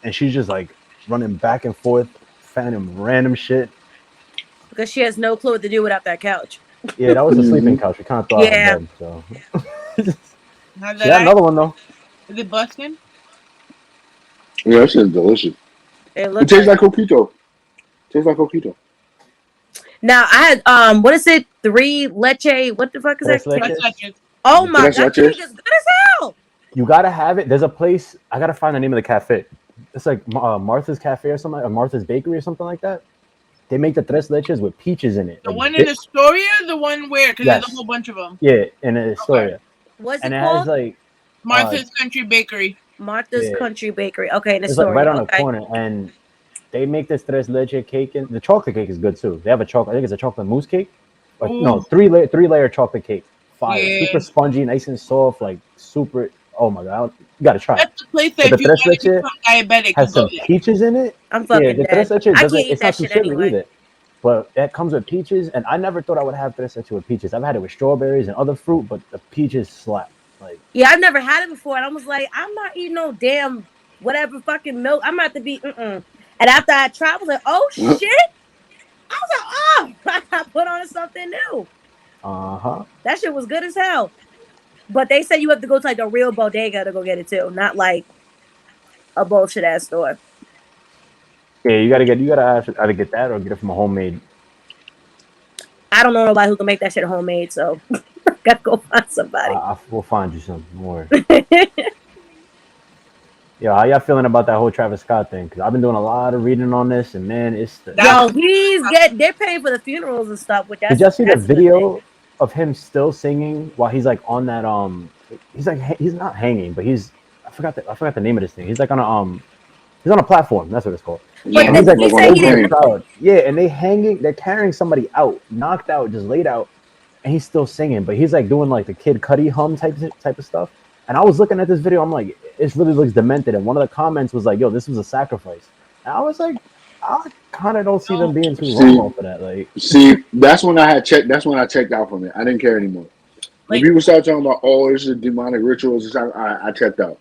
Speaker 9: and she's just like running back and forth, fanning random shit.
Speaker 10: Because she has no clue what to do without that couch.
Speaker 9: Yeah, that was a sleeping couch. We kind of thought out of bed, so.
Speaker 8: Yeah,
Speaker 9: another one though.
Speaker 8: Is it busting?
Speaker 7: Yeah, that shit's delicious. It tastes like Coquito.
Speaker 10: Now I had what is it? 3 leche. What the fuck is that?
Speaker 8: Leches.
Speaker 10: Oh my god, it's good as hell.
Speaker 9: You gotta have it. There's a place. I gotta find the name of the cafe. It's like Martha's Cafe or something, or Martha's Bakery or something like that. They make the tres leches with peaches in it.
Speaker 8: The one in Astoria, the one where? Because there's a whole bunch of them.
Speaker 9: Yeah, in Astoria.
Speaker 10: What's
Speaker 9: and
Speaker 10: it
Speaker 9: called?
Speaker 10: Has
Speaker 9: like
Speaker 8: Martha's Country Bakery.
Speaker 10: Martha's Country Bakery. Okay, in
Speaker 9: it's
Speaker 10: Astoria.
Speaker 9: like right on the corner, and they make this tres leche cake, and the chocolate cake is good too. They have a chocolate. I think it's a chocolate mousse cake. Like, no, three layer chocolate cake. Fire, super spongy, nice and soft, like super. Oh my god, you gotta try.
Speaker 8: That's the place that if you want to become diabetic,
Speaker 9: has some peaches in it.
Speaker 10: I'm fucking
Speaker 9: the
Speaker 10: dead.
Speaker 9: tres leche it's not too sugary either. But that comes with peaches, and I never thought I would have tres leche with peaches. I've had it with strawberries and other fruit, but the peaches slap. Like,
Speaker 10: yeah, I've never had it before, and I was like, I'm not eating no damn whatever fucking milk. I'm about to be And after I tried, I was like, oh shit! I was like, oh, I put on something new. That shit was good as hell. But they said you have to go to like a real bodega to go get it too, not like a bullshit ass store.
Speaker 9: Yeah, you gotta either get that or get it from a homemade.
Speaker 10: I don't know nobody who can make that shit homemade, so gotta go find somebody.
Speaker 9: We'll find you something more. Yo, how y'all feeling about that whole Travis Scott thing? Because I've been doing a lot of reading on this, and man, it's
Speaker 10: they're paying for the funerals and stuff.
Speaker 9: Did y'all see the video of him still singing while he's like on that he's not hanging, but I forgot the name of this thing. He's like on a He's on a platform. That's what it's called.
Speaker 7: Yeah,
Speaker 9: And he's like,
Speaker 10: he
Speaker 7: like on
Speaker 10: said
Speaker 7: the
Speaker 10: he
Speaker 9: over the
Speaker 10: didn't.
Speaker 7: train.
Speaker 9: crowd. Yeah, and they're carrying somebody out, knocked out, just laid out, and he's still singing, but he's like doing like the Kid Cudi hum type of stuff. And I was looking at this video, I'm like, it really looks demented. And one of the comments was like, "Yo, this was a sacrifice." And I was like, I kind of don't see them being too wrong off of that. Like,
Speaker 7: That's when I checked out from it. I didn't care anymore. When
Speaker 8: Like-
Speaker 7: people start talking about, oh, this is demonic rituals, I checked out.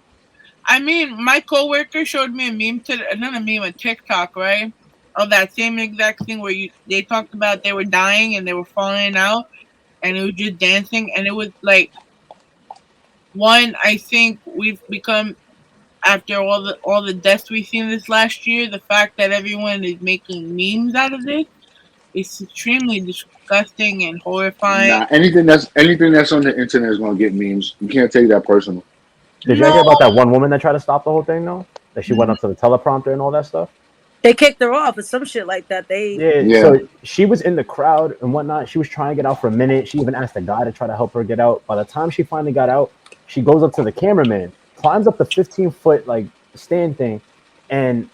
Speaker 8: I mean, my coworker showed me a meme not a meme, a TikTok, right? Of that same exact thing where they talked about they were dying and they were falling out, and it was just dancing, and it was like, one, I think we've become, after all the deaths we've seen this last year, the fact that everyone is making memes out of this is extremely disgusting and horrifying.
Speaker 7: Nah, anything that's on the internet is gonna get memes. You can't take that personal.
Speaker 9: did you hear about that one woman that tried to stop the whole thing though? That she went up to the teleprompter and all that stuff.
Speaker 10: They kicked her off or some shit like that.
Speaker 9: Yeah. So she was in the crowd and whatnot. She was trying to get out for a minute. She even asked a guy to try to help her get out. By the time she finally got out, she goes up to the cameraman, climbs up the 15-foot like stand thing, and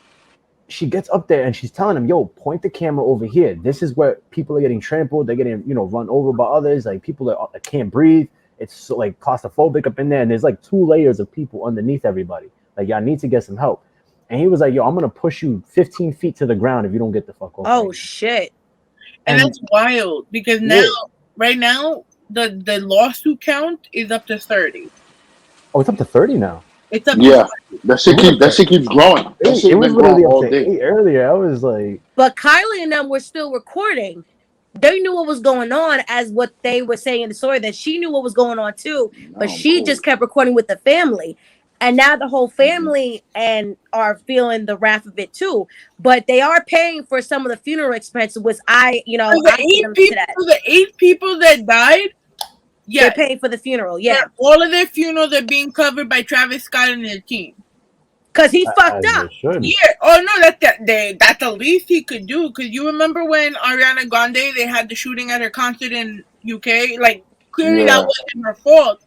Speaker 9: she gets up there and she's telling him, "Yo, point the camera over here. This is where people are getting trampled. They're getting, run over by others. Like people that can't breathe. It's so, like claustrophobic up in there. And there's like 2 layers of people underneath everybody. Like y'all need to get some help." And he was like, "Yo, I'm gonna push you 15 feet to the ground if you don't get the fuck off."
Speaker 10: Oh shit!
Speaker 8: And that's wild because right now, the lawsuit count is up to 30.
Speaker 9: Oh, it's up to 30 now.
Speaker 8: It's up.
Speaker 7: Yeah, that shit keeps growing. That shit
Speaker 9: It was
Speaker 7: been
Speaker 9: literally
Speaker 7: growing
Speaker 9: up
Speaker 7: all
Speaker 9: to
Speaker 7: day.
Speaker 9: 8 earlier. I was like,
Speaker 10: But Kylie and them were still recording. They knew what was going on, as what they were saying in the story, that she knew what was going on too, but she just kept recording with the family. And now the whole family and are feeling the wrath of it too. But they are paying for some of the funeral expenses, which
Speaker 8: the 8 people that died,
Speaker 10: they're paying for the funeral. Yeah,
Speaker 8: all of their funerals are being covered by Travis Scott and their team.
Speaker 10: Cause he fucked up.
Speaker 8: Yeah. Oh no, that's the least he could do. Cause you remember when Ariana Grande, they had the shooting at her concert in UK. Like clearly that wasn't her fault,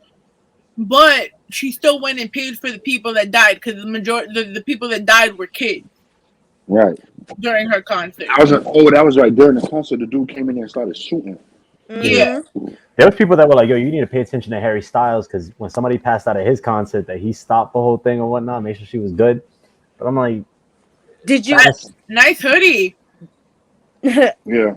Speaker 8: but she still went and paid for the people that died. Because the majority, the people that died were kids.
Speaker 7: Right.
Speaker 8: During her concert.
Speaker 7: That was right during the concert. The dude came in there and started shooting.
Speaker 8: Yeah.
Speaker 9: There was people that were like, "Yo, you need to pay attention to Harry Styles because when somebody passed out at his concert, that he stopped the whole thing and whatnot, make sure she was good." But I'm like,
Speaker 10: did you?
Speaker 8: Nice hoodie.
Speaker 7: Yeah.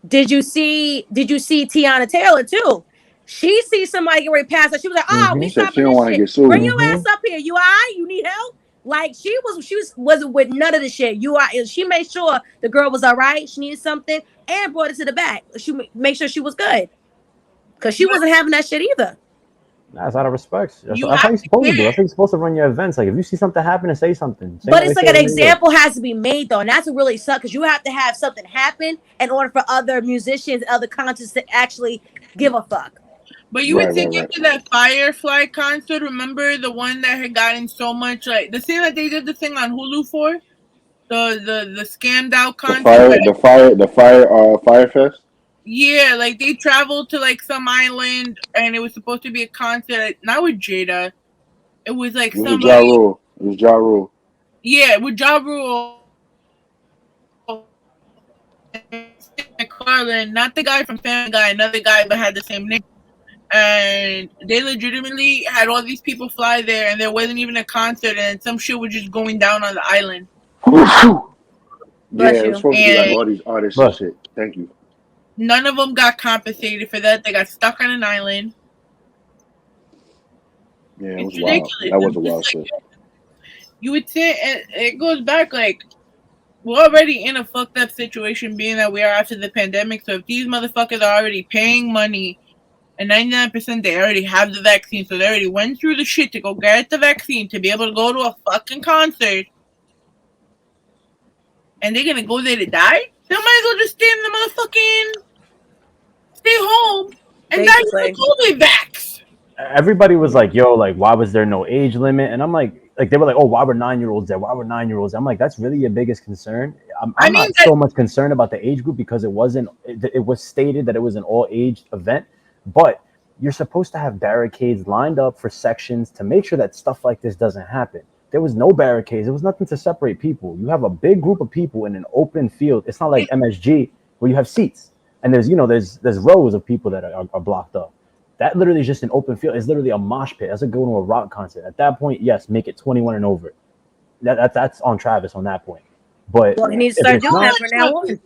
Speaker 10: Did you see Tiana Taylor too? She sees somebody get ready to pass her. She was like, "Oh, we stopping
Speaker 7: she don't
Speaker 10: this
Speaker 7: want to
Speaker 10: shit.
Speaker 7: get sued.
Speaker 10: Bring your ass up here. You all right? You need help?" Like she wasn't with none of the shit. She made sure the girl was all right. She needed something and brought it to the back. She made sure she was good because she wasn't having that shit either.
Speaker 9: That's out of respect. That's how you're supposed to do. That's how you're supposed to run your events. Like if you see something happen, say something.
Speaker 10: But it's like an example has to be made though, and that's what really sucks because you have to have something happen in order for other musicians, other concerts to actually give a fuck.
Speaker 8: But you would think into that Firefly concert, remember the one that had gotten so much, like the thing that they did the thing on Hulu for, the scammed out concert.
Speaker 7: The Firefest.
Speaker 8: Yeah, like they traveled to like some island, and it was supposed to be a concert. Not with Jada, it was like somebody.
Speaker 7: It was Ja Rule.
Speaker 8: Yeah, with Ja Rule. Carlin, not the guy from Family Guy, another guy that had the same name. And they legitimately had all these people fly there, and there wasn't even a concert, and some shit was just going down on the island.
Speaker 7: Yeah, it was supposed to be like all these artists and shit. Thank you.
Speaker 8: None of them got compensated for that. They got stuck on an island.
Speaker 7: Yeah, it was wild. That was a wild shit.
Speaker 8: You would say it goes back like we're already in a fucked up situation, being that we are after the pandemic. So if these motherfuckers are already paying money, and 99% they already have the vaccine, so they already went through the shit to go get the vaccine to be able to go to a fucking concert, and they're gonna go there to die? They might as well just stay in the motherfucking stay home and die from the COVID vax.
Speaker 9: Everybody was like, "Yo, like, why was there no age limit?" And I'm like they were like, "Oh, why were 9-year-olds there? Why were 9-year-olds?" I'm like, that's really your biggest concern. I'm not so much concerned about the age group because it was stated that it was an all age event, but you're supposed to have barricades lined up for sections to make sure that stuff like this doesn't happen. there was no barricades. There was nothing to separate people. You have a big group of people in an open field. It's not like MSG where you have seats and there's rows of people that are blocked up. That literally is just an open field. It's literally a mosh pit. That's like going to a rock concert. At that point, yes, make it 21 and over. That's on Travis on that point. But
Speaker 10: Well, he needs to start doing that from now on.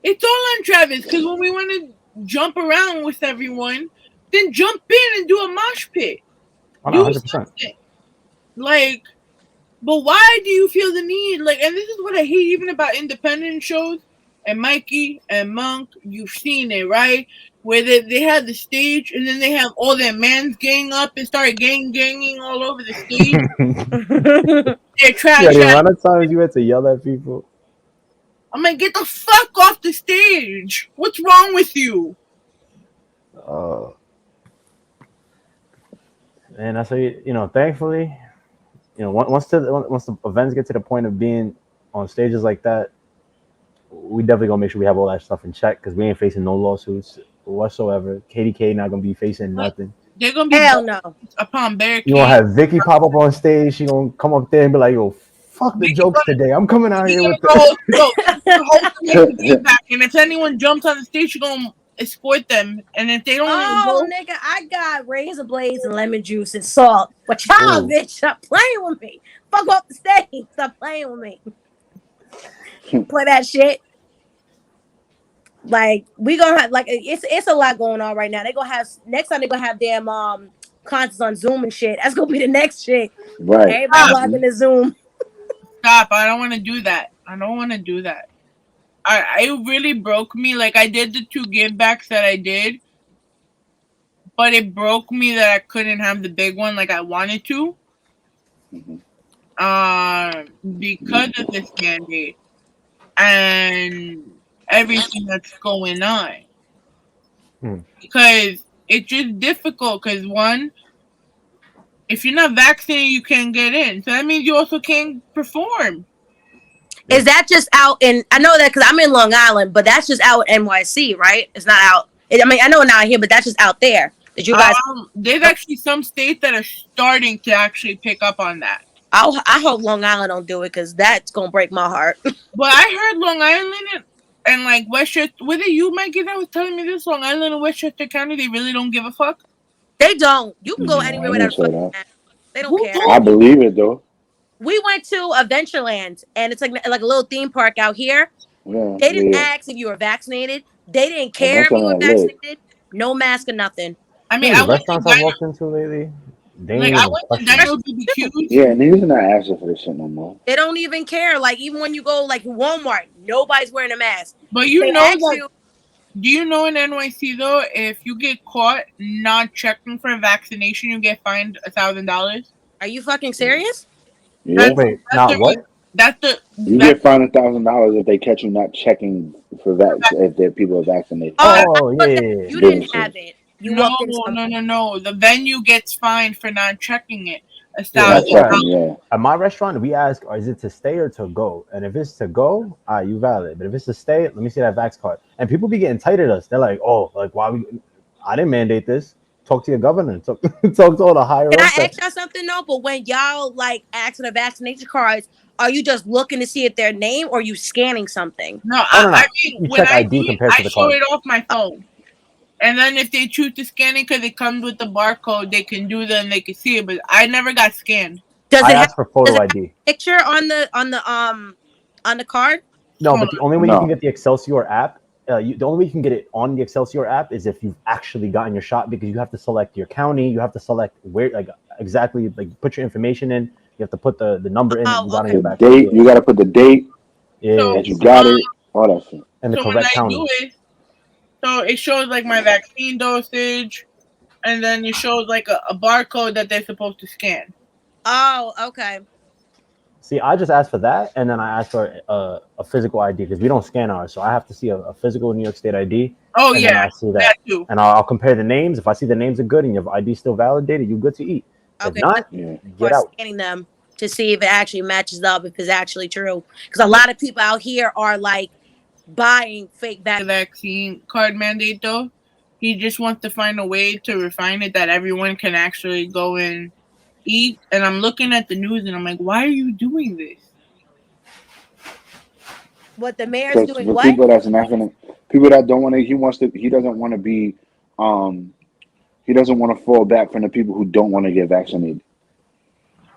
Speaker 8: It's all on Travis, because when we want to jump around with everyone, then jump in and do a mosh pit.
Speaker 9: Oh, no, 100%.
Speaker 8: Like, but why do you feel the need? Like, and this is what I hate even about independent shows. And Mikey and Monk, you've seen it, right? Where they have the stage, and then they have all their mans gang up and start ganging all over the stage. They're trash.
Speaker 9: Yeah, the amount of times you had to yell at people.
Speaker 8: I'm like, get the fuck off the stage. What's wrong with you?
Speaker 9: And that's how thankfully, once the events get to the point of being on stages like that, we definitely gonna make sure we have all that stuff in check because we ain't facing no lawsuits whatsoever. KDK not gonna be facing nothing.
Speaker 8: They're gonna be
Speaker 10: hell no
Speaker 8: upon barricades.
Speaker 9: You gonna have Vikki pop up on stage. She gonna come up there and be like, "Yo, fuck the jokes today. I'm coming out here with
Speaker 8: the back, and if anyone jumps on the stage, you're gonna escort them. And if they don't,
Speaker 10: nigga, I got razor blades and lemon juice and salt. But y'all, bitch, stop playing with me. Fuck off the stage. Stop playing with me. Play that shit. Like we gonna have it's a lot going on right now. They gonna have next time they gonna have damn concerts on Zoom and shit. That's gonna be the next shit.
Speaker 7: Right.
Speaker 10: Everybody logging the Zoom.
Speaker 8: Stop! I don't want to do that. It really broke me. Like I did the 2 give backs that I did, but it broke me that I couldn't have the big one like I wanted to. Because of this mandate and everything that's going on. Because it's just difficult. Because one, if you're not vaccinated, you can't get in. So that means you also can't perform.
Speaker 10: Is that just out in? I know that because I'm in Long Island, but that's just out in NYC, right? It's not out. I know not here, but that's just out there. Did you guys?
Speaker 8: There's actually some states that are starting to actually pick up on that.
Speaker 10: I hope Long Island don't do it because that's gonna break my heart.
Speaker 8: But I heard Long Island and like Westchester. Was it you, Mikey, that was telling me this? Long Island and Westchester County, they really don't give a fuck.
Speaker 10: They don't. You can go anywhere without a fucking mask. They don't care.
Speaker 7: I believe it though.
Speaker 10: We went to Adventureland, and it's like a little theme park out here.
Speaker 7: Yeah,
Speaker 10: they didn't ask if you were vaccinated. They didn't care if you were vaccinated. No mask or nothing.
Speaker 8: I mean,
Speaker 9: the restaurants I've walked into lately, they ain't
Speaker 8: I went to Dino BBQ.
Speaker 7: Yeah, niggas are not asking for this shit no more.
Speaker 10: They don't even care. Like even when you go like Walmart, nobody's wearing a mask.
Speaker 8: But do you know in NYC though, if you get caught not checking for a vaccination, you get fined $1,000?
Speaker 10: Are you fucking serious?
Speaker 7: Yeah.
Speaker 9: Wait, not what?
Speaker 7: You get fined $1,000 if they catch you not checking for if their people are vaccinated.
Speaker 10: Oh yeah. You didn't have it.
Speaker 8: No. The venue gets fined for not checking it.
Speaker 9: $1,000. At my restaurant, we ask, is it to stay or to go? And if it's to go, you valid. But if it's to stay, let me see that vax card. And people be getting tight at us. They're like, why I didn't mandate this. Talk to your governor. Talk to all the higher ups.
Speaker 10: Can I ask y'all something though? But when y'all like ask for the vaccination cards, are you just looking to see if their name or are you scanning something?
Speaker 8: No, I mean,
Speaker 9: you
Speaker 8: when
Speaker 9: check
Speaker 8: I
Speaker 9: ID compared to the
Speaker 8: show
Speaker 9: card.
Speaker 8: it off my phone. And then if they choose to scan it because it comes with the barcode, they can do that and they can see it. But I never got scanned.
Speaker 9: I asked for photo ID.
Speaker 10: Picture on the card?
Speaker 9: No, but the only way you can get the Excelsior app, the only way you can get it on the Excelsior app is if you've actually gotten your shot, because you have to select your county, you have to select where, exactly, put your information in. You have to put the number in.
Speaker 7: The date. You got to put the date.
Speaker 9: Yeah,
Speaker 7: that you got it. All that shit.
Speaker 9: And the correct county.
Speaker 8: So it shows my vaccine dosage, and then it shows a barcode that they're supposed to scan.
Speaker 10: Oh, okay.
Speaker 9: See, I just asked for that, and then I asked for a physical ID because we don't scan ours, so I have to see a physical New York State ID.
Speaker 8: Oh
Speaker 9: and
Speaker 8: yeah,
Speaker 9: then I see that
Speaker 8: too.
Speaker 9: And I'll compare the names. If I see the names are good and your ID still validated, you're good to eat.
Speaker 10: Okay.
Speaker 9: If not, get out.
Speaker 10: Scanning them to see if it actually matches up, if it's actually true. Because a lot of people out here are buying fake
Speaker 8: vaccine card mandate though. He just wants to find a way to refine it that everyone can actually go in eat, and I'm looking at the news, and I'm like, why are you doing this?
Speaker 10: What the mayor's
Speaker 7: Because
Speaker 10: doing?
Speaker 7: for
Speaker 10: What?
Speaker 7: people that's not gonna, people that don't want to, he doesn't want to be, he doesn't want to fall back from the people who don't want to get vaccinated.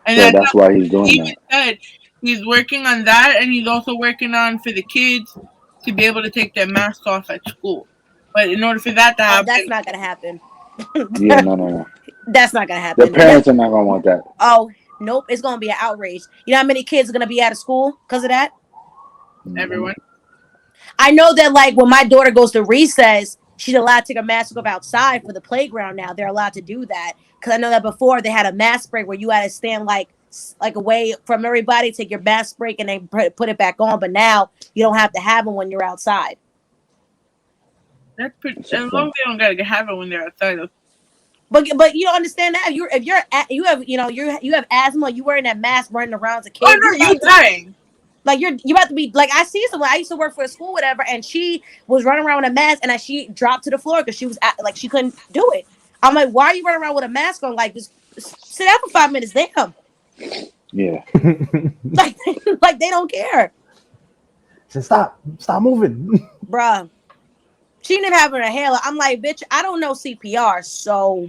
Speaker 8: And
Speaker 7: So that's why he's doing
Speaker 8: he
Speaker 7: that.
Speaker 8: said he's working on that, and he's also working on for the kids to be able to take their masks off at school. But in order for that to happen,
Speaker 10: that's not gonna happen.
Speaker 7: Yeah, no.
Speaker 10: That's not gonna
Speaker 7: Their
Speaker 10: happen.
Speaker 7: parents are not gonna want that.
Speaker 10: Oh, nope, it's gonna be an outrage. You know how many kids are gonna be out of school because of that?
Speaker 8: everyone.
Speaker 10: I know that, like, when my daughter goes to recess, she's allowed to take a mask off outside for the playground now. They're allowed to do that. Because I know that before they had a mask break where you had to stand, like away from everybody, take your mask break, and then put it back on. But now you don't have to have them when you're outside.
Speaker 8: That's pretty. As long as they don't gotta have it when they're outside.
Speaker 10: But you don't understand that if you have asthma, you wearing that mask running around as a kid.
Speaker 8: Oh no, you dying.
Speaker 10: Like you about to be like, I see someone. I used to work for a school, whatever, and she was running around with a mask, and she dropped to the floor because she was like she couldn't do it. I'm like, why are you running around with a mask on? Like, just sit down for 5 minutes, damn.
Speaker 7: Yeah.
Speaker 10: like they don't care.
Speaker 9: So stop moving,
Speaker 10: Bruh. She didn't even have her inhaler. I'm like, bitch, I don't know CPR, so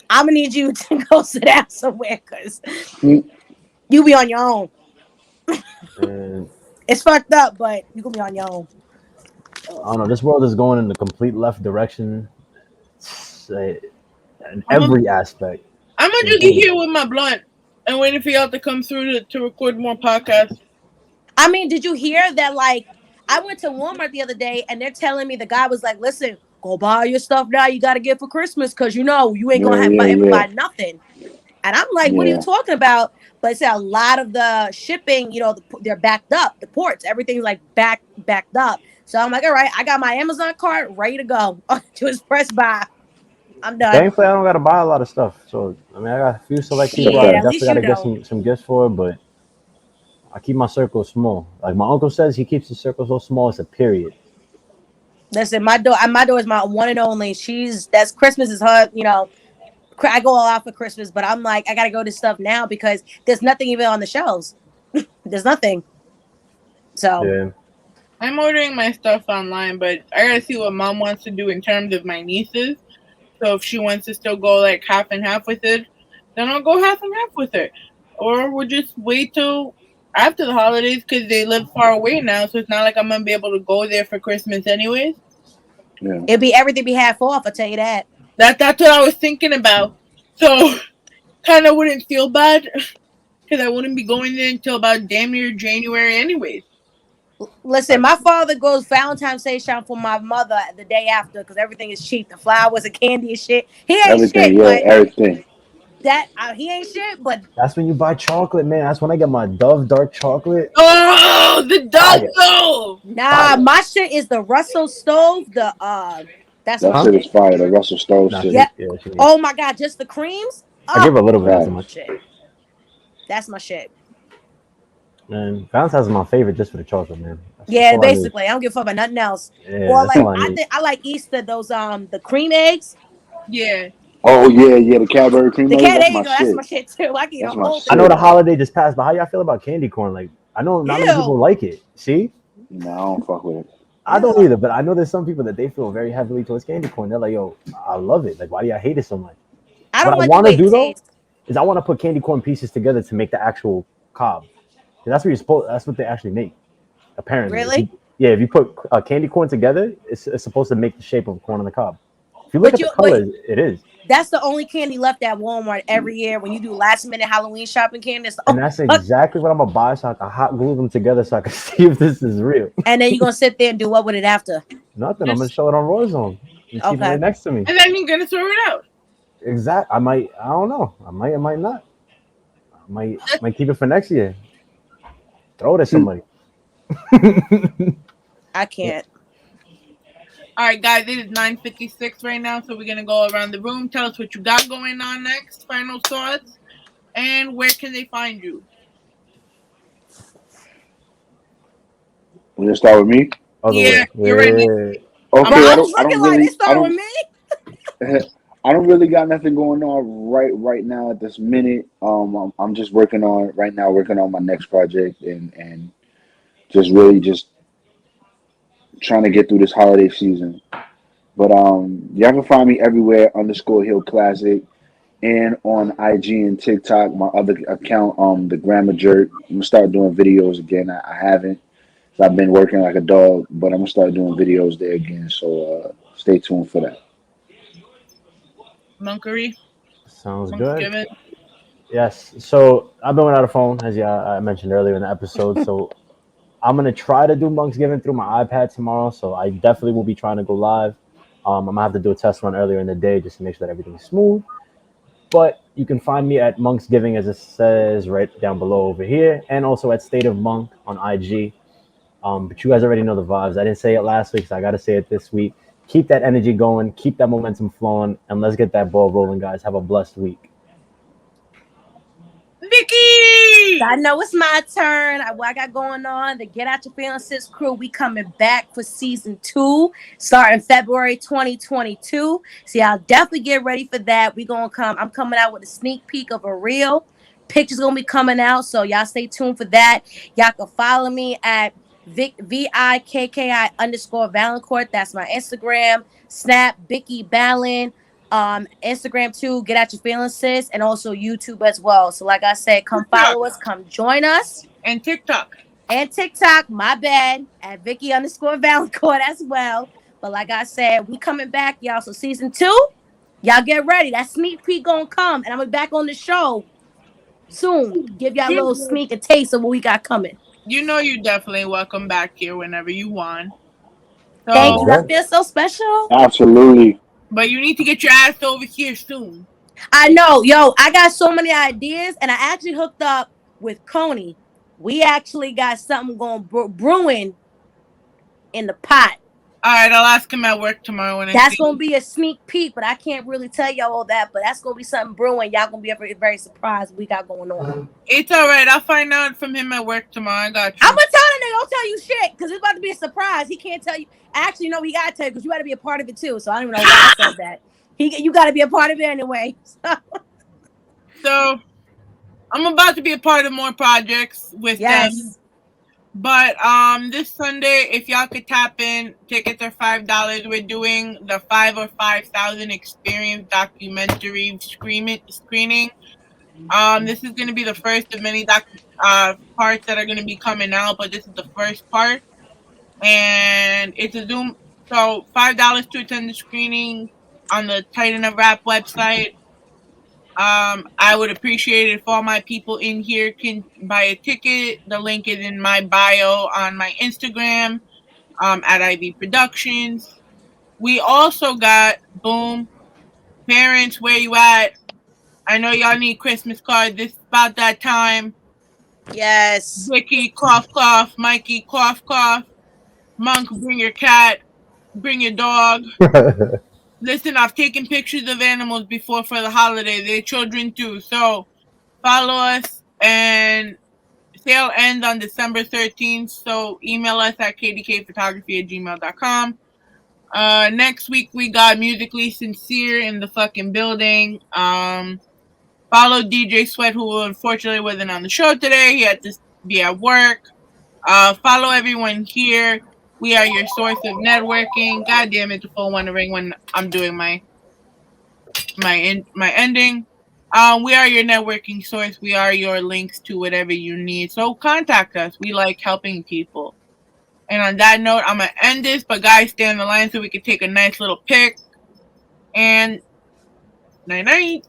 Speaker 10: I'm gonna need you to go sit down somewhere because you be on your own. It's fucked up, but you can be on your own.
Speaker 9: I don't know. This world is going in the complete left direction in every aspect.
Speaker 8: I'm gonna just get here with my blunt and waiting for y'all to come through to record more podcasts.
Speaker 10: I mean, did you hear that? Like, I went to Walmart the other day, and they're telling me the guy was like, "Listen, go buy your stuff now. You got to get for Christmas because you ain't gonna buy nothing." And I'm like, "What are you talking about?" But it's a lot of the shipping, they're backed up. The ports, everything's like backed up. So I'm like, all right, I got my Amazon cart ready to go. Just press buy. I'm done.
Speaker 9: Thankfully, I don't got to buy a lot of stuff. So I mean, I got a few select people I definitely got to get some gifts for, but I keep my circle small. Like my uncle says, he keeps his circle so small it's a period.
Speaker 10: Listen, my door is my one and only. That's Christmas is her. I go all out for Christmas, but I'm like, I gotta go to stuff now because there's nothing even on the shelves. There's nothing. So
Speaker 9: yeah.
Speaker 8: I'm ordering my stuff online, but I gotta see what mom wants to do in terms of my nieces. So if she wants to still go like half and half with it, then I'll go half and half with her. Or we'll just wait till after the holidays because they live far away now, so it's not like I'm gonna be able to go there for Christmas anyways.
Speaker 7: Yeah.
Speaker 10: Everything be half off, I'll tell you that.
Speaker 8: That's what I was thinking about. So kind of wouldn't feel bad because I wouldn't be going there until about damn near January anyways.
Speaker 10: Listen, my father goes Valentine's Day shopping for my mother the day after because everything is cheap. The flowers and candy and shit. He ain't
Speaker 7: everything,
Speaker 10: shit, but
Speaker 7: everything.
Speaker 10: He ain't shit, but
Speaker 9: that's when you buy chocolate, man. That's when I get my Dove dark chocolate.
Speaker 8: Oh, the Dove stove!
Speaker 10: Nah, my shit is the Russell stove. That
Speaker 7: shit is fire. The Russell stove shit.
Speaker 10: Yeah. Oh my god, just the creams.
Speaker 9: I give a little bit of my
Speaker 10: shit. That's my shit.
Speaker 9: Man, Valentine's is my favorite just for the chocolate, man.
Speaker 10: Yeah, basically, I don't give a fuck about nothing else.
Speaker 9: Yeah,
Speaker 10: or like I like Easter, those the cream eggs.
Speaker 8: Yeah.
Speaker 7: Oh yeah, the Cadbury cream eggs.
Speaker 10: That's my shit too. I can eat a whole thing.
Speaker 9: I know the holiday just passed, but how y'all feel about candy corn? Like, I know not many people like it. See?
Speaker 7: No, I don't fuck with it.
Speaker 9: I don't either, but I know there's some people that they feel very heavily towards candy corn. They're like, yo, I love it. Like, why do y'all hate it so much?
Speaker 10: I
Speaker 9: want to do though is I want to put candy corn pieces together to make the actual cob. That's what they actually make. Apparently.
Speaker 10: Really?
Speaker 9: If you put candy corn together, it's supposed to make the shape of corn on the cob. If you look at the colors, it is.
Speaker 10: That's the only candy left at Walmart every year when you do last minute Halloween shopping candy.
Speaker 9: And that's exactly what I'm gonna buy, so I can hot glue them together so I can see if this is real.
Speaker 10: And then you're gonna sit there and do what with it after?
Speaker 9: Nothing. I'm gonna show it on Rawrrzone. Keep it right next to me.
Speaker 8: And then you're gonna throw it out.
Speaker 9: Exactly. I don't know. I might not. I might keep it for next year. Throw it at somebody.
Speaker 10: I can't.
Speaker 8: All right, guys, it is 9:56 right now, so we're going to go around the room. Tell us what you got going on next, final thoughts, and where can they find you?
Speaker 7: We're going to start with me?
Speaker 8: Yeah, you're ready.
Speaker 7: Okay,
Speaker 10: I was looking like they start with me.
Speaker 7: I don't really got nothing going on right now at this minute. I'm just working on my next project and just really just trying to get through this holiday season. But y'all can find me everywhere _Hill Classic and on IG and TikTok. My other account, the Grammar Jerk. I'm gonna start doing videos again. I haven't. So I've been working like a dog, but I'm gonna start doing videos there again. So stay tuned for that.
Speaker 8: Monkery,
Speaker 9: Sounds
Speaker 8: Monk's
Speaker 9: good.
Speaker 8: given.
Speaker 9: Yes. So I've been without a phone, as I mentioned earlier in the episode. So I'm gonna try to do Monk's Given through my iPad tomorrow. So I definitely will be trying to go live. I'm gonna have to do a test run earlier in the day just to make sure that everything's smooth. But you can find me at Monk's Giving, as it says right down below over here, and also at State of Monk on IG. But you guys already know the vibes. I didn't say it last week, so I got to say it this week. Keep that energy going, keep that momentum flowing, and let's get that ball rolling, guys. Have a blessed week.
Speaker 8: Vikki!
Speaker 10: I know it's my turn. What I got going on, the Get Out Your Feelings Sis crew, we coming back for season 2, starting February 2022. So y'all definitely get ready for that. I'm coming out with a sneak peek of a reel. Pictures gonna be coming out, so y'all stay tuned for that. Y'all can follow me at VIKKI _Valencourt. That's my Instagram. Snap Vikki Balin. Instagram too, Get Out Your Feelings Sis, and also YouTube as well. So like I said, come follow us, come join us.
Speaker 8: And TikTok.
Speaker 10: And TikTok, my bad, at Vikki _Valencourt as well. But like I said, we coming back, y'all. So season 2, y'all get ready. That sneak peek gonna come, and I'm gonna be back on the show soon. Give y'all a little sneak, a taste of what we got coming.
Speaker 8: You know you definitely welcome back here whenever you want. So,
Speaker 10: Thank you. I feel so special.
Speaker 7: Absolutely.
Speaker 8: But you need to get your ass over here soon.
Speaker 10: I know, yo, I got so many ideas, and I actually hooked up with Coney. We actually got something going brewing in the pot.
Speaker 8: All right, I'll ask him at work tomorrow when
Speaker 10: That's gonna be a sneak peek, but I can't really tell y'all all that. But that's gonna be something brewing. Y'all gonna be very, very surprised what we got going on.
Speaker 8: It's all right. I'll find out from him at work tomorrow. I got you.
Speaker 10: I'm gonna tell him they don't tell you shit because it's about to be a surprise. He can't tell you. Actually, no, he gotta tell you because you gotta be a part of it too. So I don't even know why I said that. You gotta be a part of it anyway.
Speaker 8: So I'm about to be a part of more projects with them. But this Sunday, if y'all could tap in, tickets are $5. We're doing the 5 or 5,000 Experience documentary screening. This is going to be the first of many parts that are going to be coming out, but this is the first part, and it's a Zoom. So $5 to attend the screening on the Titan of Rap website. I would appreciate it if all my people in here can buy a ticket. The link is in my bio on my Instagram, at IV Productions. We also got, boom, parents, where you at? I know y'all need Christmas cards. This is about that time.
Speaker 10: Yes.
Speaker 8: Vikki, cough, cough. Mikey, cough, cough. Monk, bring your cat. Bring your dog. Listen, I've taken pictures of animals before for the holiday. They're children too. So follow us, and sale ends on December 13th. So email us at kdkphotography@gmail.com. Next week we got Musically Sincere in the fucking building. Follow DJ Sweat, who unfortunately wasn't on the show today. He had to be at work. Follow everyone here. We are your source of networking. God damn it, the phone want to ring when I'm doing my ending. We are your networking source. We are your links to whatever you need. So contact us. We like helping people. And on that note, I'm going to end this, but guys, stay on the line so we can take a nice little pic. And night-night.